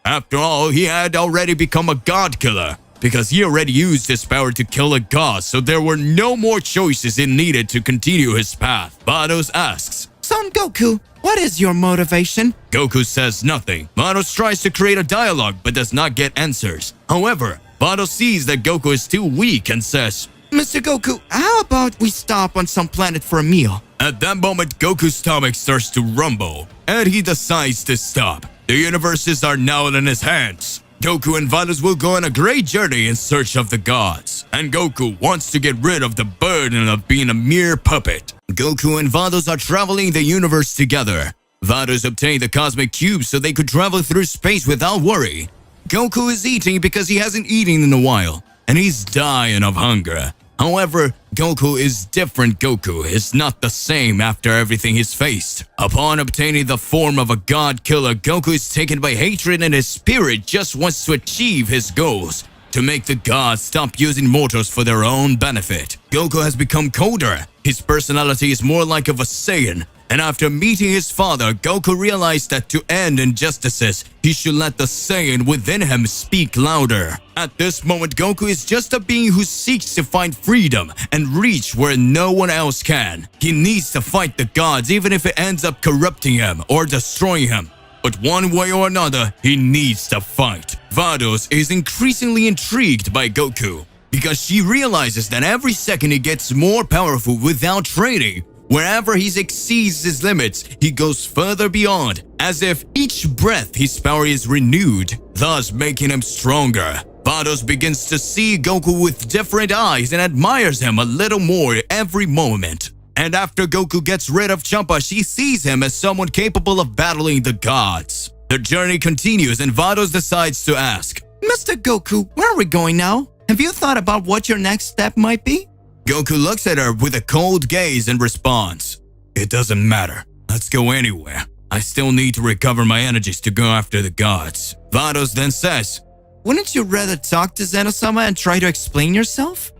After all, he had already become a god killer, because he already used his power to kill a god, so there were no more choices he needed to continue his path. Vados asks, Son Goku, what is your motivation? Goku says nothing. Vados tries to create a dialogue but does not get answers. However, Vados sees that Goku is too weak and says, Mr. Goku, how about we stop on some planet for a meal? At that moment, Goku's stomach starts to rumble, and he decides to stop. The universes are now in his hands. Goku and Vados will go on a great journey in search of the gods, and Goku wants to get rid of the burden of being a mere puppet. Goku and Vados are traveling the universe together. Vados obtained the cosmic cube so they could travel through space without worry. Goku is eating because he hasn't eaten in a while, and he's dying of hunger. However, Goku is different. Goku is not the same after everything he's faced. Upon obtaining the form of a god killer, Goku is taken by hatred and his spirit just wants to achieve his goals, to make the gods stop using mortals for their own benefit. Goku has become colder. His personality is more like of a saiyan. And after meeting his father, Goku realized that to end injustices, he should let the Saiyan within him speak louder. At this moment, Goku is just a being who seeks to find freedom and reach where no one else can. He needs to fight the gods even if it ends up corrupting him or destroying him. But one way or another, he needs to fight. Vados is increasingly intrigued by Goku because she realizes that every second he gets more powerful without training. Wherever he exceeds his limits, he goes further beyond, as if each breath his power is renewed, thus making him stronger. Vados begins to see Goku with different eyes and admires him a little more every moment. And after Goku gets rid of Champa, she sees him as someone capable of battling the gods. The journey continues and Vados decides to ask, Mr. Goku, where are we going now? Have you thought about what your next step might be? Goku looks at her with a cold gaze and responds, It doesn't matter. Let's go anywhere. I still need to recover my energies to go after the gods. Vados then says, Wouldn't you rather talk to Zeno-sama and try to explain yourself?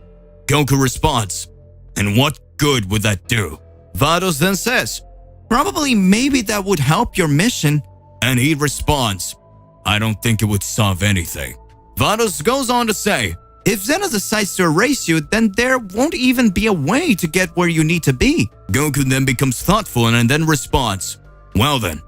Goku responds, And what good would that do? Vados then says, Probably maybe that would help your mission. And he responds, I don't think it would solve anything. Vados goes on to say, If Zeno decides to erase you, then there won't even be a way to get where you need to be. Goku then becomes thoughtful and then responds, Well then,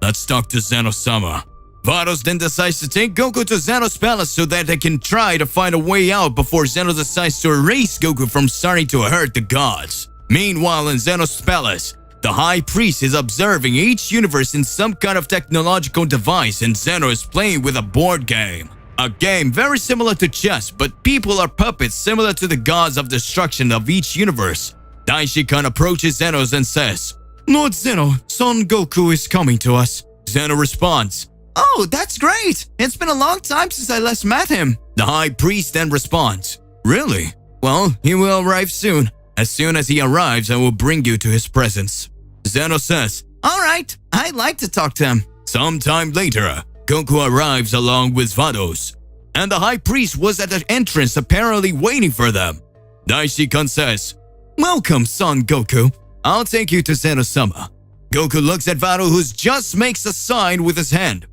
let's talk to Zeno-sama. Vados then decides to take Goku to Zeno's palace so that they can try to find a way out before Zeno decides to erase Goku from starting to hurt the gods. Meanwhile, in Zeno's palace, the High Priest is observing each universe in some kind of technological device and Zeno is playing with a board game. A game very similar to chess, but people are puppets similar to the gods of destruction of each universe. Daishi-kun approaches Zeno and says, Lord Zeno, Son Goku is coming to us. Zeno responds, Oh, that's great! It's been a long time since I last met him. The High Priest then responds, Really? Well, he will arrive soon. As soon as he arrives, I will bring you to his presence. Zeno says, Alright, I'd like to talk to him. Sometime later, Goku arrives along with Vados, and the High Priest was at the entrance apparently waiting for them. Daishi-kun says, Welcome, Son Goku. I'll take you to Zeno-sama. Goku looks at Vados who just makes a sign with his hand.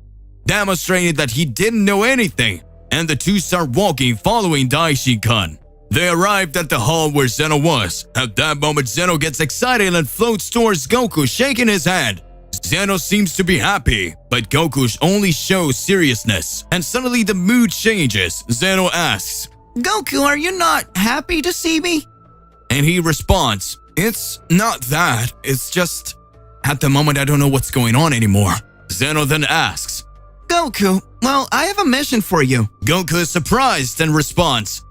demonstrating that he didn't know anything, and the two start walking following Daishi-kun. They arrived at the hall where Zeno was. At that moment, Zeno gets excited and floats towards Goku, shaking his hand. Zeno seems to be happy, but Goku only shows seriousness, and suddenly the mood changes. Zeno asks, Goku, are you not happy to see me? and he responds, "It's not that, it's just, at the moment I don't know what's going on anymore." Zeno then asks, Goku, well, I have a mission for you. Goku is surprised and responds,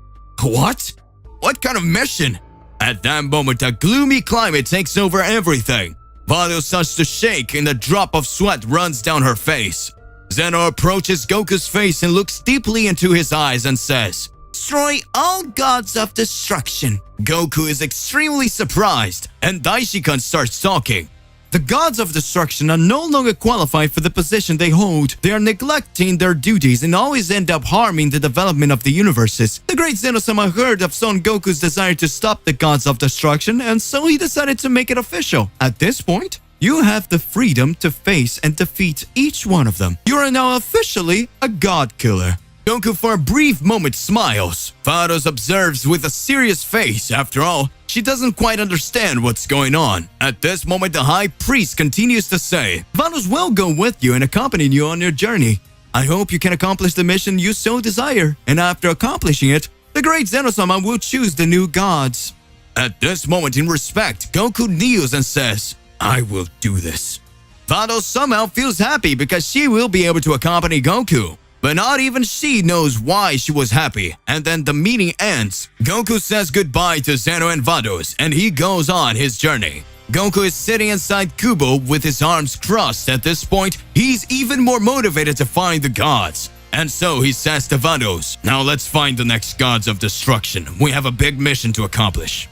"What? What kind of mission?" At that moment, a gloomy climate takes over everything. Vados starts to shake and a drop of sweat runs down her face. Zeno approaches Goku's face and looks deeply into his eyes and says, Destroy all gods of destruction. Goku is extremely surprised, and Daishi-kun starts talking. The gods of destruction are no longer qualified for the position they hold. They are neglecting their duties and always end up harming the development of the universes. The great Zeno-sama heard of Son Goku's desire to stop the gods of destruction, and so he decided to make it official. At this point, you have the freedom to face and defeat each one of them. You are now officially a god killer. Goku for a brief moment smiles. Vados observes with a serious face. After all, she doesn't quite understand what's going on. At this moment, the high priest continues to say, Vados will go with you and accompany you on your journey. I hope you can accomplish the mission you so desire. And after accomplishing it, the great Zeno-sama will choose the new gods. At this moment, in respect, Goku kneels and says, "I will do this." Vados somehow feels happy because she will be able to accompany Goku. But not even she knows why she was happy. And then the meeting ends. Goku says goodbye to Zeno and Vados, and he goes on his journey. Goku is sitting inside Kubo with his arms crossed. At this point, he's even more motivated to find the gods. And so he says to Vados, "Now let's find the next gods of destruction. We have a big mission to accomplish.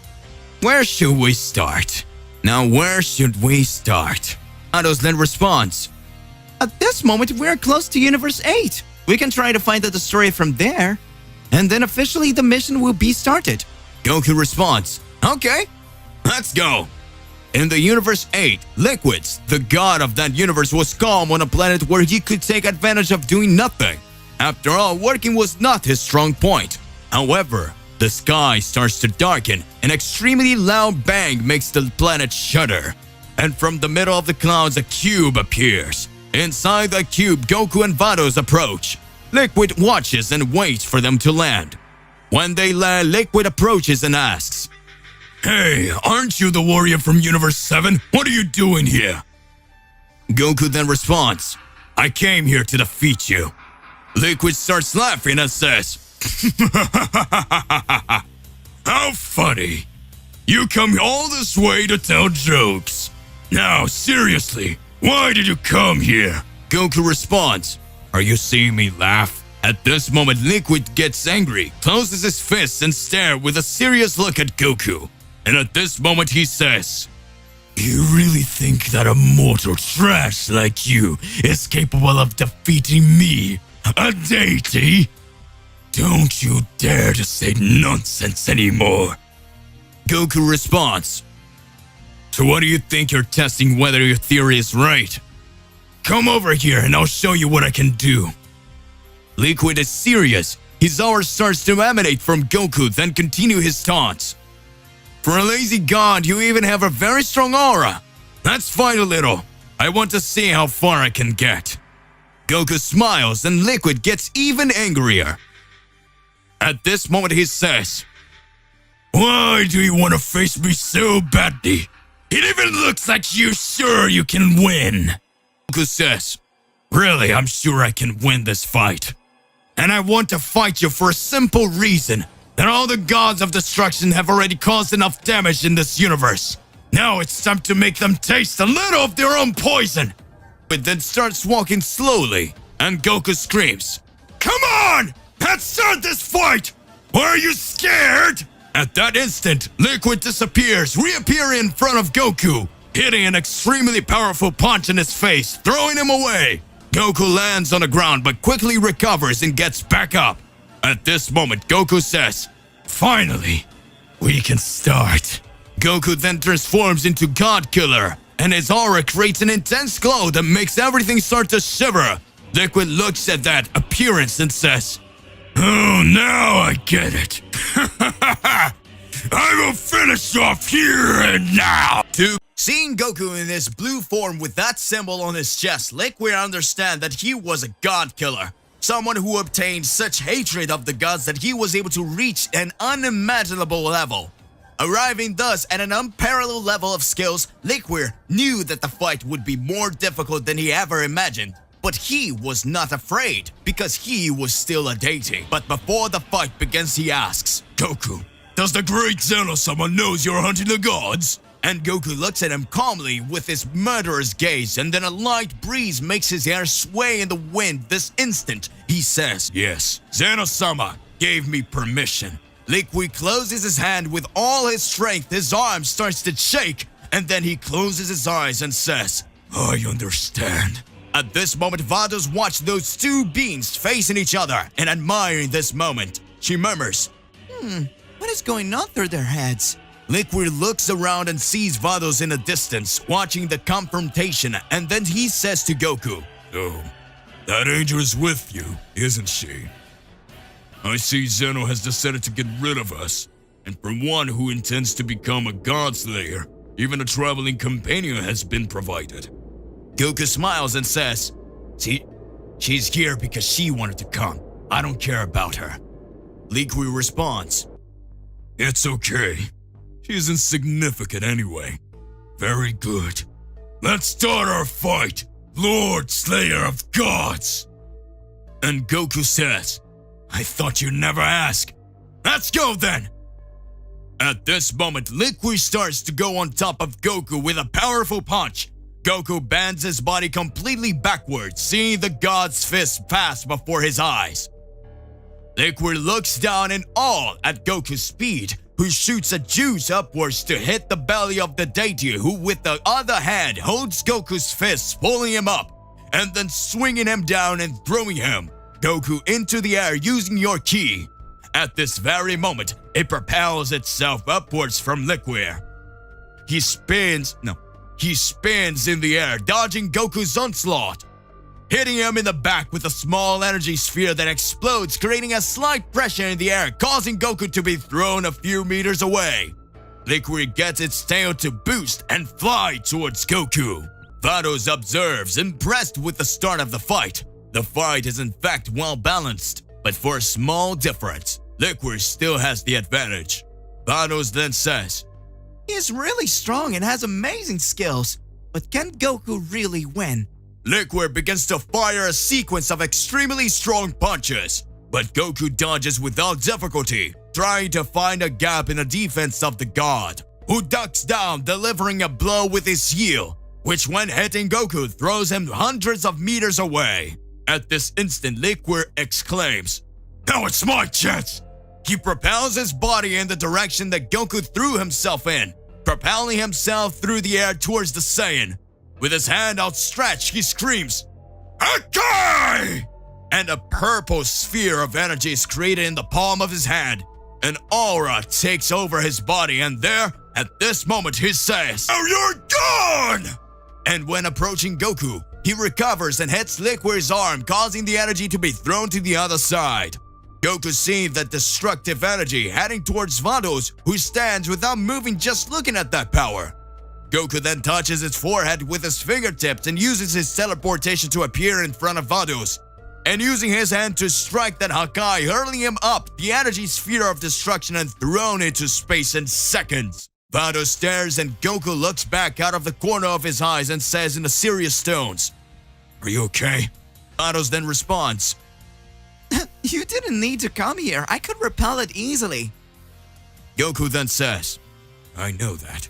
Where should we start? Now where should we start?" Vados then responds, At this moment, we're close to Universe 8. We can try to find the destroyer from there. And then officially the mission will be started. Goku responds, "Okay, let's go." In the Universe 8, Liquids, the god of that universe, was calm on a planet where he could take advantage of doing nothing. After all, working was not his strong point. However, the sky starts to darken. An extremely loud bang makes the planet shudder. And from the middle of the clouds, a cube appears. Inside the cube, Goku and Vados approach. Liquid watches and waits for them to land. When they land, Liquid approaches and asks, "Hey, aren't you the warrior from Universe 7? What are you doing here?" Goku then responds, "I came here to defeat you." Liquid starts laughing and says, "How funny. You come all this way to tell jokes. Now, seriously, why did you come here?" Goku responds, "Are you seeing me laugh?" At this moment, Liquid gets angry, closes his fists and stares with a serious look at Goku. And at this moment he says, "You really think that a mortal trash like you is capable of defeating me, a deity? Don't you dare to say nonsense anymore." Goku responds, "So what do you think you're testing whether your theory is right? Come over here and I'll show you what I can do." Liquid is serious. His aura starts to emanate from Goku, then continue his taunts. "For a lazy god, you even have a very strong aura. Let's fight a little. I want to see how far I can get." Goku smiles and Liquid gets even angrier. At this moment he says, "Why do you want to face me so badly? It even looks like you're sure you can win." Goku says, "Really, I'm sure I can win this fight. And I want to fight you for a simple reason, that all the gods of destruction have already caused enough damage in this universe. Now it's time to make them taste a little of their own poison." But then starts walking slowly, and Goku screams, "Come on! Let's start this fight! Or are you scared?" At that instant, Liquid disappears, reappearing in front of Goku, hitting an extremely powerful punch in his face, throwing him away. Goku lands on the ground but quickly recovers and gets back up. At this moment, Goku says, "Finally, we can start." Goku then transforms into God Killer, and his aura creates an intense glow that makes everything start to shiver. Liquid looks at that appearance and says, "Oh, now I get it. I will finish off here and now." Seeing Goku in his blue form with that symbol on his chest, Liquir understand that he was a god killer. Someone who obtained such hatred of the gods that he was able to reach an unimaginable level. Arriving thus at an unparalleled level of skills, Liquir knew that the fight would be more difficult than he ever imagined. But he was not afraid, because he was still a deity. But before the fight begins, he asks, "Goku, does the great Zeno-sama knows you're hunting the gods?" And Goku looks at him calmly with his murderous gaze, and then a light breeze makes his hair sway in the wind. This instant, he says, "Yes, Zeno-sama gave me permission." Liquid closes his hand with all his strength. His arm starts to shake, and then he closes his eyes and says, "I understand." At this moment, Vados watched those two beings facing each other, and admiring this moment, she murmurs, what is going on through their heads? Liquid looks around and sees Vados in the distance, watching the confrontation, and then he says to Goku, "Oh, that angel is with you, isn't she? I see Zeno has decided to get rid of us, and for one who intends to become a god slayer, even a traveling companion has been provided." Goku smiles and says, she's here because she wanted to come. I don't care about her. Liquid responds, "It's okay. She's insignificant anyway. Very good. Let's start our fight, Lord Slayer of Gods." And Goku says, "I thought you'd never ask. Let's go then." At this moment, Liquid starts to go on top of Goku with a powerful punch. Goku bends his body completely backwards, seeing the god's fist pass before his eyes. Liquid looks down in awe at Goku's speed, who shoots a juice upwards to hit the belly of the deity, who with the other hand holds Goku's fist, pulling him up, and then swinging him down and throwing him, Goku, into the air using your ki. At this very moment, it propels itself upwards from Liquir. He spins in the air, dodging Goku's onslaught, hitting him in the back with a small energy sphere that explodes, creating a slight pressure in the air, causing Goku to be thrown a few meters away. Liquir gets its tail to boost and fly towards Goku. Vados observes, impressed with the start of the fight. The fight is in fact well balanced, but for a small difference, Liquir still has the advantage. Vados then says, "He is really strong and has amazing skills, but can Goku really win?" Liquir begins to fire a sequence of extremely strong punches, but Goku dodges without difficulty, trying to find a gap in the defense of the god, who ducks down, delivering a blow with his heel, which when hitting Goku throws him hundreds of meters away. At this instant, Liquir exclaims, "Now it's my chance!" He propels his body in the direction that Goku threw himself in, propelling himself through the air towards the Saiyan. With his hand outstretched, he screams, "Haki!" And a purple sphere of energy is created in the palm of his hand. An aura takes over his body, and there, at this moment, he says, "Oh, you're gone!" And when approaching Goku, he recovers and hits Liquir's arm, causing the energy to be thrown to the other side. Goku sees that destructive energy heading towards Vados, who stands without moving, just looking at that power. Goku then touches his forehead with his fingertips and uses his teleportation to appear in front of Vados, and using his hand to strike that Haki, hurling him up the energy sphere of destruction and thrown into space in seconds. Vados stares and Goku looks back out of the corner of his eyes and says in a serious tones, "Are you okay?" Vados then responds, "You didn't need to come here. I could repel it easily." Goku then says, "I know that.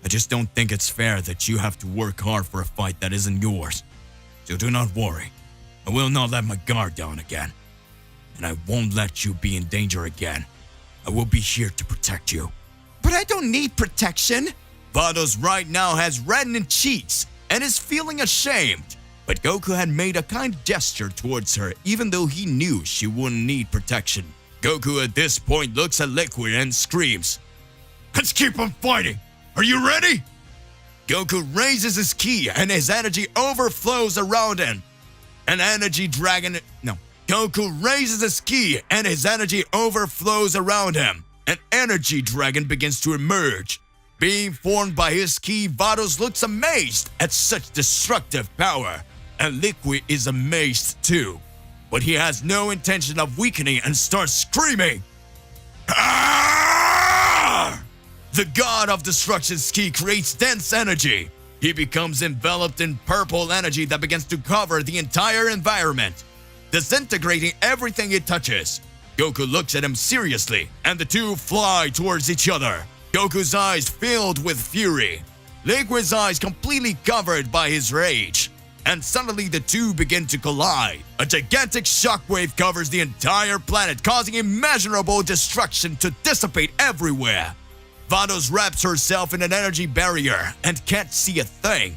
I just don't think it's fair that you have to work hard for a fight that isn't yours. So do not worry. I will not let my guard down again. And I won't let you be in danger again. I will be here to protect you." "But I don't need protection." Vados right now has reddened cheeks and is feeling ashamed. But Goku had made a kind gesture towards her, even though he knew she wouldn't need protection. Goku at this point looks at Liquir and screams, "Let's keep on fighting! Are you ready?" Goku raises his ki and his energy overflows around him. An energy dragon. No. Goku raises his ki and his energy overflows around him. An energy dragon begins to emerge. Being formed by his ki, Vados looks amazed at such destructive power. And Liquir is amazed too. But he has no intention of weakening and starts screaming. Arrgh! The god of destruction's ki creates dense energy. He becomes enveloped in purple energy that begins to cover the entire environment, disintegrating everything it touches. Goku looks at him seriously, and the two fly towards each other. Goku's eyes filled with fury, Liquir's eyes completely covered by his rage. And suddenly the two begin to collide. A gigantic shockwave covers the entire planet, causing immeasurable destruction to dissipate everywhere. Vados wraps herself in an energy barrier and can't see a thing.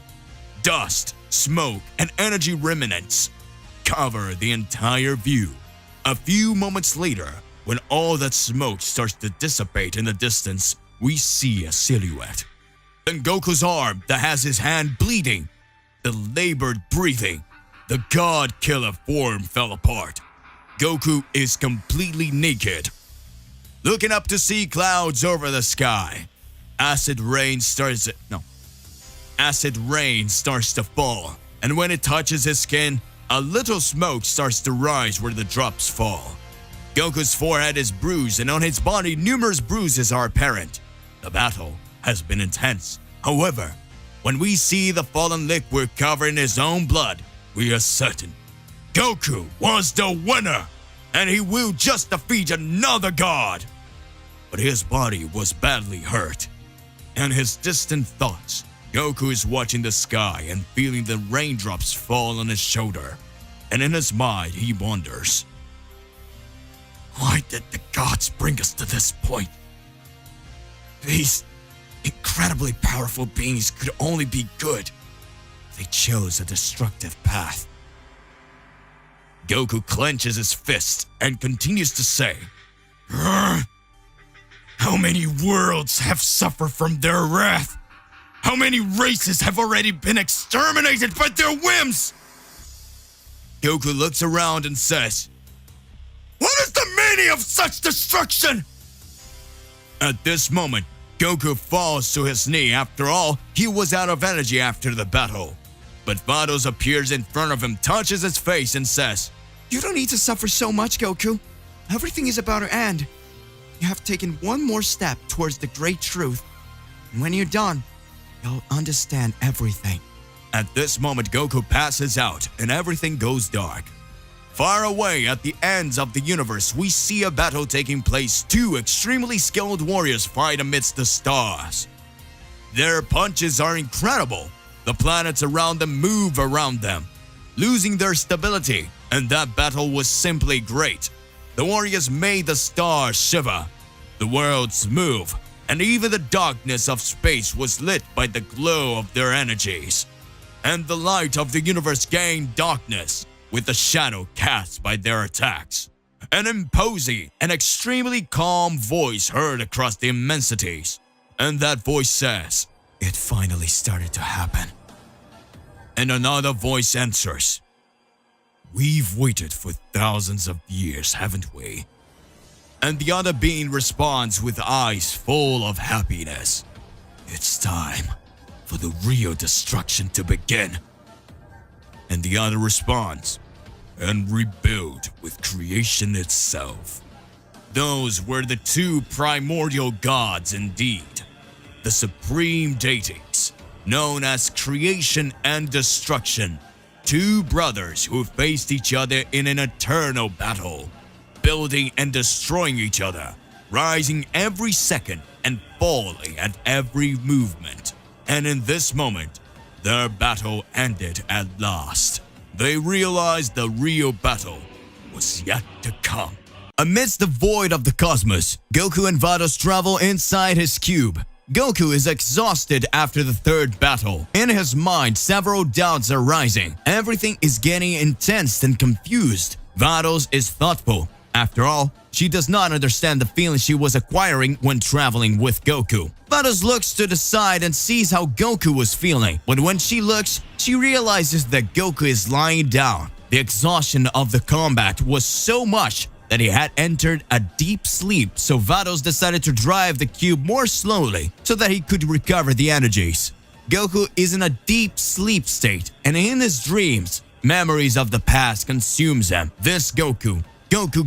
Dust, smoke, and energy remnants cover the entire view. A few moments later, when all that smoke starts to dissipate in the distance, we see a silhouette. Then Goku's arm that has his hand bleeding, the labored breathing, the god-killer form fell apart. Goku is completely naked, looking up to see clouds over the sky. Acid rain starts to fall, and when it touches his skin, a little smoke starts to rise where the drops fall. Goku's forehead is bruised, and on his body numerous bruises are apparent. The battle has been intense. However, when we see the fallen Liquir covered in his own blood, we are certain Goku was the winner, and he will just defeat another god. But his body was badly hurt. In his distant thoughts, Goku is watching the sky and feeling the raindrops fall on his shoulder. And in his mind, he wonders, why did the gods bring us to this point? These incredibly powerful beings could only be good. They chose a destructive path. Goku clenches his fist and continues to say, how many worlds have suffered from their wrath? How many races have already been exterminated by their whims? Goku looks around and says, what is the meaning of such destruction? At this moment, Goku falls to his knee. After all, he was out of energy after the battle. But Vados appears in front of him, touches his face, and says, you don't need to suffer so much, Goku. Everything is about to end. You have taken one more step towards the great truth. And when you're done, you'll understand everything. At this moment, Goku passes out, and everything goes dark. Far away at the ends of the universe, we see a battle taking place. Two extremely skilled warriors fight amidst the stars. Their punches are incredible. The planets around them move around them, losing their stability, and that battle was simply great. The warriors made the stars shiver, the worlds move, and even the darkness of space was lit by the glow of their energies. And the light of the universe gained darkness with the shadow cast by their attacks. An imposing and extremely calm voice heard across the immensities. And that voice says, it finally started to happen. And another voice answers, we've waited for thousands of years, haven't we? And the other being responds with eyes full of happiness, it's time for the real destruction to begin. And the other responds, and rebuild with creation itself. Those were the two primordial gods indeed, the supreme deities, known as creation and destruction, two brothers who faced each other in an eternal battle, building and destroying each other, rising every second and falling at every movement. And in this moment, their battle ended at last. They realized the real battle was yet to come. Amidst the void of the cosmos, Goku and Vados travel inside his cube. Goku is exhausted after the third battle. In his mind, several doubts are rising. Everything is getting intense and confused. Vados is thoughtful. After all, she does not understand the feeling she was acquiring when traveling with Goku. Vados looks to the side and sees how Goku was feeling, but when she looks, she realizes that Goku is lying down. The exhaustion of the combat was so much that he had entered a deep sleep, so Vados decided to drive the cube more slowly so that he could recover the energies. Goku is in a deep sleep state, and in his dreams, memories of the past consumes him. This Goku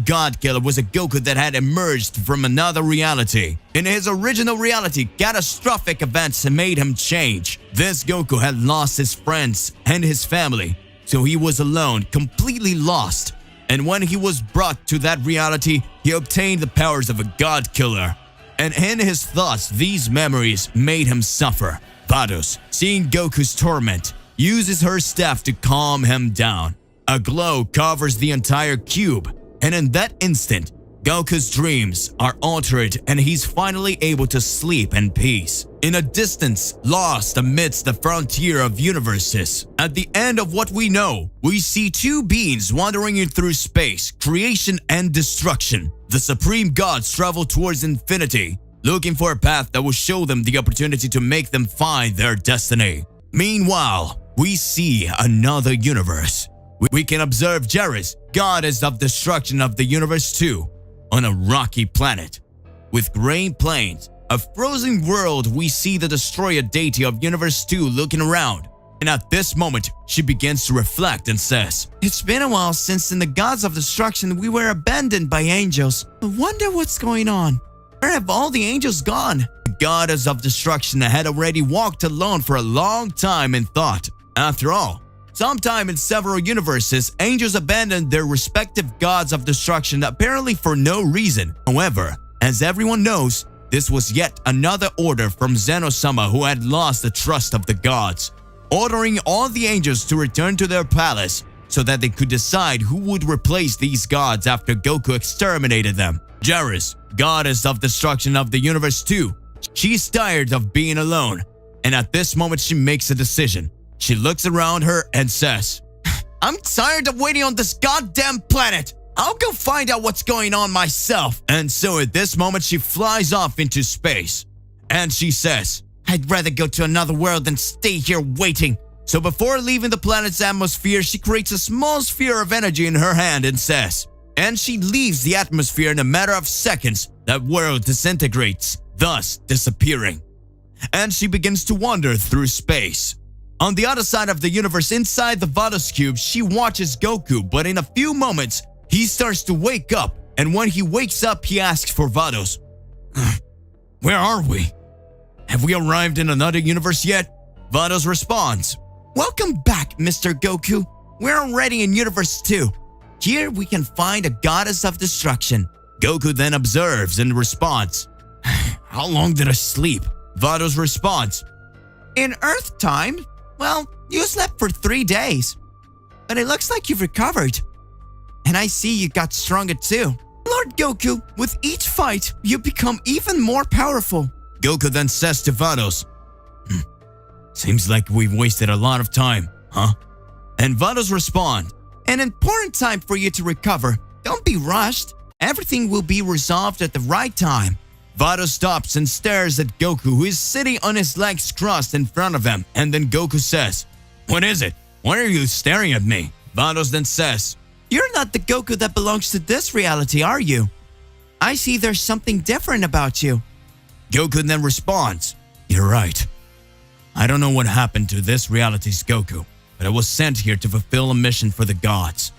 God Killer, was a Goku that had emerged from another reality. In his original reality, catastrophic events made him change. This Goku had lost his friends and his family, so he was alone, completely lost. And when he was brought to that reality, he obtained the powers of a God Killer. And in his thoughts, these memories made him suffer. Vados, seeing Goku's torment, uses her staff to calm him down. A glow covers the entire cube, and in that instant, Goku's dreams are altered and he's finally able to sleep in peace. In a distance lost amidst the frontier of universes, at the end of what we know, we see two beings wandering in through space, creation and destruction. The supreme gods travel towards infinity, looking for a path that will show them the opportunity to make them find their destiny. Meanwhile, we see another universe. We can observe Beerus, goddess of destruction of the universe too, on a rocky planet. With grey plains, a frozen world, we see the destroyer deity of Universe 2 looking around. And at this moment, she begins to reflect and says, "It's been a while since in the gods of destruction we were abandoned by angels. I wonder what's going on. Where have all the angels gone?" The goddess of destruction had already walked alone for a long time in thought. After all, sometime in several universes, angels abandoned their respective gods of destruction apparently for no reason. However, as everyone knows, this was yet another order from Zeno-sama, who had lost the trust of the gods, ordering all the angels to return to their palace so that they could decide who would replace these gods after Goku exterminated them. Beerus, goddess of destruction of the universe too, she's tired of being alone, and at this moment she makes a decision. She looks around her and says, "I'm tired of waiting on this goddamn planet. I'll go find out what's going on myself." And so at this moment she flies off into space. And she says, "I'd rather go to another world than stay here waiting." So before leaving the planet's atmosphere, she creates a small sphere of energy in her hand and says, and she leaves the atmosphere in a matter of seconds. That world disintegrates, thus disappearing. And she begins to wander through space. On the other side of the universe, inside the Vados cube, she watches Goku, but in a few moments, he starts to wake up, and when he wakes up, he asks for Vados. "Where are we? Have we arrived in another universe yet?" Vados responds, "Welcome back, Mr. Goku. We're already in Universe 2. Here we can find a goddess of destruction." Goku then observes and responds, "How long did I sleep?" Vados responds, "In Earth time, well, you slept for 3 days. But it looks like you've recovered. And I see you got stronger too. Lord Goku, with each fight, you become even more powerful." Goku then says to Vados, "Seems like we've wasted a lot of time, huh?" And Vados responds, "An important time for you to recover. Don't be rushed. Everything will be resolved at the right time." Vados stops and stares at Goku, who is sitting on his legs crossed in front of him. And then Goku says, "What is it? Why are you staring at me?" Vados then says, "You're not the Goku that belongs to this reality, are you? I see there's something different about you." Goku then responds, "You're right. I don't know what happened to this reality's Goku, but I was sent here to fulfill a mission for the gods.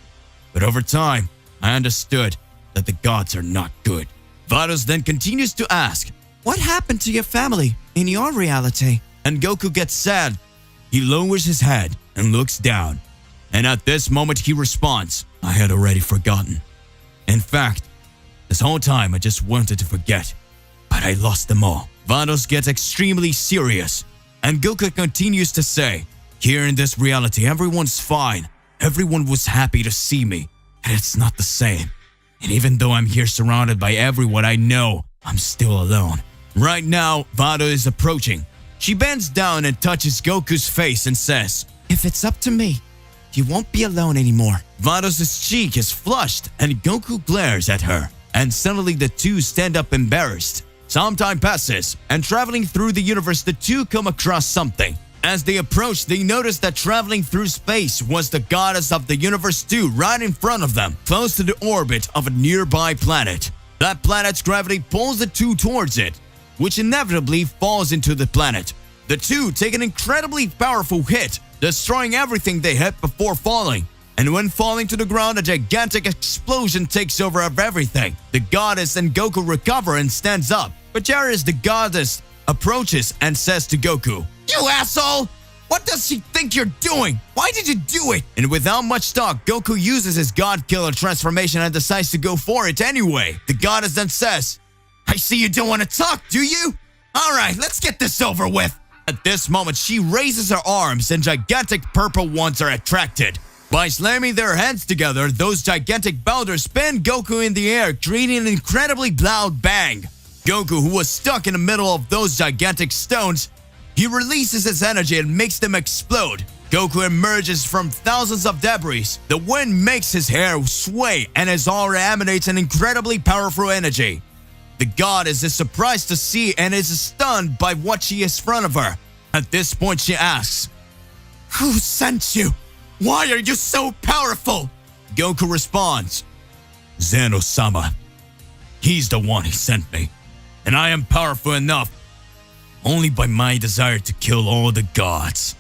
But over time, I understood that the gods are not good." Vados then continues to ask, "What happened to your family in your reality?" And Goku gets sad. He lowers his head and looks down. And at this moment he responds, "I had already forgotten. In fact, this whole time I just wanted to forget, but I lost them all." Vados gets extremely serious, and Goku continues to say, "Here in this reality, everyone's fine. Everyone was happy to see me, and it's not the same. And even though I'm here surrounded by everyone I know, I'm still alone." Right now, Vados is approaching. She bends down and touches Goku's face and says, "If it's up to me, you won't be alone anymore." Vados' cheek is flushed and Goku glares at her. And suddenly the two stand up embarrassed. Some time passes, and traveling through the universe, the two come across something. As they approached, they noticed that traveling through space was the goddess of the universe 2 right in front of them, close to the orbit of a nearby planet. That planet's gravity pulls the two towards it, which inevitably falls into the planet. The two take an incredibly powerful hit, destroying everything they hit before falling. And when falling to the ground, a gigantic explosion takes over of everything. The goddess and Goku recover and stands up. But Beerus, the goddess, approaches and says to Goku, "You asshole! What does she think you're doing? Why did you do it?" And without much talk, Goku uses his God Killer transformation and decides to go for it anyway. The goddess then says, "I see you don't want to talk, do you? Alright, let's get this over with." At this moment, she raises her arms and gigantic purple ones are attracted. By slamming their heads together, those gigantic boulders spin Goku in the air, creating an incredibly loud bang. Goku, who was stuck in the middle of those gigantic stones, he releases his energy and makes them explode. Goku emerges from thousands of debris. The wind makes his hair sway and his aura emanates an incredibly powerful energy. The goddess is surprised to see and is stunned by what she is in front of her. At this point, she asks, "Who sent you? Why are you so powerful?" Goku responds, "Zeno-sama. He's the one who sent me. And I am powerful enough only by my desire to kill all the gods."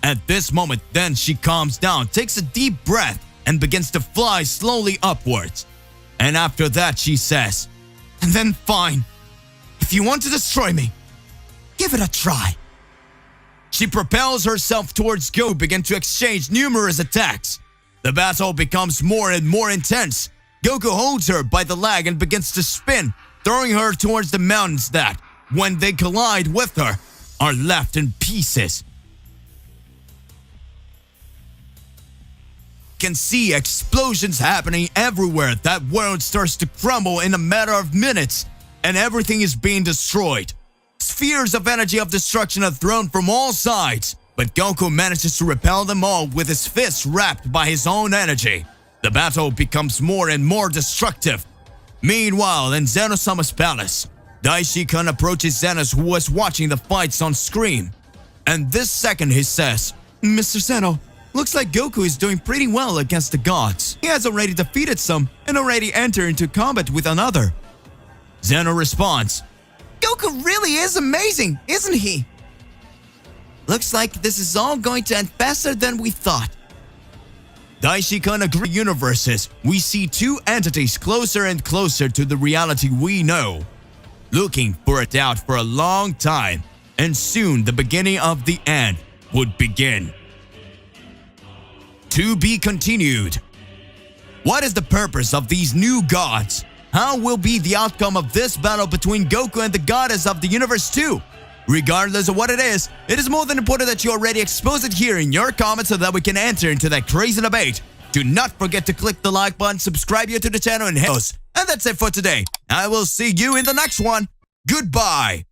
At this moment, then she calms down, takes a deep breath, and begins to fly slowly upwards. And after that, she says, "And then fine. If you want to destroy me, give it a try." She propels herself towards Goku, begin to exchange numerous attacks. The battle becomes more and more intense. Goku holds her by the leg and begins to spin, throwing her towards the mountains that, when they collide with her, are left in pieces. You can see explosions happening everywhere. That world starts to crumble in a matter of minutes, and everything is being destroyed. Spheres of energy of destruction are thrown from all sides, but Goku manages to repel them all with his fists wrapped by his own energy. The battle becomes more and more destructive. Meanwhile, in Zeno-sama's palace, Daishi-kun approaches Zenos, who was watching the fights on screen. And this second he says, "Mr. Zeno, looks like Goku is doing pretty well against the gods. He has already defeated some and already entered into combat with another." Zeno responds, "Goku really is amazing, isn't he? Looks like this is all going to end faster than we thought." Daishi-kun agrees. Universes, we see two entities closer and closer to the reality we know, looking for it out for a long time, and soon the beginning of the end would begin. To be continued. What is the purpose of these new gods? How will be the outcome of this battle between Goku and the goddess of the universe 2? Regardless of what it is more than important that you already expose it here in your comments so that we can enter into that crazy debate. Do not forget to click the like button, subscribe here to the channel, and hit us. And that's it for today. I will see you in the next one. Goodbye.